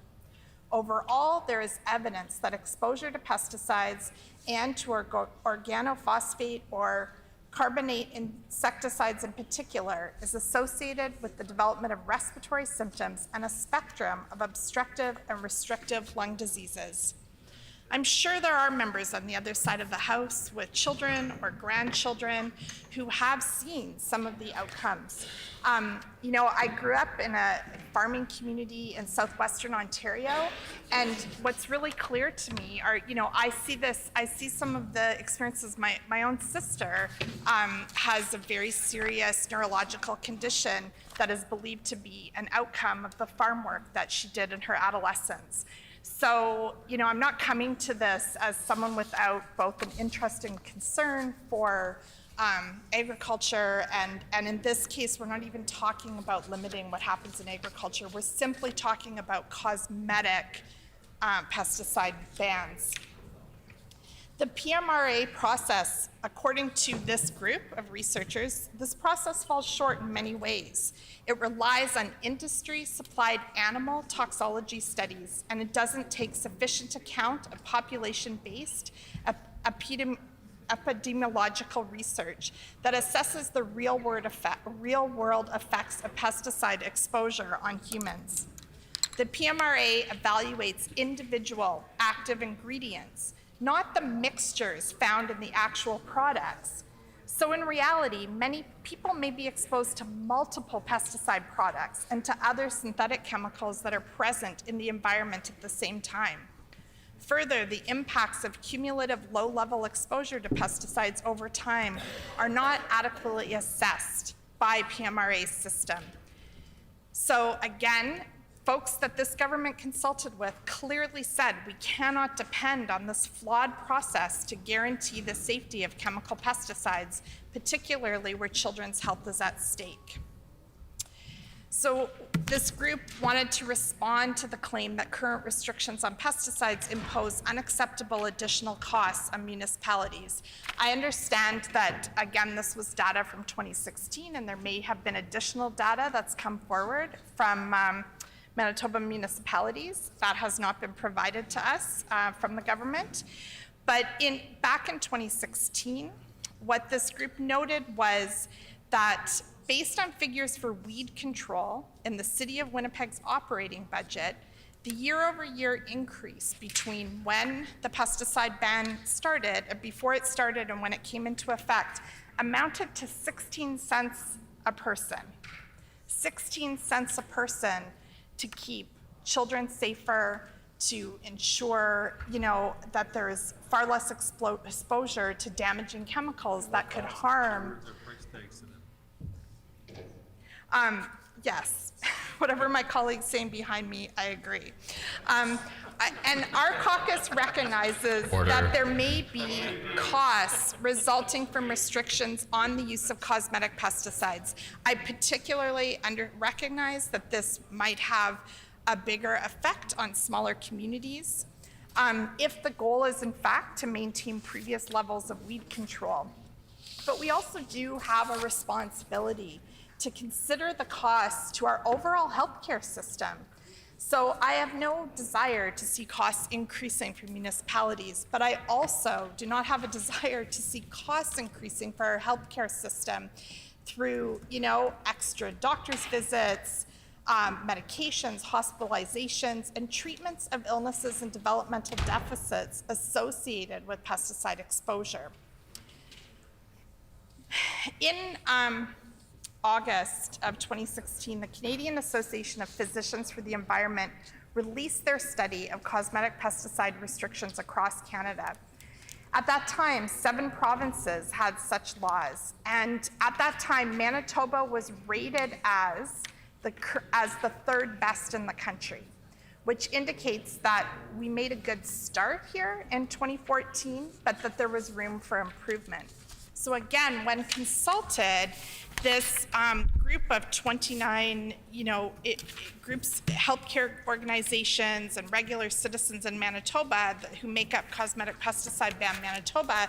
Overall, there is evidence that exposure to pesticides and to organophosphate or carbonate insecticides in particular is associated with the development of respiratory symptoms and a spectrum of obstructive and restrictive lung diseases. I'm sure there are members on the other side of the House with children or grandchildren who have seen some of the outcomes. You know, I grew up in a farming community in southwestern Ontario, and what's really clear to me are, you know, I see some of the experiences. My own sister has a very serious neurological condition that is believed to be an outcome of the farm work that she did in her adolescence. So, you know, I'm not coming to this as someone without both an interest and concern for agriculture, and in this case, we're not even talking about limiting what happens in agriculture. We're simply talking about cosmetic pesticide bans. The PMRA process, according to this group of researchers, this process falls short in many ways. It relies on industry-supplied animal toxology studies, and it doesn't take sufficient account of population-based epidemiological research that assesses the real-world effects of pesticide exposure on humans. The PMRA evaluates individual active ingredients, not the mixtures found in the actual products. So in reality, many people may be exposed to multiple pesticide products and to other synthetic chemicals that are present in the environment at the same time. Further, the impacts of cumulative low-level exposure to pesticides over time are not adequately assessed by PMRA's system. So again, folks that this government consulted with clearly said we cannot depend on this flawed process to guarantee the safety of chemical pesticides, particularly where children's health is at stake. So this group wanted to respond to the claim that current restrictions on pesticides impose unacceptable additional costs on municipalities. I understand that, again, this was data from 2016, and there may have been additional data that's come forward from Manitoba municipalities. That has not been provided to us from the government. But back in 2016, what this group noted was that based on figures for weed control in the City of Winnipeg's operating budget, the year-over-year increase between when the pesticide ban started, before it started and when it came into effect, amounted to 16 cents a person. 16 cents a person to keep children safer, to ensure, you know, that there is far less exposure to damaging chemicals that could harm. Yes, whatever my colleague's saying behind me, I agree. And our caucus recognizes that there may be costs resulting from restrictions on the use of cosmetic pesticides. I particularly recognize that this might have a bigger effect on smaller communities if the goal is in fact to maintain previous levels of weed control. But we also do have a responsibility to consider the costs to our overall healthcare system. So I have no desire to see costs increasing for municipalities, but I also do not have a desire to see costs increasing for our healthcare system through, extra doctor's visits, medications, hospitalizations, and treatments of illnesses and developmental deficits associated with pesticide exposure. In August of 2016, the Canadian Association of Physicians for the Environment released their study of cosmetic pesticide restrictions across Canada. At that time, 7 provinces had such laws, and at that time, Manitoba was rated as the 3rd best in the country, which indicates that we made a good start here in 2014, but that there was room for improvement. So again, when consulted, this group of 29, groups, healthcare organizations and regular citizens in Manitoba who make up Cosmetic Pesticide Ban Manitoba,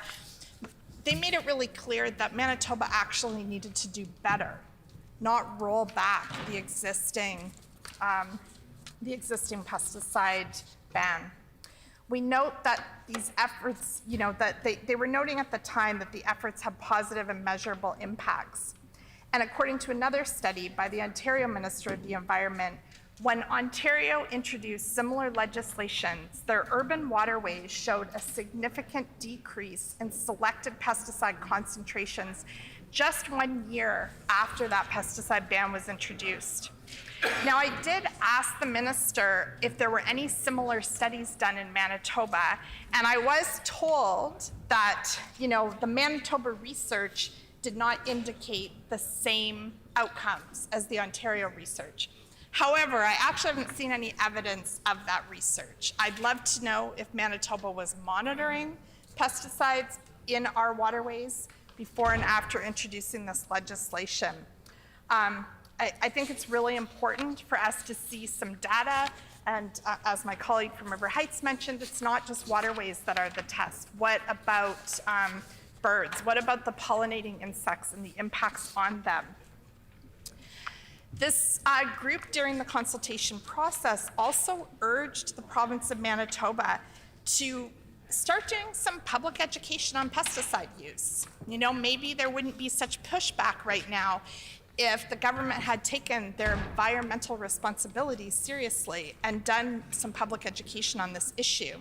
they made it really clear that Manitoba actually needed to do better, not roll back the existing pesticide ban. We note that these efforts, that they were noting at the time that the efforts have positive and measurable impacts. And according to another study by the Ontario Minister of the Environment, when Ontario introduced similar legislations, their urban waterways showed a significant decrease in selected pesticide concentrations just 1 year after that pesticide ban was introduced. Now, I did ask the minister if there were any similar studies done in Manitoba, and I was told that, the Manitoba research did not indicate the same outcomes as the Ontario research. However, I actually haven't seen any evidence of that research. I'd love to know if Manitoba was monitoring pesticides in our waterways before and after introducing this legislation. I think it's really important for us to see some data, and as my colleague from River Heights mentioned, it's not just waterways that are the test. What about birds? What about the pollinating insects and the impacts on them? This group during the consultation process also urged the province of Manitoba to start doing some public education on pesticide use. Maybe there wouldn't be such pushback right now if the government had taken their environmental responsibilities seriously and done some public education on this issue.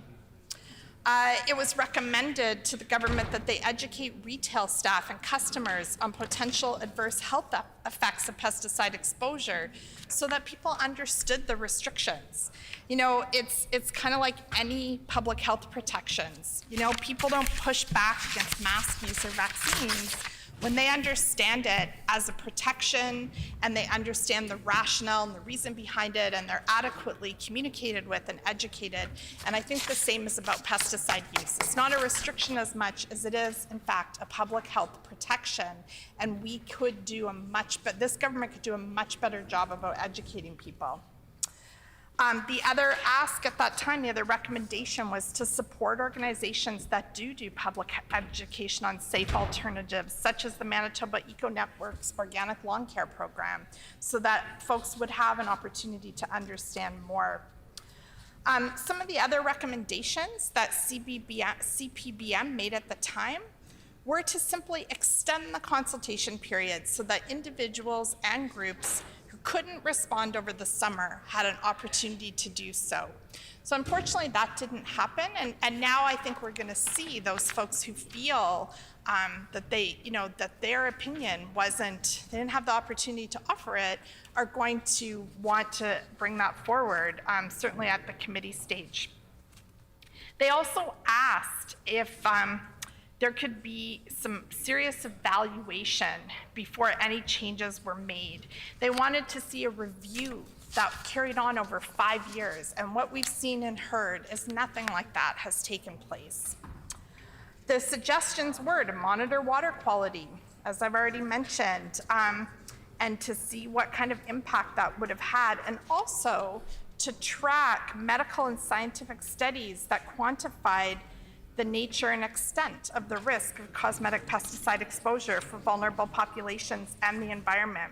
It was recommended to the government that they educate retail staff and customers on potential adverse health effects of pesticide exposure so that people understood the restrictions. It's kind of like any public health protections. People don't push back against mask use or vaccines when they understand it as a protection and they understand the rationale and the reason behind it, and they're adequately communicated with and educated. And I think the same is about pesticide use. It's not a restriction as much as it is, in fact, a public health protection. And we could do this government could do a much better job about educating people. The other ask at that time, the other recommendation was to support organizations that do public education on safe alternatives, such as the Manitoba Eco Network's Organic Lawn Care Program, so that folks would have an opportunity to understand more. Some of the other recommendations that CPBM made at the time were to simply extend the consultation period so that individuals and groups who couldn't respond over the summer had an opportunity to do so. So unfortunately, that didn't happen, and now I think we're going to see those folks who feel that that their opinion they didn't have the opportunity to offer it, are going to want to bring that forward, certainly at the committee stage. They also asked if there could be some serious evaluation before any changes were made. They wanted to see a review that carried on over 5 years. And what we've seen and heard is nothing like that has taken place. The suggestions were to monitor water quality, as I've already mentioned, and to see what kind of impact that would have had, and also to track medical and scientific studies that quantified the nature and extent of the risk of cosmetic pesticide exposure for vulnerable populations and the environment.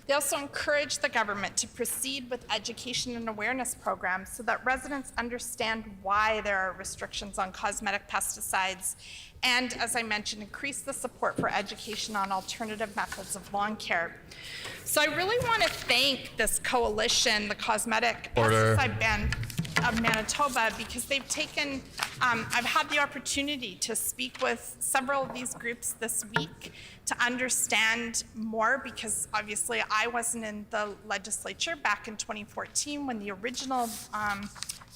They also encouraged the government to proceed with education and awareness programs so that residents understand why there are restrictions on cosmetic pesticides, and, as I mentioned, increase the support for education on alternative methods of lawn care. So I really want to thank this coalition, the Cosmetic Pesticide Ban of Manitoba, because they've taken, I've had the opportunity to speak with several of these groups this week to understand more, because obviously I wasn't in the legislature back in 2014 when the original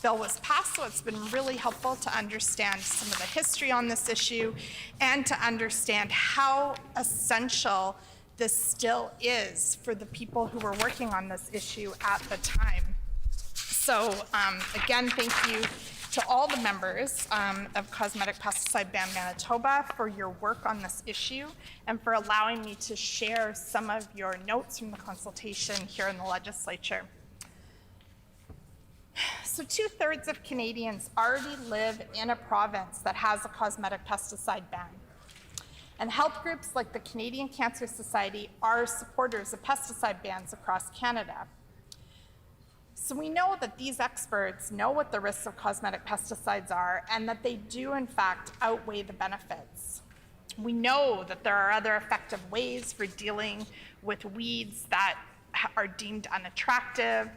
bill was passed, so it's been really helpful to understand some of the history on this issue and to understand how essential this still is for the people who were working on this issue at the time. So again, thank you to all the members of Cosmetic Pesticide Ban Manitoba for your work on this issue and for allowing me to share some of your notes from the consultation here in the legislature. So 2/3 of Canadians already live in a province that has a cosmetic pesticide ban. And health groups like the Canadian Cancer Society are supporters of pesticide bans across Canada. So we know that these experts know what the risks of cosmetic pesticides are and that they do in fact outweigh the benefits. We know that there are other effective ways for dealing with weeds that are deemed unattractive,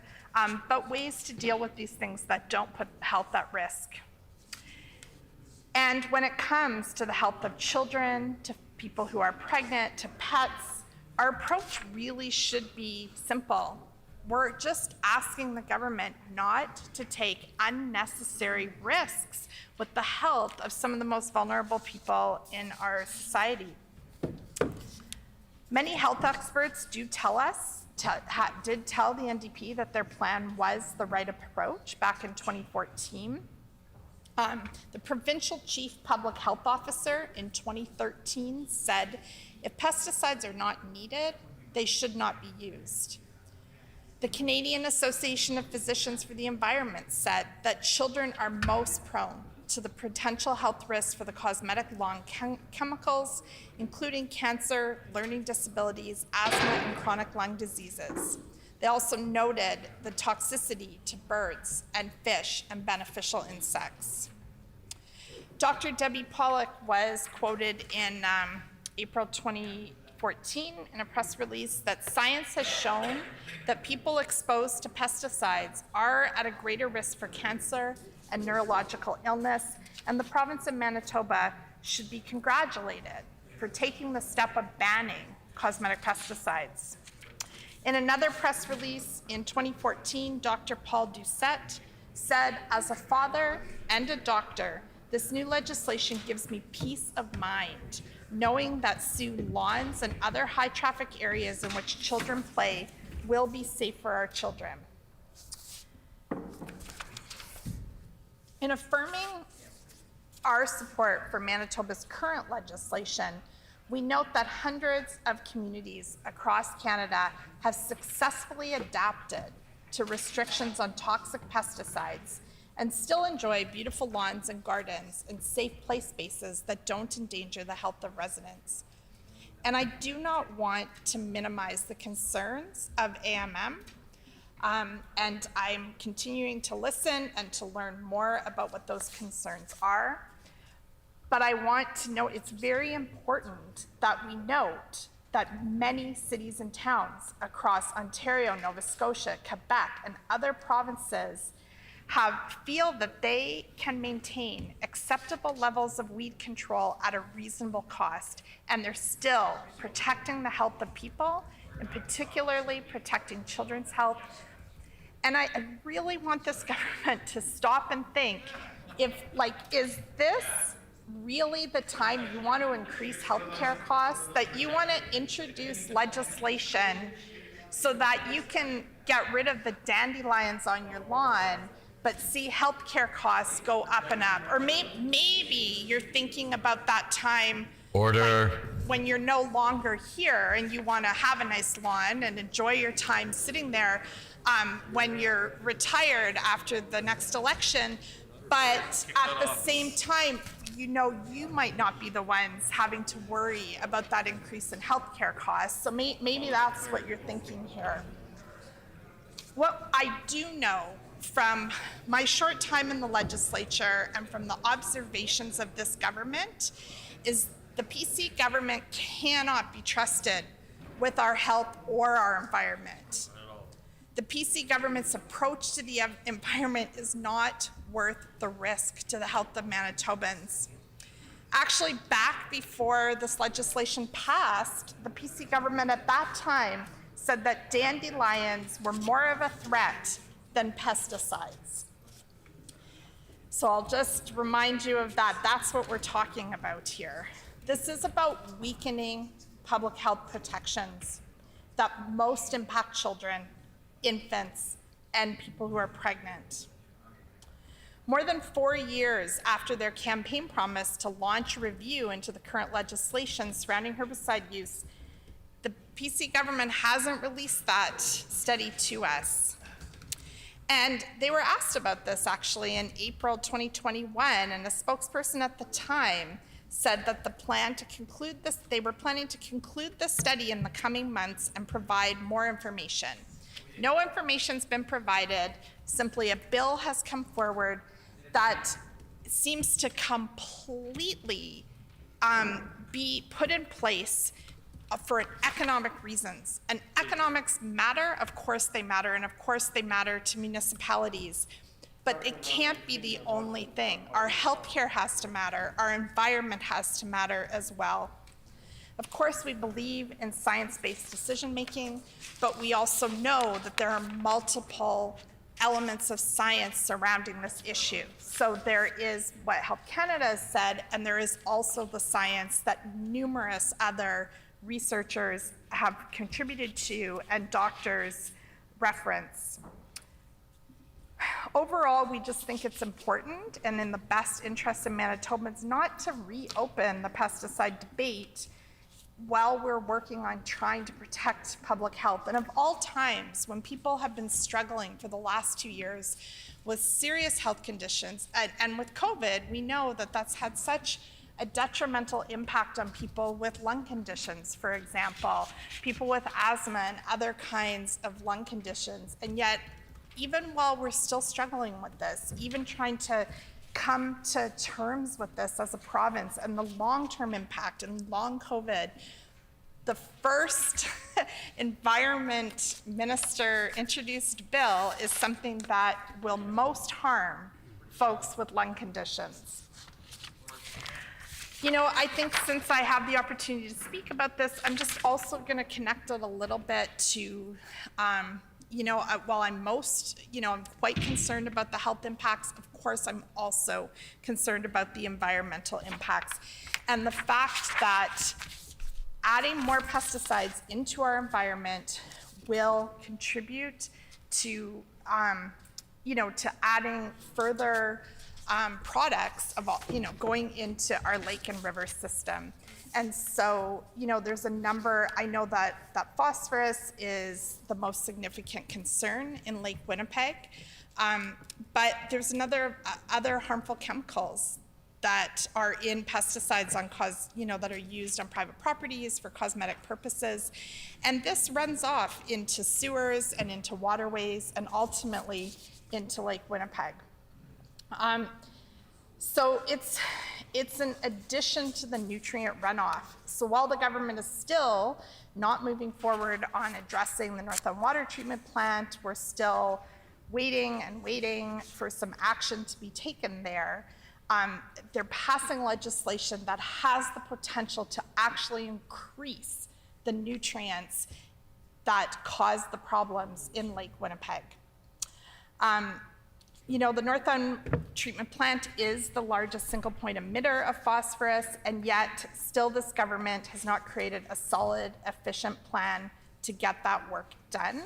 but ways to deal with these things that don't put health at risk. And when it comes to the health of children, to people who are pregnant, to pets, our approach really should be simple. We're just asking the government not to take unnecessary risks with the health of some of the most vulnerable people in our society. Many health experts do tell us, did tell the NDP that their plan was the right approach back in 2014. The provincial chief public health officer in 2013 said, if pesticides are not needed, they should not be used. The Canadian Association of Physicians for the Environment said that children are most prone to the potential health risks for the cosmetic lawn chemicals, including cancer, learning disabilities, asthma, and chronic lung diseases. They also noted the toxicity to birds and fish and beneficial insects. Dr. Debbie Pollack was quoted in April 2014 in a press release that science has shown that people exposed to pesticides are at a greater risk for cancer and neurological illness, and the province of Manitoba should be congratulated for taking the step of banning cosmetic pesticides. In another press release in 2014, Dr. Paul Doucette said, as a father and a doctor, this new legislation gives me peace of mind, knowing that soon lawns and other high traffic areas in which children play will be safe for our children. In affirming our support for Manitoba's current legislation, we note that hundreds of communities across Canada have successfully adapted to restrictions on toxic pesticides and still enjoy beautiful lawns and gardens and safe play spaces that don't endanger the health of residents. And I do not want to minimize the concerns of AMM, and I'm continuing to listen and to learn more about what those concerns are. But I want to note it's very important that we note that many cities and towns across Ontario, Nova Scotia, Quebec, and other provinces feel that they can maintain acceptable levels of weed control at a reasonable cost, and they're still protecting the health of people, and particularly protecting children's health. And I really want this government to stop and think, is this really the time you want to increase healthcare costs, that you want to introduce legislation so that you can get rid of the dandelions on your lawn, but see healthcare costs go up and up. Or maybe you're thinking about that time Order. when you're no longer here and you want to have a nice lawn and enjoy your time sitting there when you're retired after the next election. But at the same time, you know, you might not be the ones having to worry about that increase in healthcare costs. So maybe that's what you're thinking here. What I do know from my short time in the legislature and from the observations of this government is the PC government cannot be trusted with our health or our environment. The PC government's approach to the environment is not worth the risk to the health of Manitobans. Actually, back before this legislation passed, the PC government at that time said that dandelions were more of a threat than pesticides. So I'll just remind you of that. That's what we're talking about here. This is about weakening public health protections that most impact children, infants, and people who are pregnant. More than 4 years after their campaign promise to launch a review into the current legislation surrounding herbicide use, the PC government hasn't released that study to us. And they were asked about this actually in April 2021, and a spokesperson at the time said that they were planning to conclude the study in the coming months and provide more information. No information's been provided, simply a bill has come forward that seems to completely be put in place for economic reasons. And economics matter, of course they matter, and of course they matter to municipalities. But it can't be the only thing. Our healthcare has to matter, our environment has to matter as well. Of course, we believe in science-based decision-making, but we also know that there are multiple elements of science surrounding this issue. So there is what Health Canada has said, and there is also the science that numerous other researchers have contributed to and doctors reference. Overall, we just think it's important and in the best interest of Manitobans not to reopen the pesticide debate while we're working on trying to protect public health. And of all times, when people have been struggling for the last 2 years with serious health conditions, and with COVID, we know that that's had such a detrimental impact on people with lung conditions, for example, people with asthma and other kinds of lung conditions. And yet, even while we're still struggling with this, even trying to come to terms with this as a province and the long-term impact and long COVID, the first environment minister introduced bill is something that will most harm folks with lung conditions. You know, I think since I have the opportunity to speak about this, I'm just also going to connect it a little bit to while I'm I'm quite concerned about the health impacts, of course, I'm also concerned about the environmental impacts. And the fact that adding more pesticides into our environment will contribute to, to adding further products of going into our lake and river system. And so, there's a number, I know that phosphorus is the most significant concern in Lake Winnipeg, but there's other harmful chemicals that are in pesticides that are used on private properties for cosmetic purposes. And this runs off into sewers and into waterways and ultimately into Lake Winnipeg. So it's an addition to the nutrient runoff. So while the government is still not moving forward on addressing the North End Water Treatment Plant, we're still waiting for some action to be taken there. They're passing legislation that has the potential to actually increase the nutrients that cause the problems in Lake Winnipeg. The North End Treatment Plant is the largest single point emitter of phosphorus, and yet still this government has not created a solid, efficient plan to get that work done.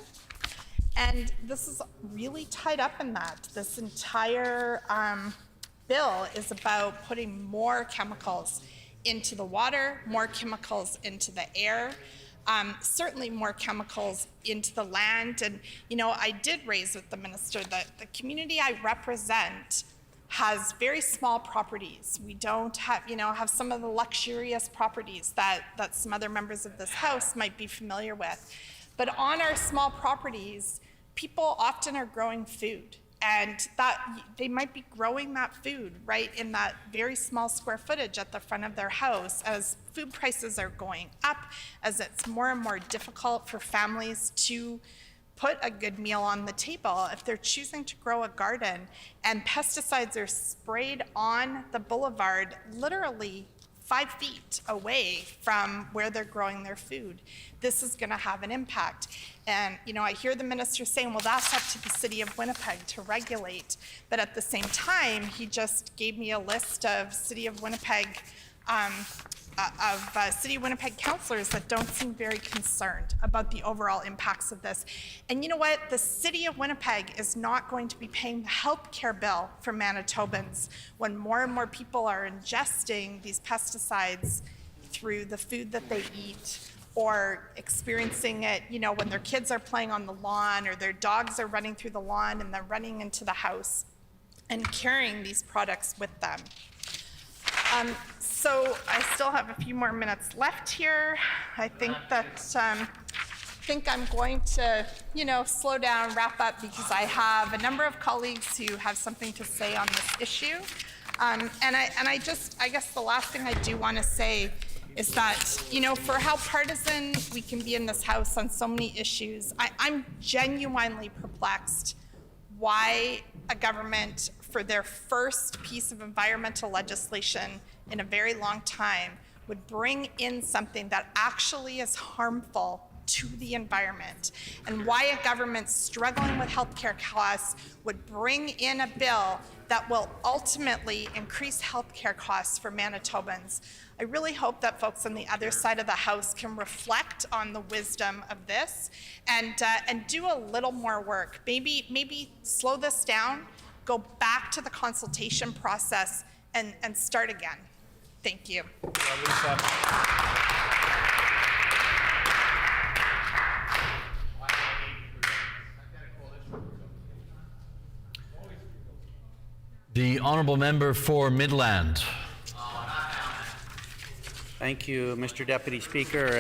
And this is really tied up in that. This entire bill is about putting more chemicals into the water, more chemicals into the air, certainly more chemicals into the land. And, you know, I did raise with the minister that the community I represent has very small properties. We don't have, have some of the luxurious properties that some other members of this House might be familiar with. But on our small properties, people often are growing food, and that they might be growing that food right in that very small square footage at the front of their house. As food prices are going up, as it's more and more difficult for families to put a good meal on the table, if they're choosing to grow a garden and pesticides are sprayed on the boulevard literally 5 feet away from where they're growing their food, this is going to have an impact. And, I hear the minister saying, well, that's up to the city of Winnipeg to regulate. But at the same time, he just gave me a list of City of Winnipeg councillors that don't seem very concerned about the overall impacts of this. And you know what? The City of Winnipeg is not going to be paying the healthcare bill for Manitobans when more and more people are ingesting these pesticides through the food that they eat, or experiencing it, when their kids are playing on the lawn or their dogs are running through the lawn and they're running into the house and carrying these products with them. So I still have a few more minutes left here. I think that I'm going to, slow down, wrap up, because I have a number of colleagues who have something to say on this issue. And I guess the last thing I do want to say is that, for how partisan we can be in this House on so many issues, I'm genuinely perplexed why a government, for their first piece of environmental legislation in a very long time, would bring in something that actually is harmful to the environment, and why a government struggling with healthcare costs would bring in a bill that will ultimately increase healthcare costs for Manitobans. I really hope that folks on the other side of the House can reflect on the wisdom of this and do a little more work. Maybe slow this down, go back to the consultation process, and start again. Thank you. The honourable member for Midland. Thank you, Mr. Deputy Speaker,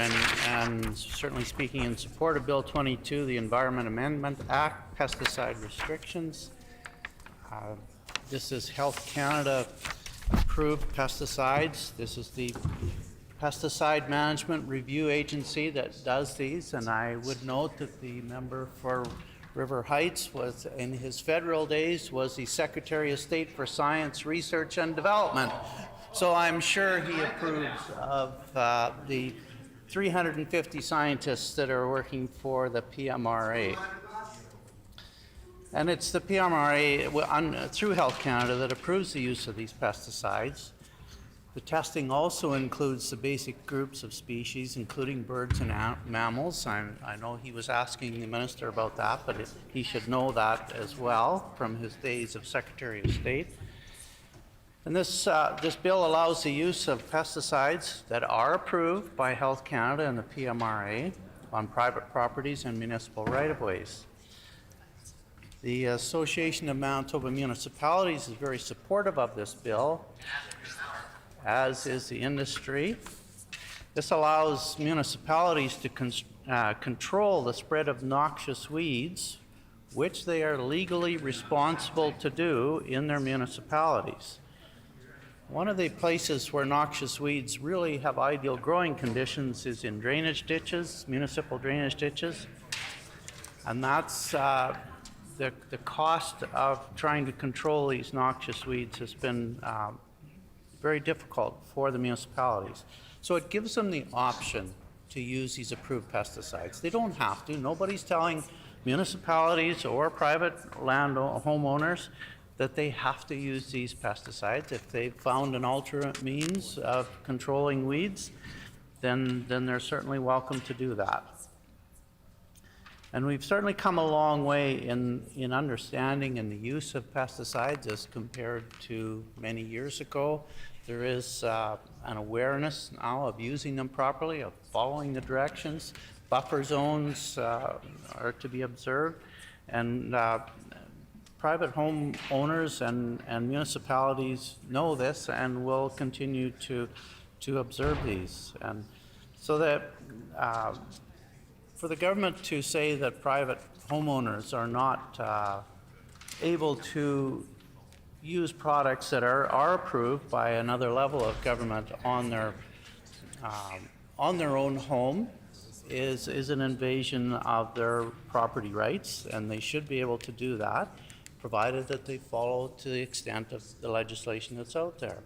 and certainly speaking in support of Bill 22, the Environment Amendment Act, pesticide restrictions. This is Health Canada approved pesticides. This is the Pesticide Management Review Agency that does these, and I would note that the member for River Heights was, in his federal days, was the Secretary of State for Science, Research and Development. So I'm sure he approves of the 350 scientists that are working for the PMRA. And it's the PMRA through Health Canada that approves the use of these pesticides. The testing also includes the basic groups of species, including birds and mammals. I know he was asking the minister about that, but he should know that as well from his days of Secretary of State. And this bill allows the use of pesticides that are approved by Health Canada and the PMRA on private properties and municipal right-of-ways. The Association of Manitoba Municipalities is very supportive of this bill, as is the industry. This allows municipalities to control the spread of noxious weeds, which they are legally responsible to do in their municipalities. One of the places where noxious weeds really have ideal growing conditions is in drainage ditches, municipal drainage ditches. And that's the cost of trying to control these noxious weeds has been very difficult for the municipalities. So it gives them the option to use these approved pesticides. They don't have to. Nobody's telling municipalities or private land homeowners that they have to use these pesticides. If they've found an alternate means of controlling weeds, then they're certainly welcome to do that. And we've certainly come a long way in understanding and the use of pesticides as compared to many years ago. There is an awareness now of using them properly, of following the directions. Buffer zones are to be observed. And private home owners and municipalities know this and will continue to observe these. And so that for the government to say that private homeowners are not able to use products that are approved by another level of government on their own home is an invasion of their property rights, and they should be able to do that, provided that they follow to the extent of the legislation that's out there.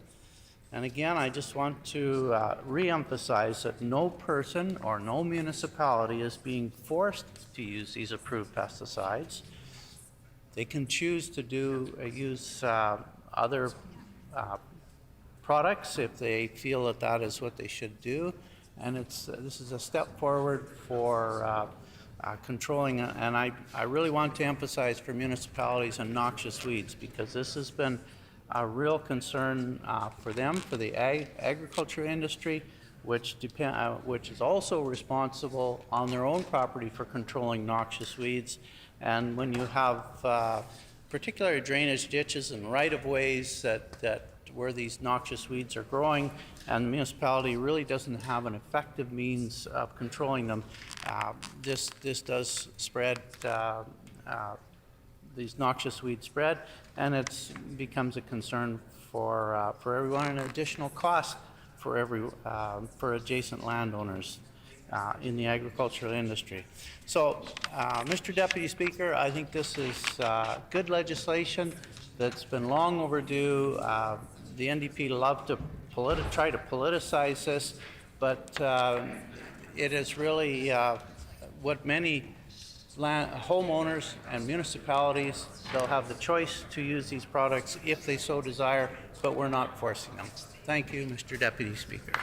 And again, I just want to re-emphasize that no person or no municipality is being forced to use these approved pesticides. They can choose to use other products if they feel that that is what they should do. And this is a step forward for controlling, and I really want to emphasize for municipalities and noxious weeds, because this has been a real concern for them, for the agriculture industry, which is also responsible on their own property for controlling noxious weeds. And when you have particular drainage ditches and right-of-ways that where these noxious weeds are growing, and the municipality really doesn't have an effective means of controlling them, this does spread, these noxious weeds spread, and it becomes a concern for everyone, and an additional cost for adjacent landowners in the agricultural industry. So, Mr. Deputy Speaker, I think this is good legislation that's been long overdue. The NDP love to try to politicize this, but it is really what many homeowners and municipalities, they'll have the choice to use these products if they so desire, but we're not forcing them. Thank you, Mr. Deputy Speaker.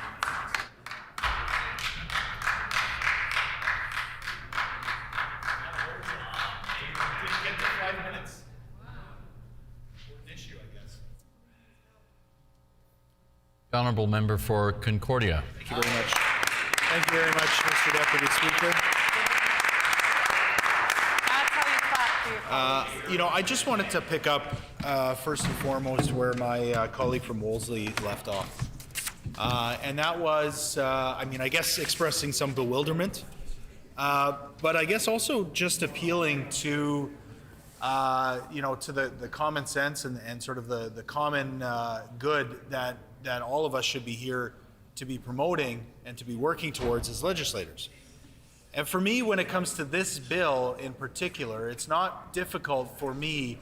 The Honourable Member for Concordia. Thank you very much. Thank you very much, Mr. Deputy Speaker. I just wanted to pick up first and foremost where my colleague from Wolseley left off. And that was, I guess expressing some bewilderment, but I guess also just appealing to, to the common sense and sort of the common good that all of us should be here to be promoting and to be working towards as legislators. And for me, when it comes to this bill in particular, it's not difficult for me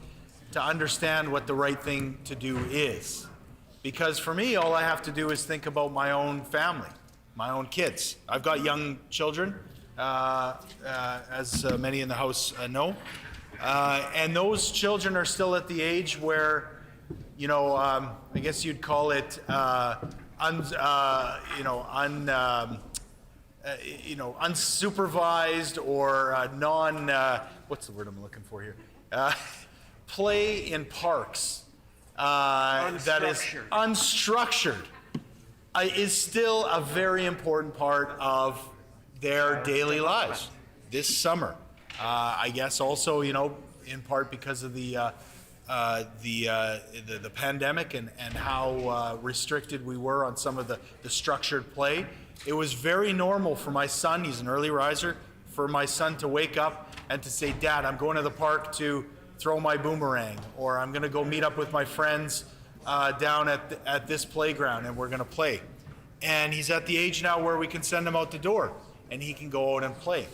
to understand what the right thing to do is. Because for me, all I have to do is think about my own family, my own kids. I've got young children, as many in the House know. And those children are still at the age where, I guess you'd call it unsupervised or what's the word I'm looking for here? Play in parks that is unstructured is still a very important part of their daily lives this summer. I guess also, in part because of the pandemic and how restricted we were on some of the structured play. It was very normal for my son, he's an early riser, for my son to wake up and to say, Dad, I'm going to the park to throw my boomerang, or I'm going to go meet up with my friends down at this playground and we're going to play. And he's at the age now where we can send him out the door and he can go out and play.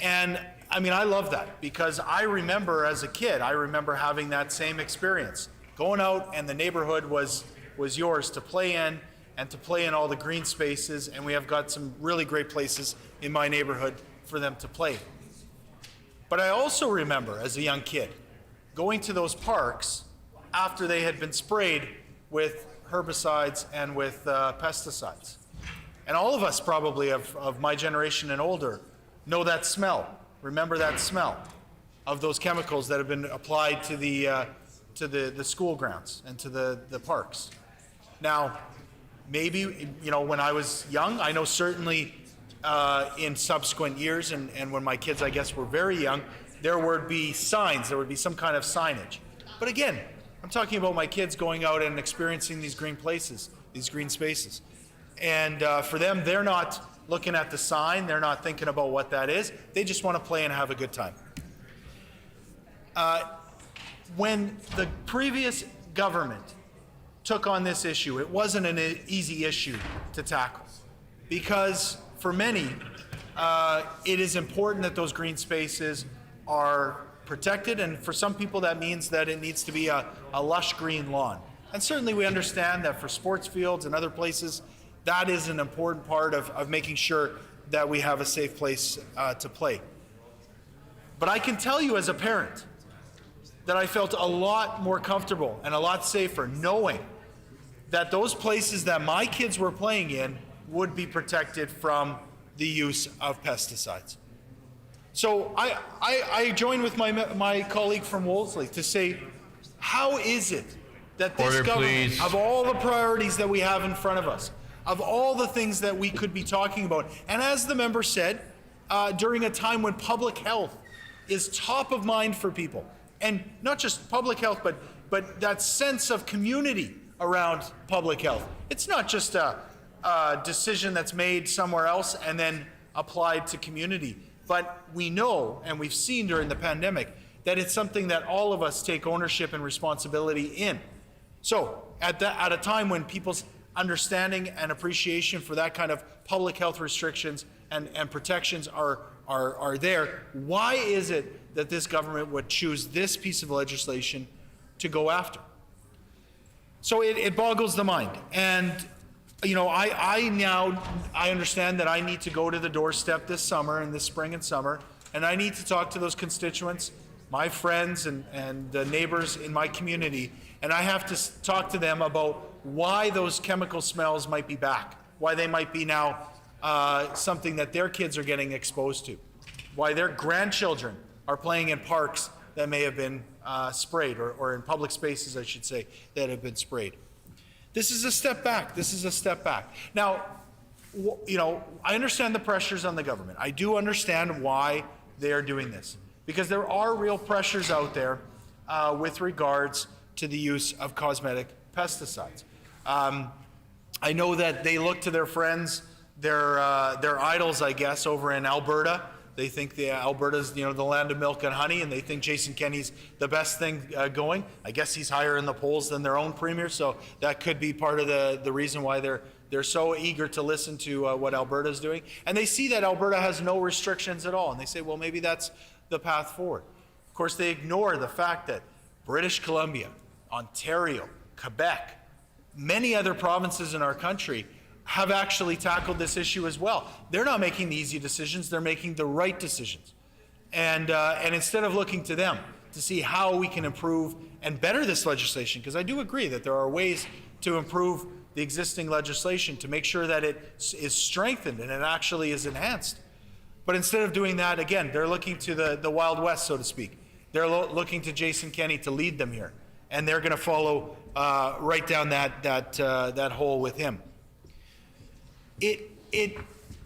And I love that, because I remember as a kid, I remember having that same experience. Going out and the neighborhood was yours to play in, and to play in all the green spaces, and we have got some really great places in my neighborhood for them to play. But I also remember as a young kid going to those parks after they had been sprayed with herbicides and with pesticides. And all of us probably of my generation and older know that smell. remember that smell of those chemicals that have been applied to the school grounds and to the parks. Now, maybe, you know, when I was young, I know certainly in subsequent years and when my kids, I guess, were very young, there would be signs, there would be some kind of signage. But again, I'm talking about my kids going out and experiencing these green places, these green spaces. And for them, they're not looking at the sign, they're not thinking about what that is, they just want to play and have a good time. When the previous government took on this issue, it wasn't an easy issue to tackle because for many, it is important that those green spaces are protected, and for some people that means that it needs to be a lush green lawn. And certainly we understand that for sports fields and other places, that is an important part of making sure that we have a safe place to play. But I can tell you as a parent that I felt a lot more comfortable and a lot safer knowing that those places that my kids were playing in would be protected from the use of pesticides. So I join with my colleague from Wolseley to say, how is it that this government, please. of all the priorities that we have in front of us, of all the things that we could be talking about, and as the member said, during a time when public health is top of mind for people, and not just public health, but that sense of community around public health. It's not just a decision that's made somewhere else and then applied to community. But we know, and we've seen during the pandemic, that it's something that all of us take ownership and responsibility in. So at a time when people's understanding and appreciation for that kind of public health restrictions and protections are there, why is it that this government would choose this piece of legislation to go after? So it boggles the mind. And you know, I understand that I need to go to the doorstep this summer, and this spring and summer, and I need to talk to those constituents, my friends and the neighbors in my community, and I have to talk to them about why those chemical smells might be back, why they might be now something that their kids are getting exposed to, why their grandchildren are playing in parks that may have been sprayed, or in public spaces, I should say, that have been sprayed. This is a step back. This is a step back. Now, you know, I understand the pressures on the government. I do understand why they are doing this, because there are real pressures out there with regards to the use of cosmetic pesticides. I know that they look to their friends, their idols, I guess, over in Alberta. They think Alberta's, you know, the land of milk and honey, and they think Jason Kenney's the best thing going. I guess he's higher in the polls than their own premier, so that could be part of the reason why they're so eager to listen to what Alberta's doing. And they see that Alberta has no restrictions at all, and they say, well, maybe that's the path forward. Of course, they ignore the fact that British Columbia, Ontario, Quebec, many other provinces in our country have actually tackled this issue as well. They're not making the easy decisions, they're making the right decisions. And instead of looking to them to see how we can improve and better this legislation, because I do agree that there are ways to improve the existing legislation to make sure that it is strengthened and it actually is enhanced. But instead of doing that, again, they're looking to the Wild West, so to speak. They're looking to Jason Kenney to lead them here. And they're going to follow right down that hole with him.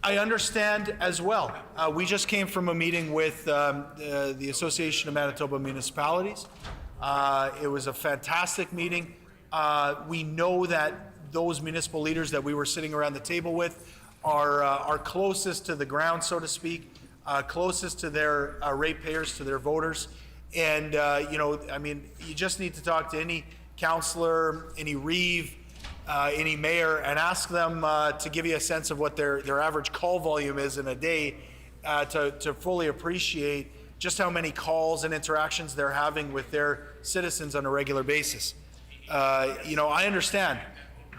I understand as well. We just came from a meeting with the Association of Manitoba Municipalities. It was a fantastic meeting. We know that those municipal leaders that we were sitting around the table with are closest to the ground, so to speak, closest to their ratepayers, to their voters. And, you know, I mean, you just need to talk to any councillor, any reeve, any mayor, and ask them to give you a sense of what their average call volume is in a day to fully appreciate just how many calls and interactions they're having with their citizens on a regular basis. You know, I understand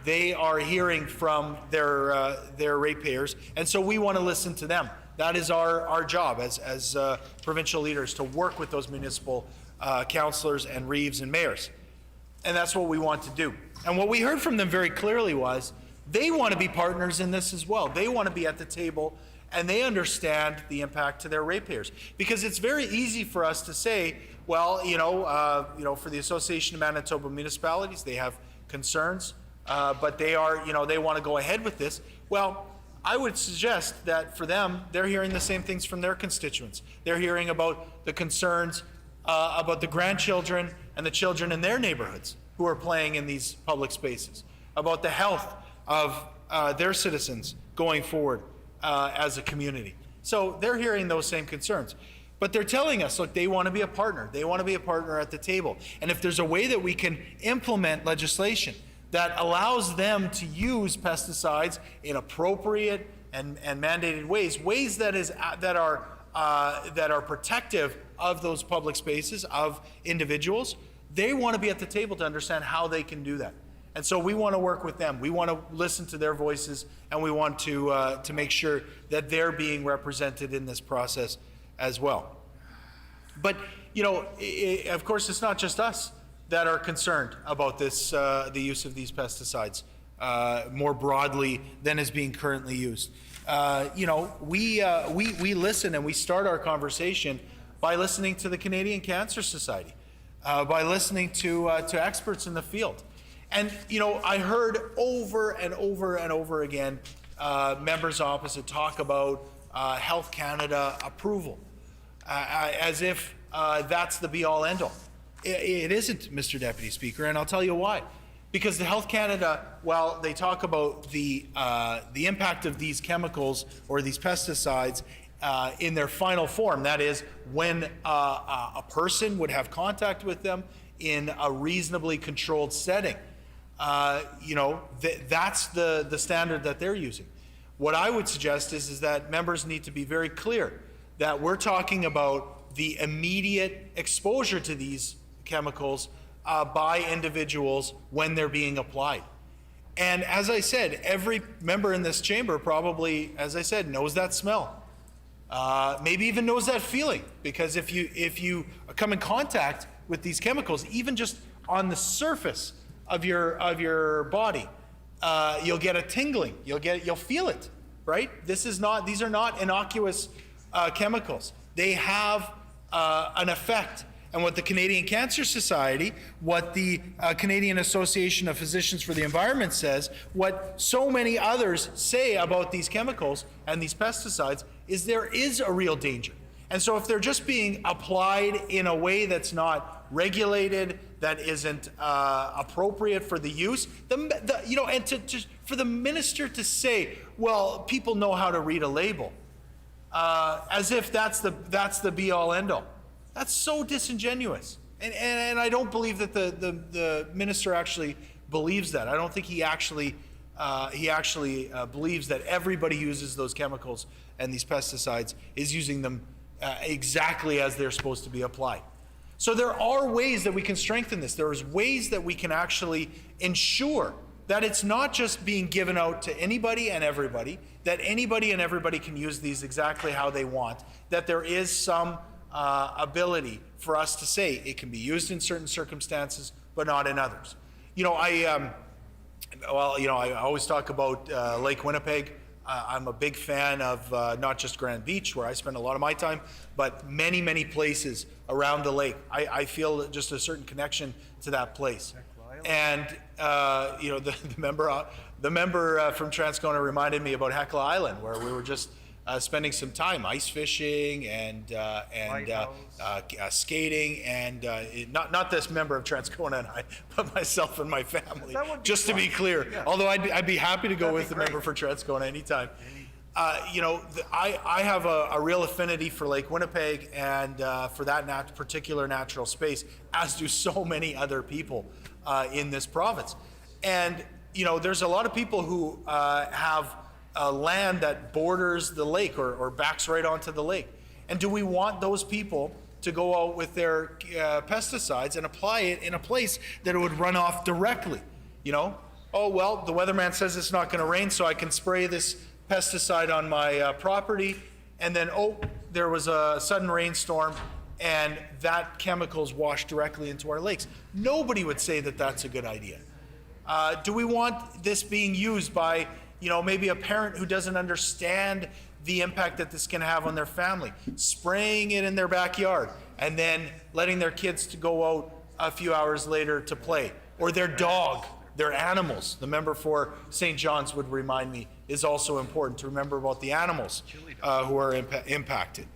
they are hearing from their ratepayers, and so we want to listen to them. That is our job as provincial leaders, to work with those municipal councillors and reeves and mayors. And that's what we want to do. And what we heard from them very clearly was they want to be partners in this as well. They want to be at the table and they understand the impact to their ratepayers. Because it's very easy for us to say, well, for the Association of Manitoba Municipalities, they have concerns, but they want to go ahead with this. Well, I would suggest that for them, they're hearing the same things from their constituents. They're hearing about the concerns about the grandchildren and the children in their neighborhoods who are playing in these public spaces, about the health of their citizens going forward as a community. So they're hearing those same concerns. But they're telling us, look, they want to be a partner. They want to be a partner at the table. And if there's a way that we can implement legislation that allows them to use pesticides in appropriate and mandated ways that are protective of those public spaces, of individuals, they want to be at the table to understand how they can do that. And so we want to work with them. We want to listen to their voices, and we want to make sure that they're being represented in this process as well. But, of course, it's not just us that are concerned about this, the use of these pesticides more broadly than is being currently used. We listen and we start our conversation by listening to the Canadian Cancer Society, by listening to experts in the field. And, I heard over and over and over again members opposite talk about Health Canada approval, as if that's the be-all, end-all. It isn't, Mr. Deputy Speaker, and I'll tell you why. Because the Health Canada, while they talk about the impact of these chemicals or these pesticides in their final form, that is, when a person would have contact with them in a reasonably controlled setting, that's the standard that they're using. What I would suggest is that members need to be very clear that we're talking about the immediate exposure to these chemicals by individuals when they're being applied. And as I said, every member in this chamber probably, as I said, knows that smell. Maybe even knows that feeling, because if you come in contact with these chemicals, even just on the surface of your body, you'll get a tingling. You'll feel it, right? These are not innocuous chemicals. They have an effect. And what the Canadian Cancer Society, what the Canadian Association of Physicians for the Environment says, what so many others say about these chemicals and these pesticides, is there is a real danger. And so if they're just being applied in a way that's not regulated, that isn't appropriate for the use, for the minister to say, well, people know how to read a label, as if that's the be-all, end-all. That's so disingenuous. And I don't believe that the minister actually believes that. I don't think he actually believes that everybody uses those chemicals and these pesticides is using them exactly as they're supposed to be applied. So there are ways that we can strengthen this. There's ways that we can actually ensure that it's not just being given out to anybody and everybody, that anybody and everybody can use these exactly how they want, that there is some ability for us to say it can be used in certain circumstances, but not in others. I always talk about Lake Winnipeg. I'm a big fan of not just Grand Beach, where I spend a lot of my time, but many, many places around the lake. I feel just a certain connection to that place. And the member from Transcona reminded me about Hecla Island, where we were just spending some time ice fishing and skating, and not this member of Transcona and I, but myself and my family. Just to be clear, although I'd be happy to go with the member for Transcona anytime. I have a real affinity for Lake Winnipeg and for that particular natural space, as do so many other people in this province. And there's a lot of people who have land that borders the lake or backs right onto the lake. And do we want those people to go out with their pesticides and apply it in a place that it would run off directly? Oh, well, the weatherman says it's not going to rain, so I can spray this pesticide on my property, and then, there was a sudden rainstorm, and that chemicals washed directly into our lakes. Nobody would say that that's a good idea. Do we want this being used by maybe a parent who doesn't understand the impact that this can have on their family, spraying it in their backyard and then letting their kids to go out a few hours later to play, or their dog, their animals. The member for St. John's would remind me is also important to remember about the animals who are impacted.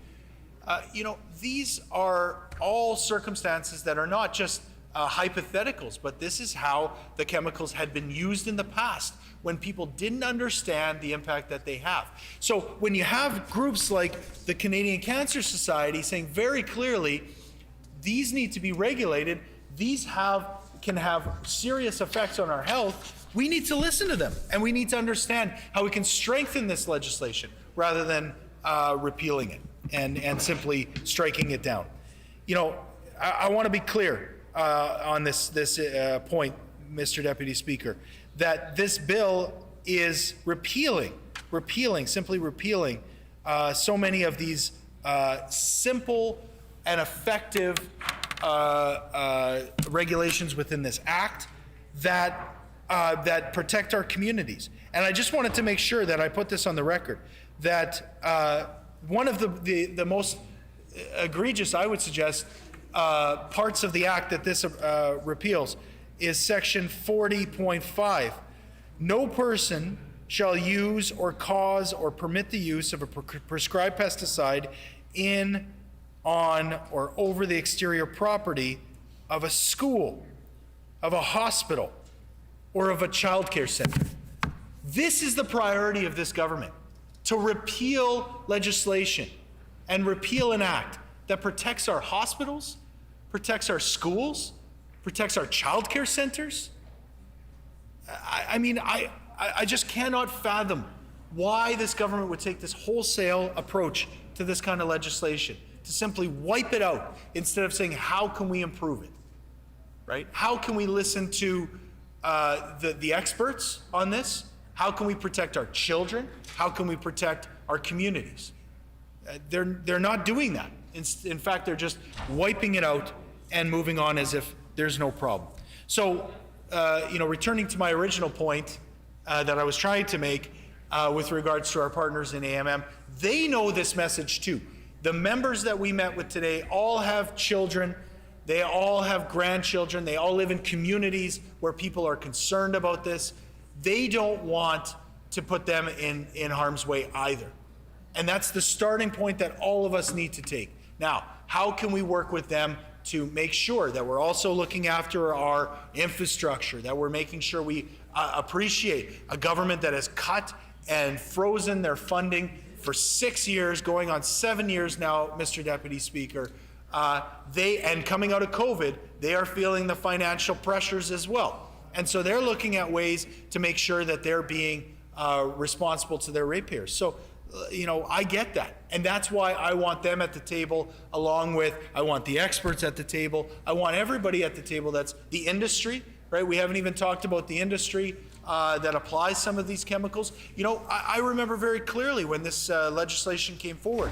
These are all circumstances that are not just hypotheticals, but this is how the chemicals had been used in the past when people didn't understand the impact that they have. So when you have groups like the Canadian Cancer Society saying very clearly, these need to be regulated, these can have serious effects on our health, we need to listen to them, and we need to understand how we can strengthen this legislation rather than repealing it and simply striking it down. I want to be clear on this point, Mr. Deputy Speaker, that this bill is simply repealing so many of these simple and effective regulations within this act that protect our communities. And I just wanted to make sure that I put this on the record, that one of the most egregious, I would suggest, parts of the act that this repeals is section 40.5. No person shall use or cause or permit the use of a prescribed pesticide in, on, or over the exterior property of a school, of a hospital, or of a child care center. This is the priority of this government, to repeal legislation and repeal an act that protects our hospitals, protects our schools, protects our child care centers. I just cannot fathom why this government would take this wholesale approach to this kind of legislation, to simply wipe it out instead of saying, how can we improve it, right? How can we listen to the experts on this? How can we protect our children? How can we protect our communities? They're not doing that. In fact, they're just wiping it out and moving on as if there's no problem. So, returning to my original point that I was trying to make with regards to our partners in AMM, they know this message too. The members that we met with today all have children, they all have grandchildren, they all live in communities where people are concerned about this. They don't want to put them in harm's way either. And that's the starting point that all of us need to take. Now, how can we work with them to make sure that we're also looking after our infrastructure, that we're making sure we appreciate a government that has cut and frozen their funding for 6 years, going on 7 years now, Mr. Deputy Speaker. And coming out of COVID, they are feeling the financial pressures as well. And so they're looking at ways to make sure that they're being responsible to their ratepayers. So, I get that. And that's why I want them at the table, along with, I want the experts at the table. I want everybody at the table. That's the industry, right? We haven't even talked about the industry that applies some of these chemicals. I remember very clearly when this legislation came forward.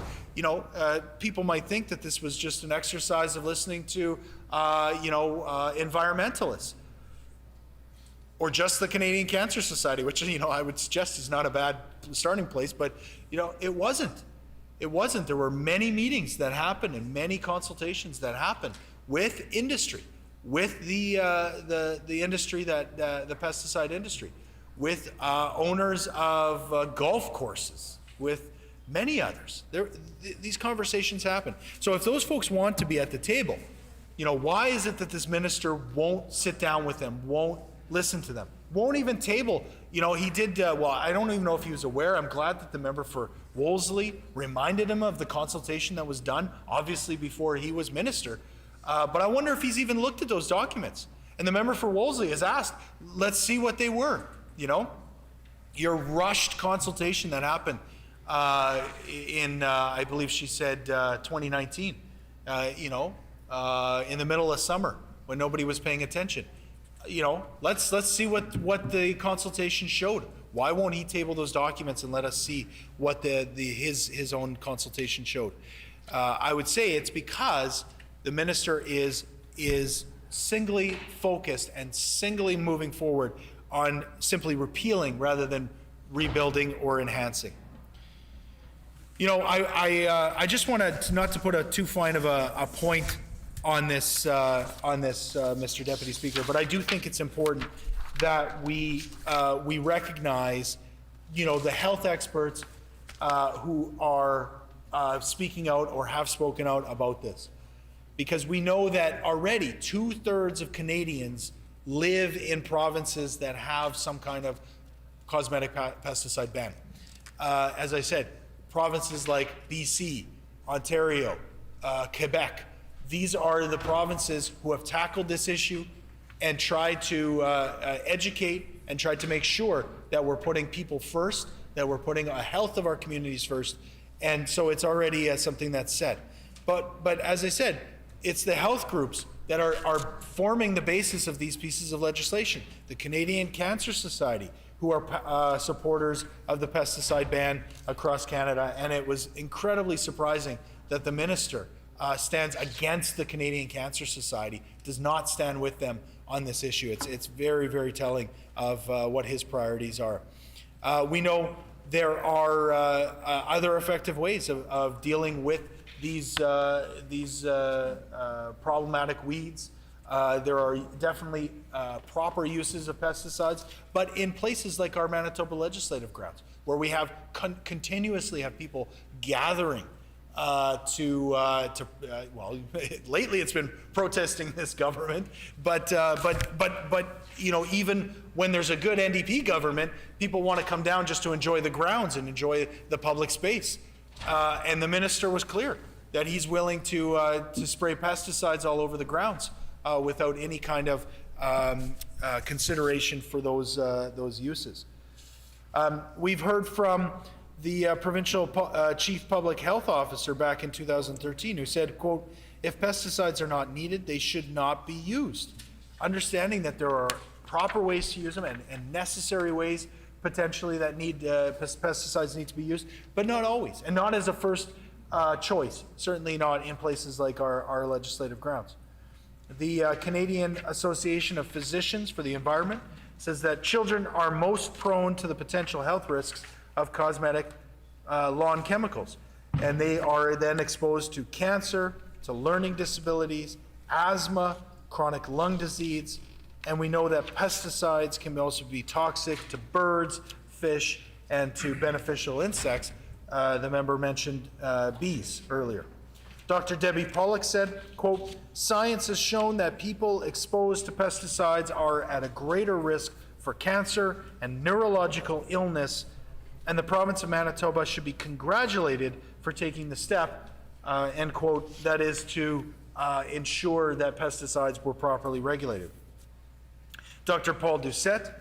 People might think that this was just an exercise of listening to, environmentalists, or just the Canadian Cancer Society, which, I would suggest is not a bad starting place, but, it wasn't. It wasn't. There were many meetings that happened and many consultations that happened with industry, with the industry the pesticide industry, with owners of golf courses, with many others. These conversations happen. So if those folks want to be at the table, why is it that this minister won't sit down with them, won't listen to them, won't even table? He did, I don't even know if he was aware. I'm glad that the member for Wolseley reminded him of the consultation that was done, obviously before he was minister. But I wonder if he's even looked at those documents. And the member for Wolseley has asked, let's see what they were, Your rushed consultation that happened in, I believe she said, 2019, in the middle of summer when nobody was paying attention. Let's see what the consultation showed. Why won't he table those documents and let us see what his own consultation showed? I would say it's because the minister is singly focused and singly moving forward on simply repealing rather than rebuilding or enhancing. You know, I just want to, not to put too fine of a point on this, Mr. Deputy Speaker, but I do think it's important that we recognize, you know, the health experts who are speaking out or have spoken out about this. Because we know that already 2/3 of Canadians live in provinces that have some kind of cosmetic pesticide ban. As I said, provinces like BC, Ontario, Quebec, these are the provinces who have tackled this issue and tried to educate and tried to make sure that we're putting people first, that we're putting the health of our communities first, and so it's already something that's said. But as I said, it's the health groups that are forming the basis of these pieces of legislation. The Canadian Cancer Society, who are supporters of the pesticide ban across Canada, and it was incredibly surprising that the minister stands against the Canadian Cancer Society, does not stand with them on this issue. It's very, very telling of what his priorities are. We know there are other effective ways of dealing with these problematic weeds. There are definitely proper uses of pesticides, but in places like our Manitoba legislative grounds, where we have continuously have people gathering well, lately it's been protesting this government, but you know, even when there's a good NDP government, people want to come down just to enjoy the grounds and enjoy the public space. And the minister was clear that he's willing to spray pesticides all over the grounds without any kind of consideration for those uses. We've heard from the provincial chief public health officer back in 2013 who said, quote, "If pesticides are not needed, they should not be used." Understanding that there are proper ways to use them and necessary ways potentially that pesticides need to be used, but not always, and not as a first choice, certainly not in places like our legislative grounds. The Canadian Association of Physicians for the Environment says that children are most prone to the potential health risks of cosmetic lawn chemicals, and they are then exposed to cancer, to learning disabilities, asthma, chronic lung disease, and we know that pesticides can also be toxic to birds, fish, and to beneficial insects. The member mentioned bees earlier. Dr. Debbie Pollack said, quote, "Science has shown that people exposed to pesticides are at a greater risk for cancer and neurological illness, and the province of Manitoba should be congratulated for taking the step," end quote, that is to ensure that pesticides were properly regulated. Dr. Paul Doucette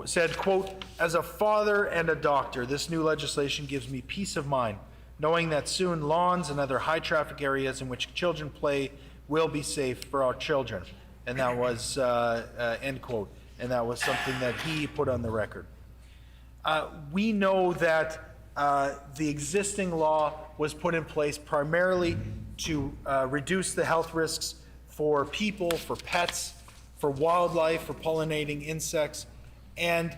said, quote, "As a father and a doctor, this new legislation gives me peace of mind, knowing that soon lawns and other high traffic areas in which children play will be safe for our children." And that was, end quote, and that was something that he put on the record. We know that the existing law was put in place primarily to reduce the health risks for people, for pets, for wildlife, for pollinating insects. And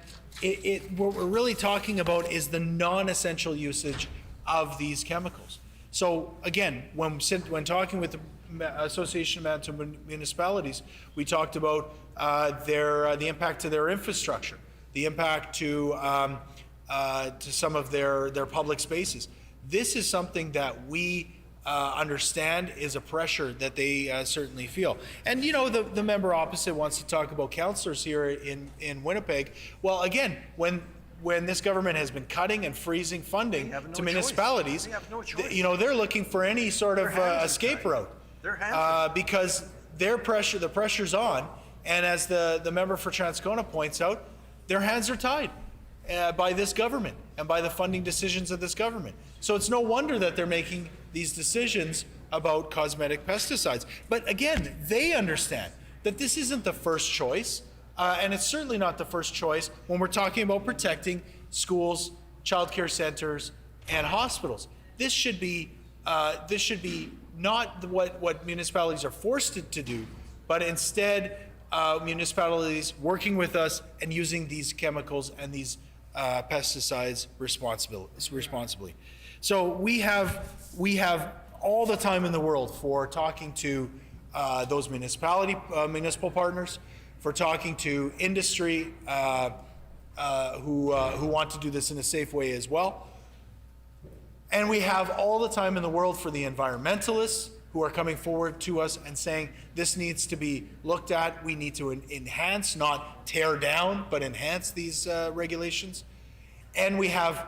what we're really talking about is the non-essential usage of these chemicals. So again, when talking with the Association of Manitoba Municipalities, we talked about the impact to their infrastructure, the impact to some of their public spaces. This is something that we understand is a pressure that they certainly feel. And you know, the member opposite wants to talk about councillors here in Winnipeg. Well, again, when this government has been cutting and freezing funding to municipalities, you know, they're looking for any sort of escape route because the pressure's on. And as the member for Transcona points out, their hands are tied by this government and by the funding decisions of this government. So it's no wonder that they're making these decisions about cosmetic pesticides. But again, they understand that this isn't the first choice, and it's certainly not the first choice when we're talking about protecting schools, childcare centers, and hospitals. This should be not what municipalities are forced to do, but instead municipalities working with us and using these chemicals and these pesticides responsibly. So we have all the time in the world for talking to those municipal partners, for talking to industry who want to do this in a safe way as well. And we have all the time in the world for the environmentalists who are coming forward to us and saying this needs to be looked at. We need to enhance, not tear down, but enhance these regulations. And we have,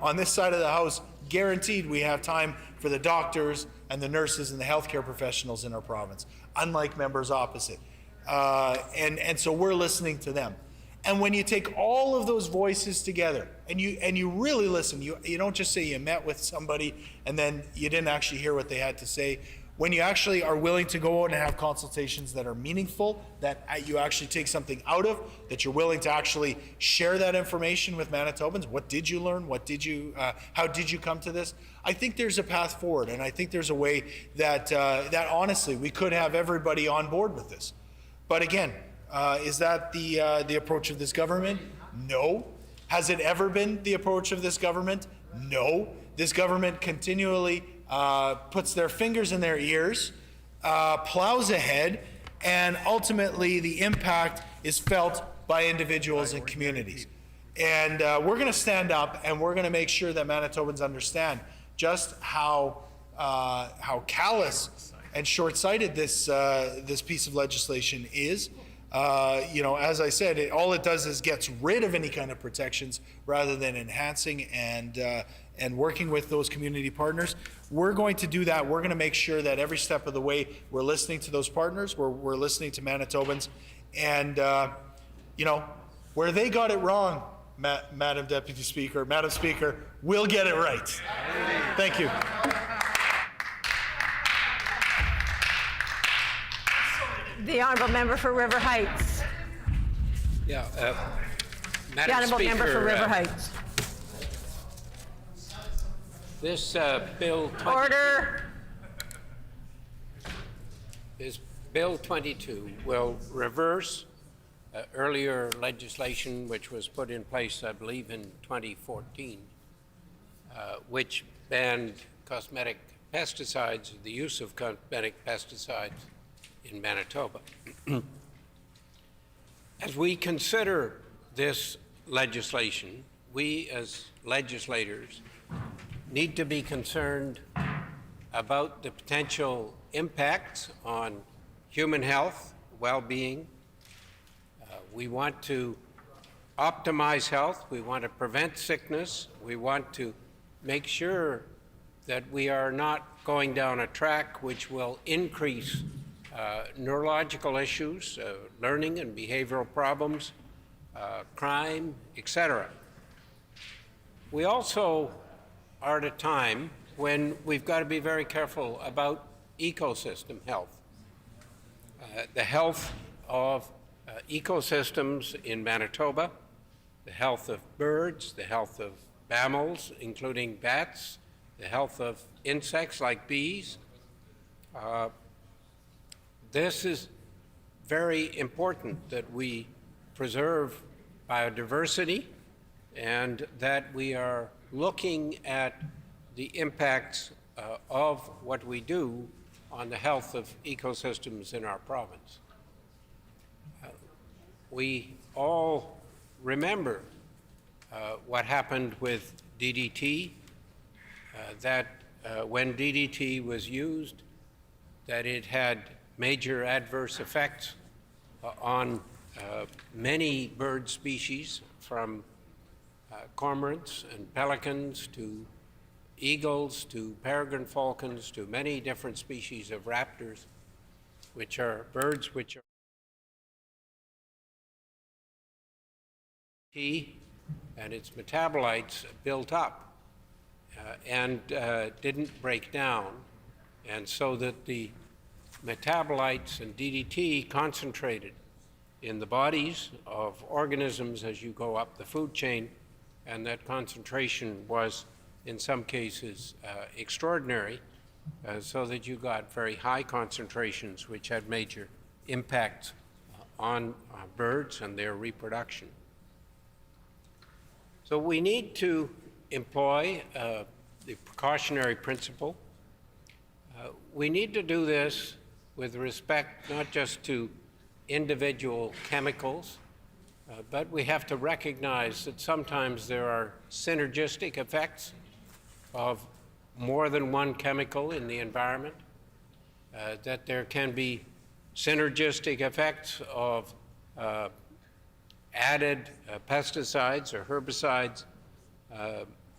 on this side of the house, guaranteed we have time for the doctors and the nurses and the healthcare professionals in our province, unlike members opposite. And so we're listening to them. And when you take all of those voices together and you really listen, you don't just say you met with somebody and then you didn't actually hear what they had to say. When you actually are willing to go out and have consultations that are meaningful, that you actually take something out of, that you're willing to actually share that information with Manitobans. What did you learn? How did you come to this? I think there's a path forward, and I think there's a way that honestly we could have everybody on board with this. But again, is that the approach of this government? No. Has it ever been the approach of this government? No. This government continually puts their fingers in their ears, plows ahead, and ultimately the impact is felt by individuals and communities. And we're going to stand up and we're going to make sure that Manitobans understand just how callous and short-sighted this piece of legislation is. As I said, all it does is gets rid of any kind of protections rather than enhancing and working with those community partners. We're going to do that. We're going to make sure that every step of the way we're listening to those partners, we're listening to Manitobans, and where they got it wrong, Madam Deputy Speaker, Madam Speaker, we'll get it right. Thank you. The Honourable Member for River Heights. Yeah, Madam The Honourable Speaker, Member for River Heights. This Bill 22, Order. This Bill 22 will reverse earlier legislation which was put in place, I believe, in 2014, which banned cosmetic pesticides, the use of cosmetic pesticides in Manitoba. As we consider this legislation, we as legislators need to be concerned about the potential impacts on human health, well-being. We want to optimize health. We want to prevent sickness. We want to make sure that we are not going down a track which will increase neurological issues, learning and behavioral problems, crime, etc. We also are at a time when we've got to be very careful about ecosystem health. The health of ecosystems in Manitoba, the health of birds, the health of mammals, including bats, the health of insects like bees. This is very important that we preserve biodiversity and that we are looking at the impacts of what we do on the health of ecosystems in our province. We all remember what happened with DDT, that when DDT was used, that it had major adverse effects on many bird species, from cormorants and pelicans to eagles to peregrine falcons to many different species of raptors, which are birds which are and its metabolites built up and didn't break down, and so that the metabolites and DDT concentrated in the bodies of organisms as you go up the food chain, and that concentration was in some cases extraordinary, so that you got very high concentrations which had major impacts on birds and their reproduction. So we need to employ the precautionary principle. We need to do this with respect not just to individual chemicals, but we have to recognize that sometimes there are synergistic effects of more than one chemical in the environment, that there can be synergistic effects of added pesticides or herbicides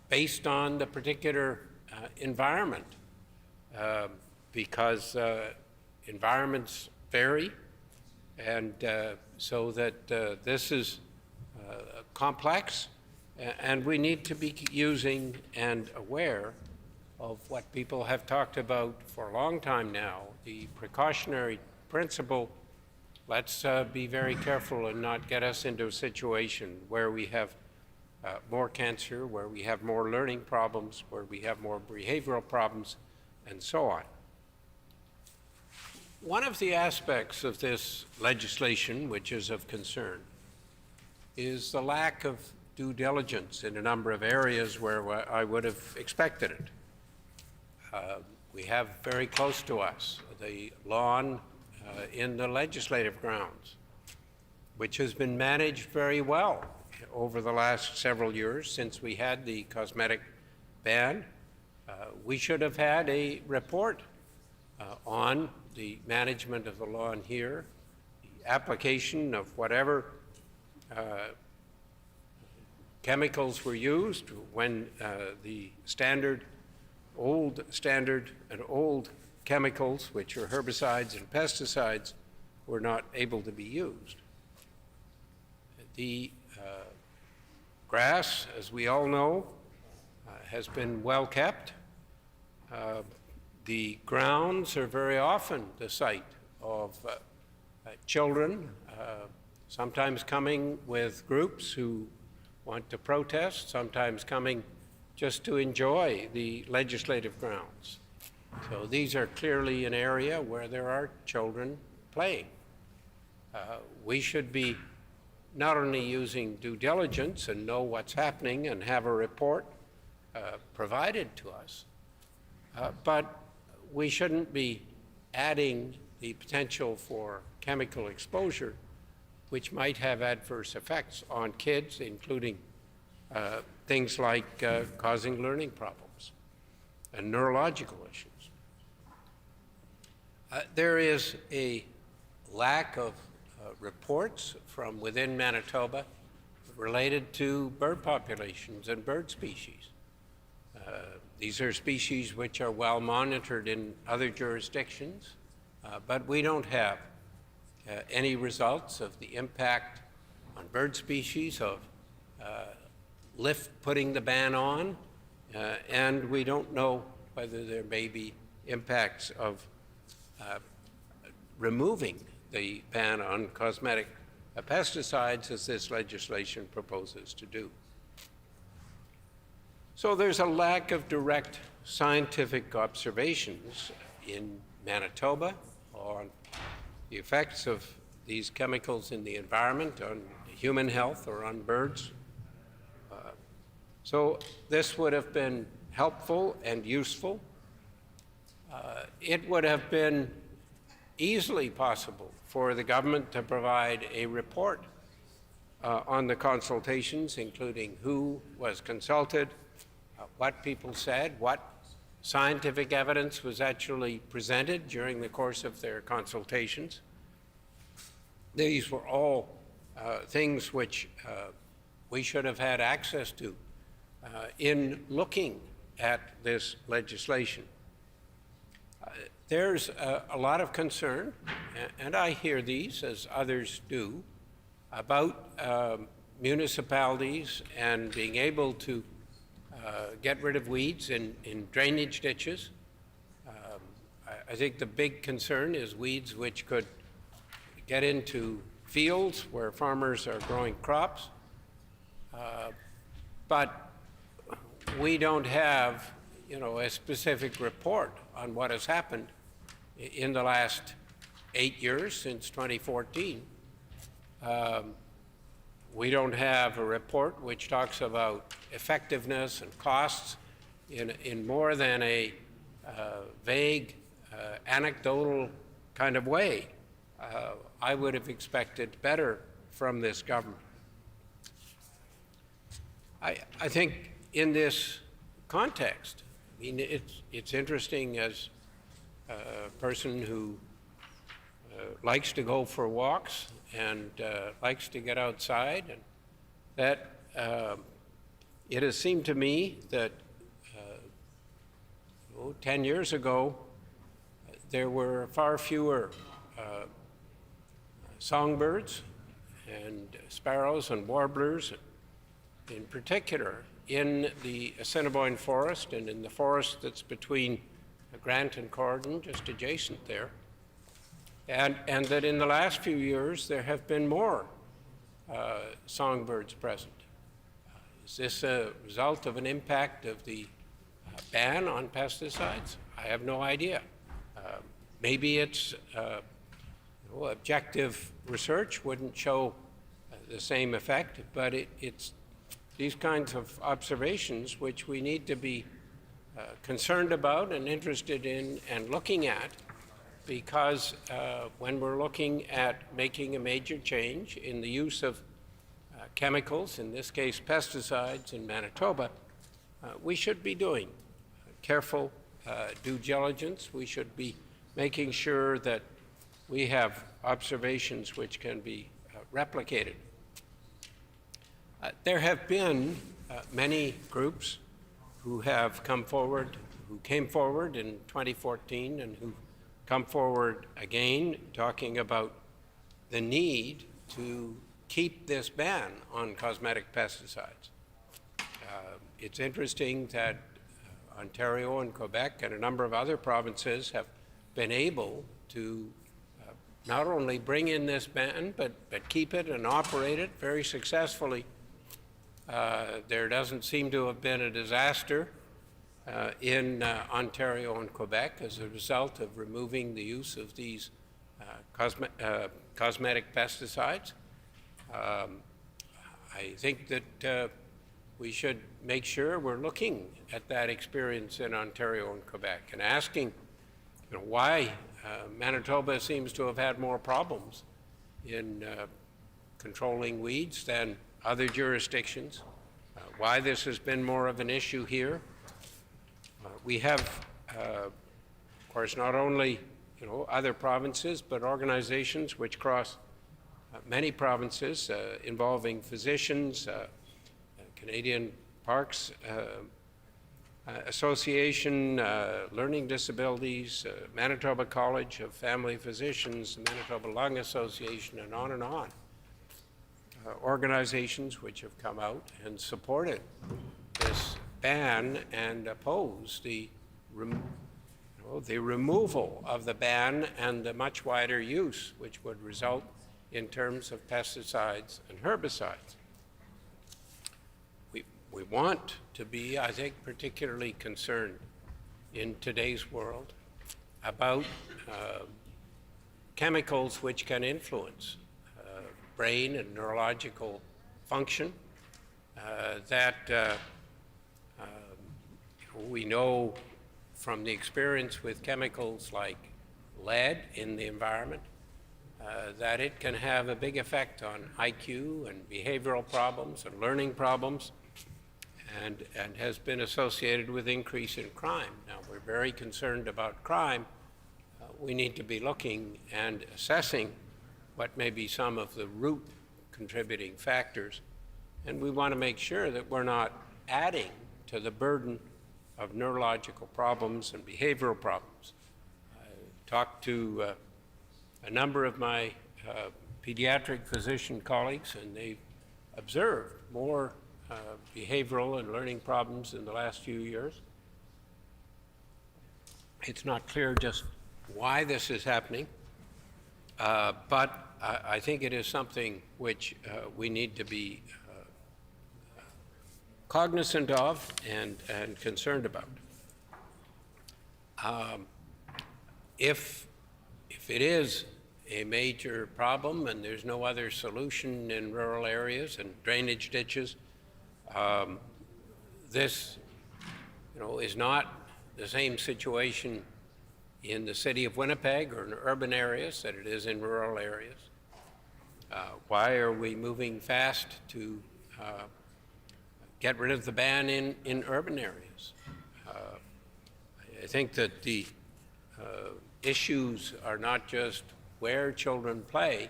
based on the particular environment, because environments vary, and so that this is complex, and we need to be using and aware of what people have talked about for a long time now, the precautionary principle. Let's be very careful and not get us into a situation where we have more cancer, where we have more learning problems, where we have more behavioral problems, and so on. One of the aspects of this legislation which is of concern is the lack of due diligence in a number of areas where I would have expected it. We have very close to us the lawn in the legislative grounds, which has been managed very well over the last several years since we had the cosmetic ban. We should have had a report on the management of the lawn here, the application of whatever chemicals were used when the old chemicals, which are herbicides and pesticides, were not able to be used. The grass, as we all know, has been well kept. The grounds are very often the site of children, sometimes coming with groups who want to protest, sometimes coming just to enjoy the legislative grounds. So these are clearly an area where there are children playing. We should be not only using due diligence and know what's happening and have a report provided to us, but we shouldn't be adding the potential for chemical exposure, which might have adverse effects on kids, including things like causing learning problems and neurological issues. There is a lack of reports from within Manitoba related to bird populations and bird species. These are species which are well monitored in other jurisdictions, but we don't have any results of the impact on bird species of putting the ban on, and we don't know whether there may be impacts of removing the ban on cosmetic pesticides, as this legislation proposes to do. So there's a lack of direct scientific observations in Manitoba on the effects of these chemicals in the environment on human health or on birds. So this would have been helpful and useful. It would have been easily possible for the government to provide a report on the consultations, including who was consulted, what people said, what scientific evidence was actually presented during the course of their consultations. These were all things which we should have had access to in looking at this legislation. There's a lot of concern, and I hear these, as others do, about municipalities and being able to get rid of weeds in drainage ditches. I think the big concern is weeds which could get into fields where farmers are growing crops. But we don't have, a specific report on what has happened in the last 8 years since 2014. We don't have a report which talks about effectiveness and costs in more than a vague, anecdotal kind of way. I would have expected better from this government. I think in this context, I mean, it's interesting as a person who likes to go for walks and likes to get outside, and that it has seemed to me that 10 years ago, there were far fewer songbirds and sparrows and warblers in particular in the Assiniboine Forest and in the forest that's between Grant and Cordon, just adjacent there. And that in the last few years there have been more songbirds present. Is this a result of an impact of the ban on pesticides? I have no idea. Maybe it's objective research wouldn't show the same effect, but it's these kinds of observations which we need to be concerned about and interested in and looking at, because when we're looking at making a major change in the use of chemicals, in this case pesticides in Manitoba, we should be doing careful due diligence. We should be making sure that we have observations which can be replicated. There have been many groups who have come forward, who came forward in 2014 and who come forward again talking about the need to keep this ban on cosmetic pesticides. It's interesting that Ontario and Quebec and a number of other provinces have been able to not only bring in this ban, but keep it and operate it very successfully. There doesn't seem to have been a disaster in Ontario and Quebec as a result of removing the use of these cosmetic pesticides. I think that we should make sure we're looking at that experience in Ontario and Quebec and asking why Manitoba seems to have had more problems in controlling weeds than other jurisdictions, why this has been more of an issue here. We have, of course, not only other provinces, but organizations which cross many provinces involving physicians, Canadian Parks Association, Learning Disabilities, Manitoba College of Family Physicians, the Manitoba Lung Association, and on and on. Organizations which have come out and supported this ban and opposed the removal of the ban and the much wider use which would result in terms of pesticides and herbicides. We want to be, I think, particularly concerned in today's world about chemicals which can influence brain and neurological function that we know from the experience with chemicals like lead in the environment that it can have a big effect on IQ and behavioral problems and learning problems, and has been associated with increase in crime. Now, we're very concerned about crime. We need to be looking and assessing what may be some of the root contributing factors, and we want to make sure that we're not adding to the burden of neurological problems and behavioral problems. I talked to a number of my pediatric physician colleagues, and they've observed more behavioral and learning problems in the last few years. It's not clear just why this is happening, but I think it is something which we need to be cognizant of and concerned about. If it is a major problem and there's no other solution in rural areas and drainage ditches, this is not the same situation in the city of Winnipeg or in urban areas that it is in rural areas. Why are we moving fast to get rid of the ban in urban areas? I think that the issues are not just where children play,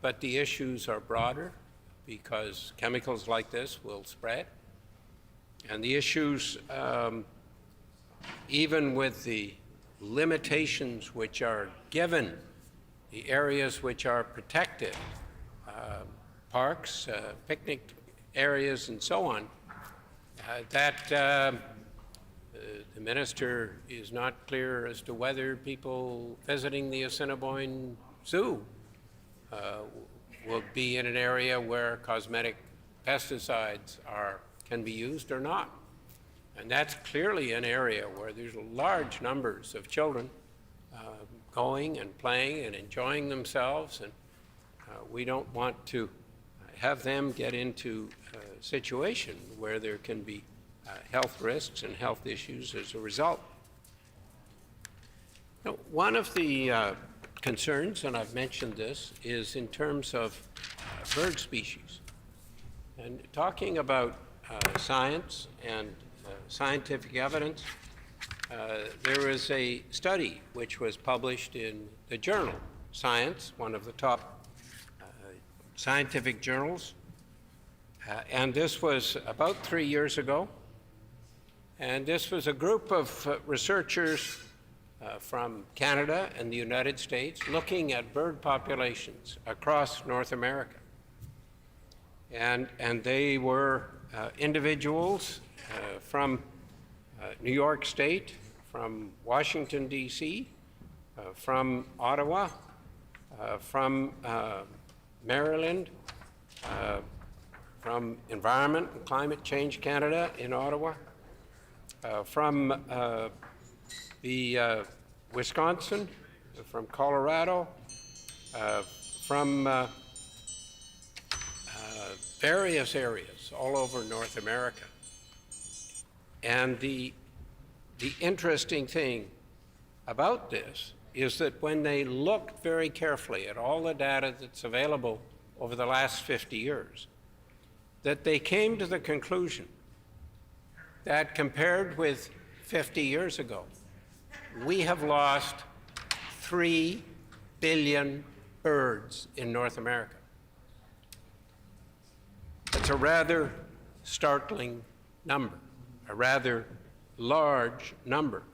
but the issues are broader because chemicals like this will spread. And the issues, even with the limitations which are given, the areas which are protected, parks, picnic areas, and so on, the minister is not clear as to whether people visiting the Assiniboine Zoo will be in an area where cosmetic pesticides can be used or not. And that's clearly an area where there's large numbers of children going and playing and enjoying themselves, and we don't want to have them get into a situation where there can be health risks and health issues as a result. Now, one of the concerns, and I've mentioned this, is in terms of bird species. And talking about science and scientific evidence, there is a study which was published in the journal Science, one of the top scientific journals, and this was about 3 years ago. And this was a group of researchers from Canada and the United States looking at bird populations across North America. And they were individuals from New York State, from Washington, D.C., from Ottawa, from Maryland, from Environment and Climate Change Canada in Ottawa, from Wisconsin, from Colorado, from various areas all over North America. And the interesting thing about this is that when they looked very carefully at all the data that's available over the last 50 years, that they came to the conclusion that compared with 50 years ago, we have lost 3 billion birds in North America. It's a rather startling number, a rather large number.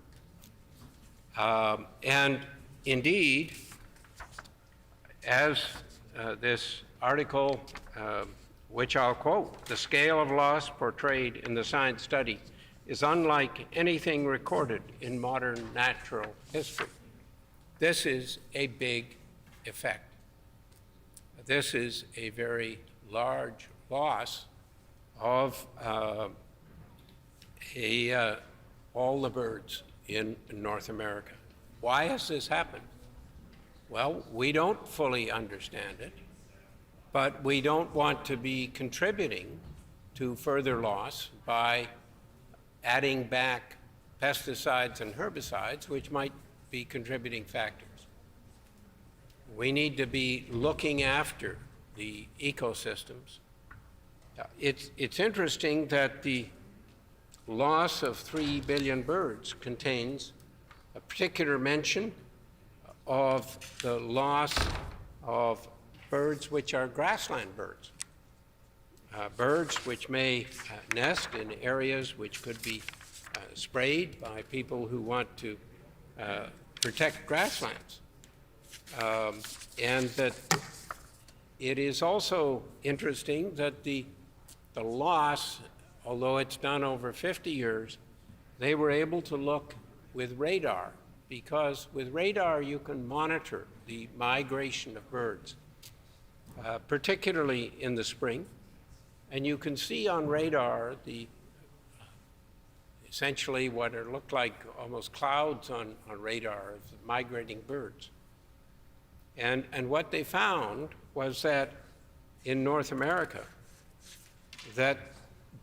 And indeed, as this article, which I'll quote, the scale of loss portrayed in the science study is unlike anything recorded in modern natural history. This is a big effect. This is a very large loss of all the birds in North America. Why has this happened? Well, we don't fully understand it, but we don't want to be contributing to further loss by adding back pesticides and herbicides, which might be contributing factors. We need to be looking after the ecosystems. It's interesting that the loss of 3 billion birds contains a particular mention of the loss of birds which are grassland birds. Birds which may nest in areas which could be sprayed by people who want to protect grasslands. And that it is also interesting that the loss, although it's done over 50 years, they were able to look with radar, because with radar you can monitor the migration of birds, particularly in the spring. And you can see on radar essentially what look like almost clouds on radar of migrating birds. And what they found was that in North America, that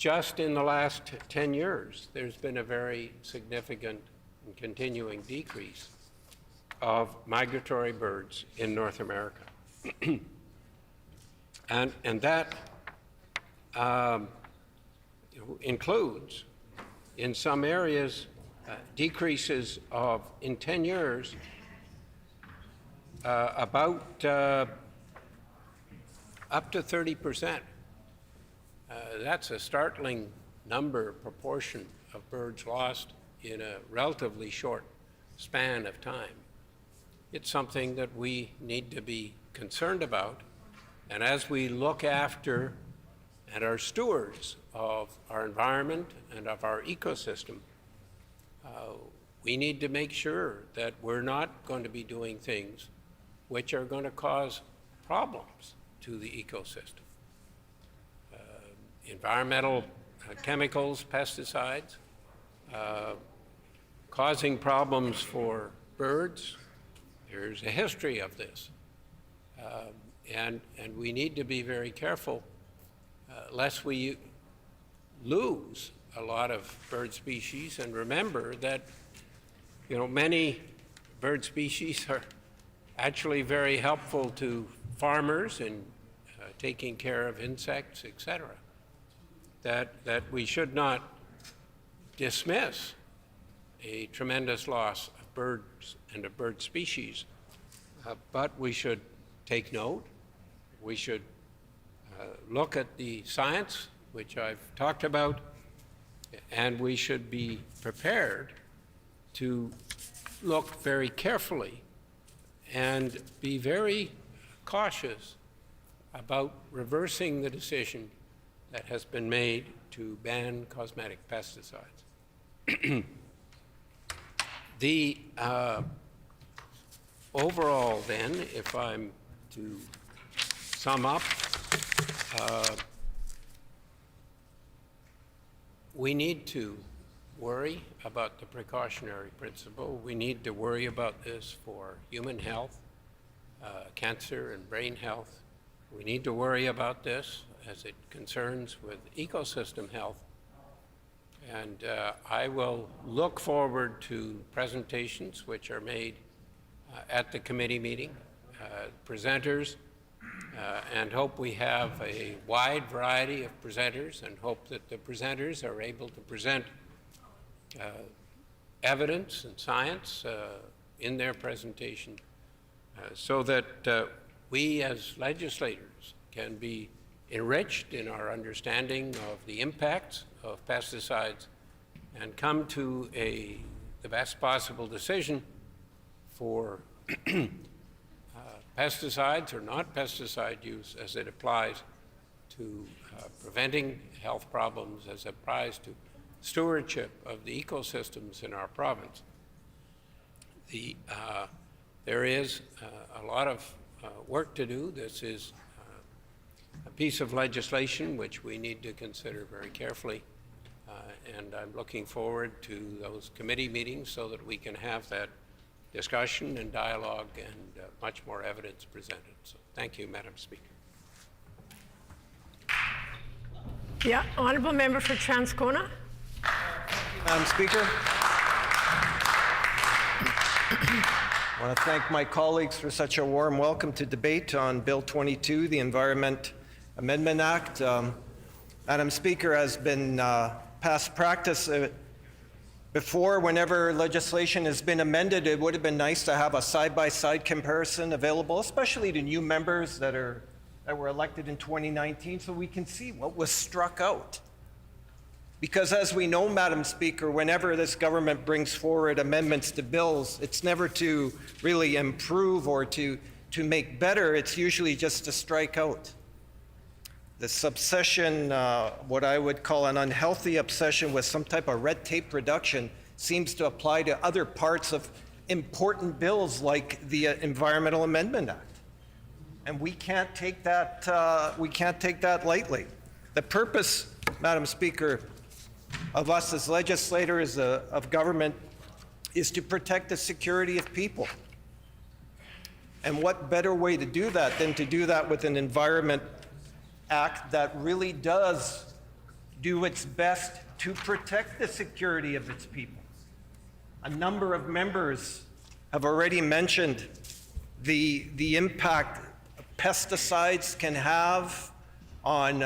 just in the last 10 years, there's been a very significant and continuing decrease of migratory birds in North America. and that includes, in some areas, decreases of, in 10 years, about up to 30%. That's a startling number, proportion of birds lost in a relatively short span of time. It's something that we need to be concerned about. And as we look after and are stewards of our environment and of our ecosystem, we need to make sure that we're not going to be doing things which are going to cause problems to the ecosystem. Environmental chemicals, pesticides, causing problems for birds. There's a history of this. And we need to be very careful lest we lose a lot of bird species, and remember that many bird species are actually very helpful to farmers in taking care of insects, etc. That we should not dismiss a tremendous loss of birds and of bird species, but we should take note. We should look at the science, which I've talked about, and we should be prepared to look very carefully and be very cautious about reversing the decision that has been made to ban cosmetic pesticides. The overall then, if I'm to sum up, we need to worry about the precautionary principle. We need to worry about this for human health, cancer and brain health. We need to worry about this as it concerns with ecosystem health. And I will look forward to presentations which are made at the committee meeting, presenters, and hope we have a wide variety of presenters, and hope that the presenters are able to present evidence and science in their presentation so that we as legislators can be enriched in our understanding of the impacts of pesticides and come to the best possible decision for pesticides or not pesticide use as it applies to preventing health problems, as it applies to stewardship of the ecosystems in our province. There is a lot of work to do. This is a piece of legislation which we need to consider very carefully, and I'm looking forward to those committee meetings so that we can have that discussion and dialogue and much more evidence presented. So thank you, Madam Speaker. Yeah, honourable member for Transcona. Madam Speaker, I want to thank my colleagues for such a warm welcome to debate on Bill 22, the Environment Amendment Act. Madam Speaker, has been past practice before, whenever legislation has been amended, it would have been nice to have a side-by-side comparison available, especially to new members that were elected in 2019, so we can see what was struck out. Because as we know, Madam Speaker, whenever this government brings forward amendments to bills, it's never to really improve or to make better, it's usually just to strike out. This obsession, what I would call an unhealthy obsession with some type of red tape reduction, seems to apply to other parts of important bills like the Environmental Amendment Act. And we can't take that lightly. The purpose, Madam Speaker, of us as legislators of government is to protect the security of people. And what better way to do that than to do that with an Environment Act that really does do its best to protect the security of its people. A number of members have already mentioned the impact pesticides can have on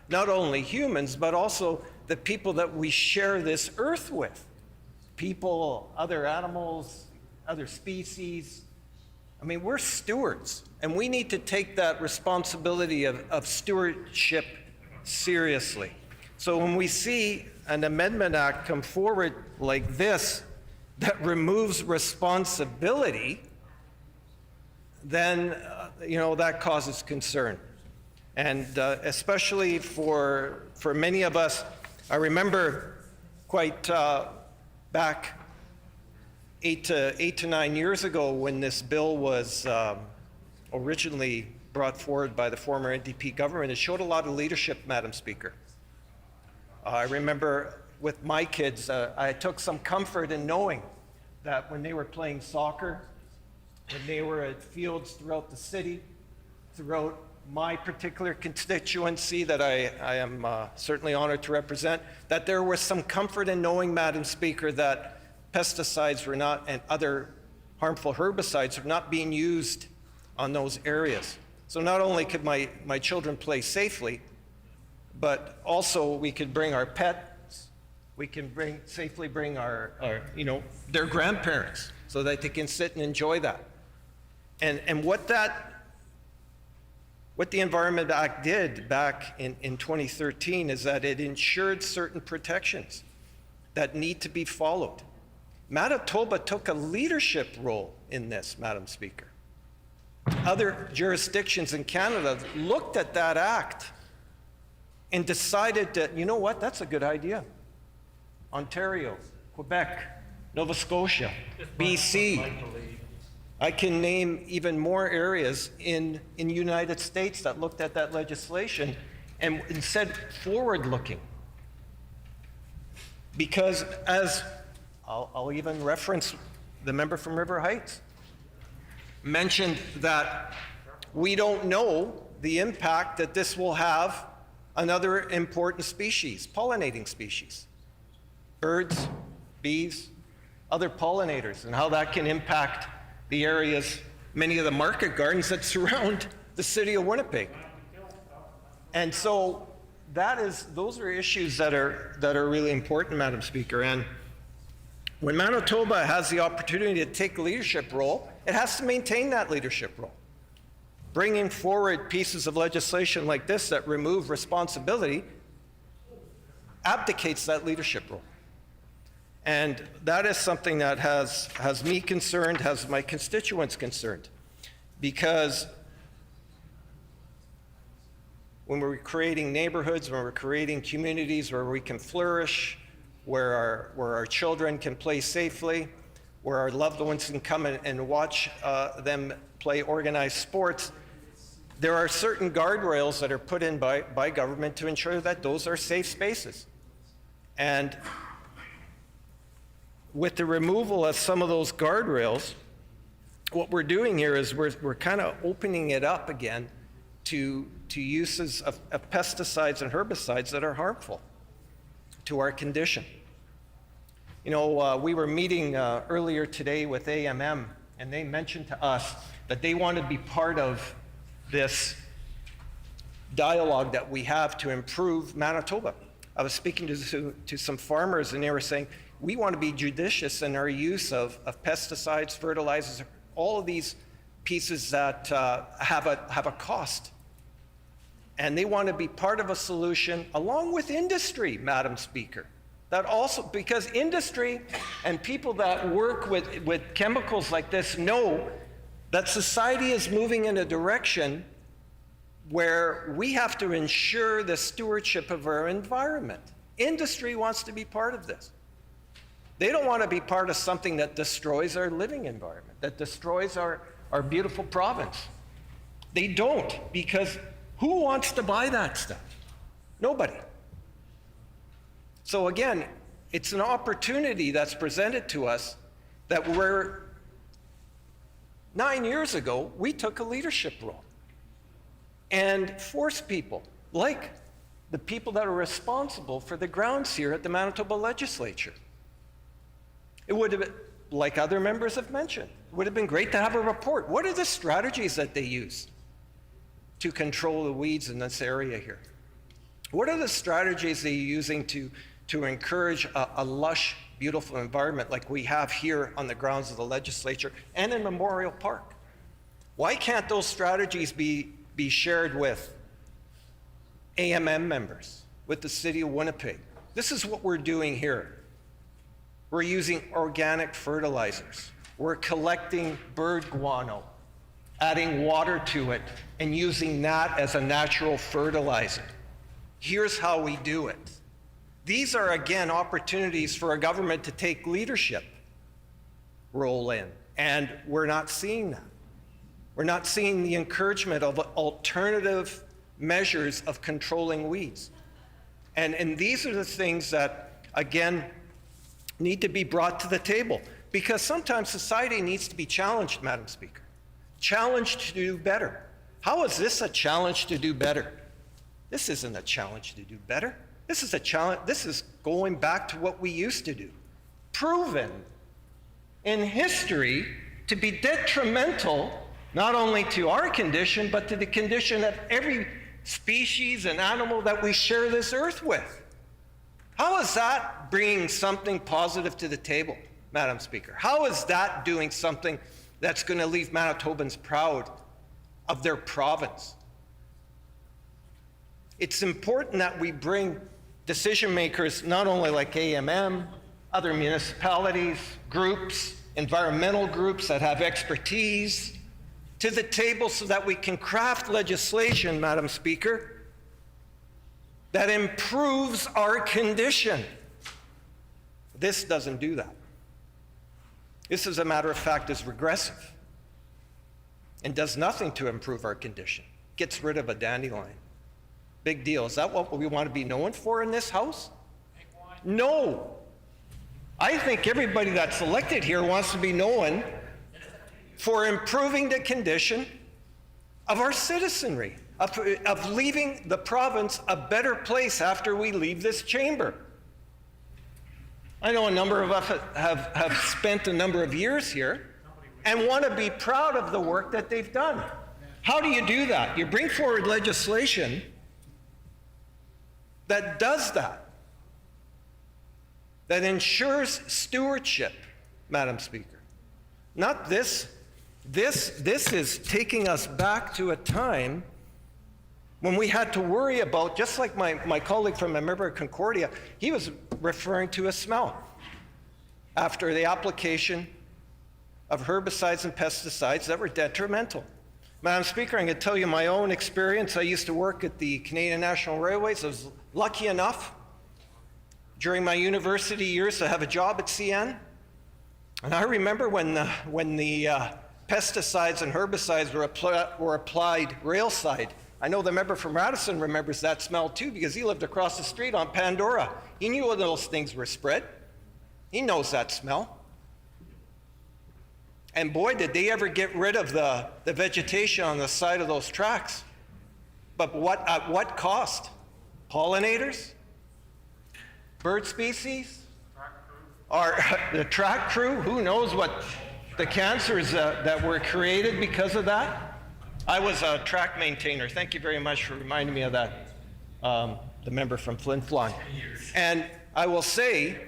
not only humans, but also the people that we share this earth with. People, other animals, other species. I mean, we're stewards, and we need to take that responsibility of stewardship seriously. So when we see an amendment act come forward like this that removes responsibility, then that causes concern. And especially for many of us, I remember quite back 8 to 9 years ago when this bill was originally brought forward by the former NDP government. It showed a lot of leadership, Madam Speaker. I remember with my kids, I took some comfort in knowing that when they were playing soccer, when they were at fields throughout the city, throughout my particular constituency that I am certainly honored to represent, that there was some comfort in knowing, Madam Speaker, that pesticides were not, and other harmful herbicides were not being used on those areas. So not only could my children play safely, but also we could bring our pets, we can safely bring our their grandparents so that they can sit and enjoy that. And what the Environment Act did back in 2013 is that it ensured certain protections that need to be followed. Manitoba took a leadership role in this, Madam Speaker. Other jurisdictions in Canada looked at that act and decided that, you know what, that's a good idea. Ontario, Quebec, Nova Scotia, BC. I can name even more areas in the United States that looked at that legislation and said forward-looking. Because as I'll even reference the member from River Heights, mentioned that we don't know the impact that this will have on other important species, pollinating species, birds, bees, other pollinators, and how that can impact the areas, many of the market gardens that surround the city of Winnipeg. And so those are issues that are really important, Madam Speaker. And when Manitoba has the opportunity to take a leadership role, it has to maintain that leadership role. Bringing forward pieces of legislation like this that remove responsibility abdicates that leadership role. And that is something that has me concerned, has my constituents concerned. Because when we're creating neighborhoods, when we're creating communities where we can flourish, where our children can play safely, where our loved ones can come and watch them play organized sports, there are certain guardrails that are put in by government to ensure that those are safe spaces. And with the removal of some of those guardrails, what we're doing here is we're kind of opening it up again to uses of pesticides and herbicides that are harmful to our condition. We were meeting earlier today with AMM, and they mentioned to us that they want to be part of this dialogue that we have to improve Manitoba. I was speaking to some farmers, and they were saying, we want to be judicious in our use of pesticides, fertilizers, all of these pieces that have a cost. And they want to be part of a solution along with industry, Madam Speaker. That also, because industry and people that work with chemicals like this know that society is moving in a direction where we have to ensure the stewardship of our environment. Industry wants to be part of this. They don't want to be part of something that destroys our living environment, that destroys our beautiful province. They don't, because who wants to buy that stuff? Nobody. So again, it's an opportunity that's presented to us that 9 years ago, we took a leadership role and forced people like the people that are responsible for the grounds here at the Manitoba Legislature. It would have been, like other members have mentioned, it would have been great to have a report. What are the strategies that they use to control the weeds in this area here? What are the strategies they're using to encourage a lush, beautiful environment like we have here on the grounds of the Legislature and in Memorial Park? Why can't those strategies be shared with AMM members, with the City of Winnipeg? This is what we're doing here. We're using organic fertilizers. We're collecting bird guano, adding water to it, and using that as a natural fertilizer. Here's how we do it. These are, again, opportunities for a government to take leadership role in, and we're not seeing that. We're not seeing the encouragement of alternative measures of controlling weeds. And these are the things that, again, need to be brought to the table, because sometimes society needs to be challenged, Madam Speaker. Challenged to do better. How is this a challenge to do better? This isn't a challenge to do better. This is a challenge. This is going back to what we used to do. Proven in history to be detrimental not only to our condition, but to the condition of every species and animal that we share this earth with. How is that bringing something positive to the table, Madam Speaker? How is that doing something that's going to leave Manitobans proud of their province? It's important that we bring decision makers, not only like AMM, other municipalities, groups, environmental groups that have expertise, to the table so that we can craft legislation, Madam Speaker, that improves our condition. This doesn't do that. This, as a matter of fact, is regressive and does nothing to improve our condition. Gets rid of a dandelion. Big deal. Is that what we want to be known for in this house? No. I think everybody that's elected here wants to be known for improving the condition of our citizenry, of leaving the province a better place after we leave this chamber. I know a number of us have spent a number of years here and want to be proud of the work that they've done. How do you do that? You bring forward legislation that does that, that ensures stewardship, Madam Speaker. Not this. This is taking us back to a time when we had to worry about, just like my colleague from a member of Concordia, he was referring to a smell after the application of herbicides and pesticides that were detrimental. Madam Speaker, I'm going to tell you my own experience. I used to work at the Canadian National Railways. I was lucky enough during my university years to have a job at CN. And I remember when the pesticides and herbicides were applied railside. I know the member from Radisson remembers that smell too, because he lived across the street on Pandora. He knew when those things were spread. He knows that smell. And boy, did they ever get rid of the vegetation on the side of those tracks. But at what cost? Pollinators? Bird species? Or the track crew? Who knows what the cancers that were created because of that? I was a track maintainer. Thank you very much for reminding me of that, the member from Flin Flon. And I will say,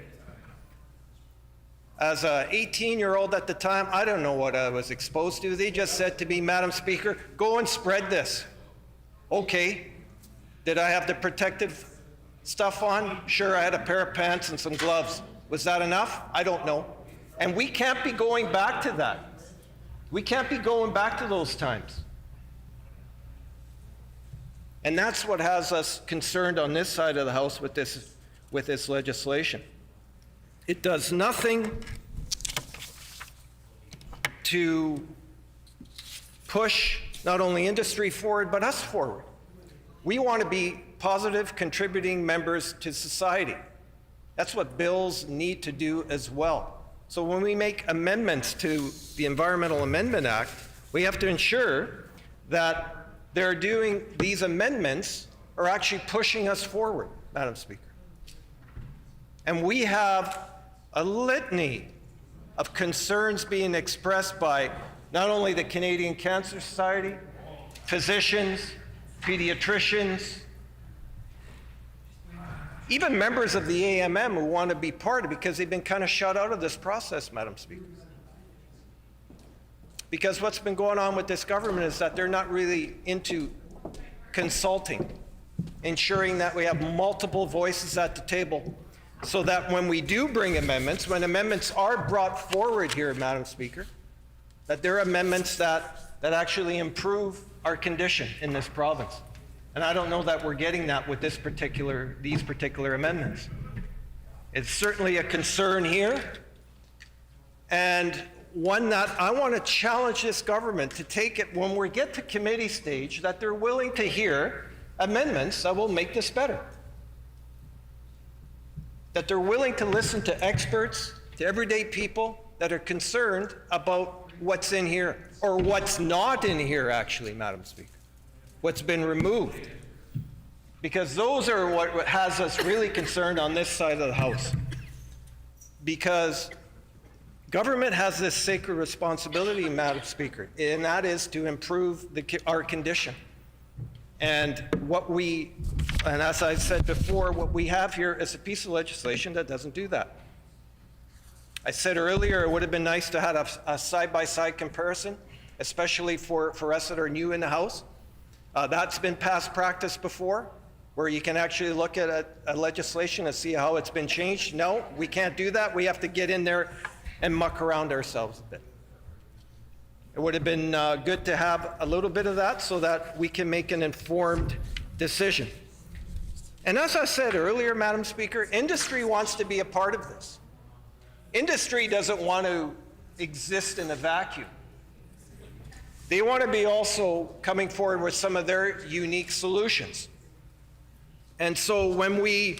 as an 18-year-old at the time, I don't know what I was exposed to. They just said to me, Madam Speaker, go and spread this. Okay. Did I have the protective stuff on? Sure, I had a pair of pants and some gloves. Was that enough? I don't know. And we can't be going back to that. We can't be going back to those times. And that's what has us concerned on this side of the House with this legislation. It does nothing to push not only industry forward, but us forward. We want to be positive, contributing members to society. That's what bills need to do as well. So when we make amendments to the Environmental Amendment Act, we have to ensure that they're doing these amendments are actually pushing us forward, Madam Speaker. And we have a litany of concerns being expressed by not only the Canadian Cancer Society, physicians, pediatricians, even members of the AMM who want to be part of it because they've been kind of shut out of this process, Madam Speaker. Because what's been going on with this government is that they're not really into consulting, ensuring that we have multiple voices at the table so that when we do bring amendments, when amendments are brought forward here, Madam Speaker, that they're amendments that actually improve our condition in this province. And I don't know that we're getting that with these particular amendments. It's certainly a concern here, and one that I want to challenge this government to take it when we get to committee stage, that they're willing to hear amendments that will make this better. That they're willing to listen to experts, to everyday people that are concerned about what's in here, or what's not in here, actually, Madam Speaker. What's been removed. Because those are what has us really concerned on this side of the House. Because government has this sacred responsibility, Madam Speaker, and that is to improve our condition. And as I said before, what we have here is a piece of legislation that doesn't do that. I said earlier it would have been nice to have a side-by-side comparison, especially for us that are new in the House. That's been past practice before, where you can actually look at a legislation and see how it's been changed. No, we can't do that. We have to get in there and muck around ourselves a bit. It would have been good to have a little bit of that so that we can make an informed decision. And as I said earlier, Madam Speaker, industry wants to be a part of this. Industry doesn't want to exist in a vacuum. They want to be also coming forward with some of their unique solutions. And so when we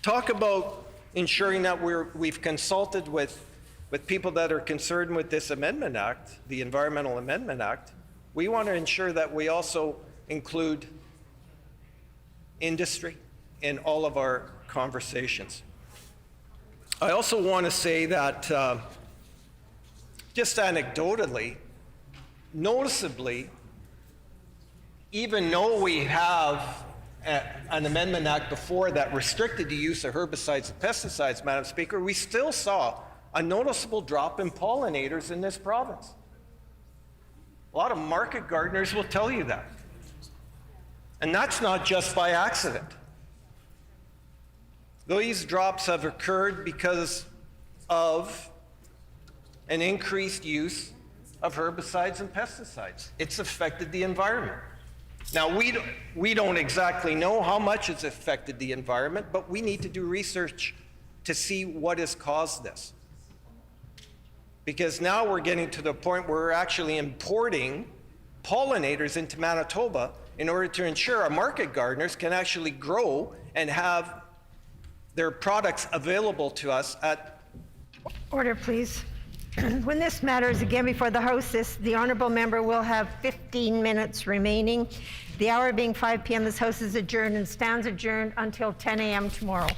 talk about ensuring that we've consulted with people that are concerned with this Amendment Act, the Environmental Amendment Act, we want to ensure that we also include industry in all of our conversations. I also want to say that, just anecdotally, noticeably, even though we have an Amendment Act before that restricted the use of herbicides and pesticides, Madam Speaker, we still saw a noticeable drop in pollinators in this province. A lot of market gardeners will tell you that. And that's not just by accident. These drops have occurred because of an increased use of herbicides and pesticides. It's affected the environment. Now, we don't exactly know how much it's affected the environment, but we need to do research to see what has caused this. Because now we're getting to the point where we're actually importing pollinators into Manitoba in order to ensure our market gardeners can actually grow and have their products available to us at... Order, please. When this matter is again before the House, the honourable member will have 15 minutes remaining. The hour being 5 p.m., this House is adjourned and stands adjourned until 10 a.m. tomorrow.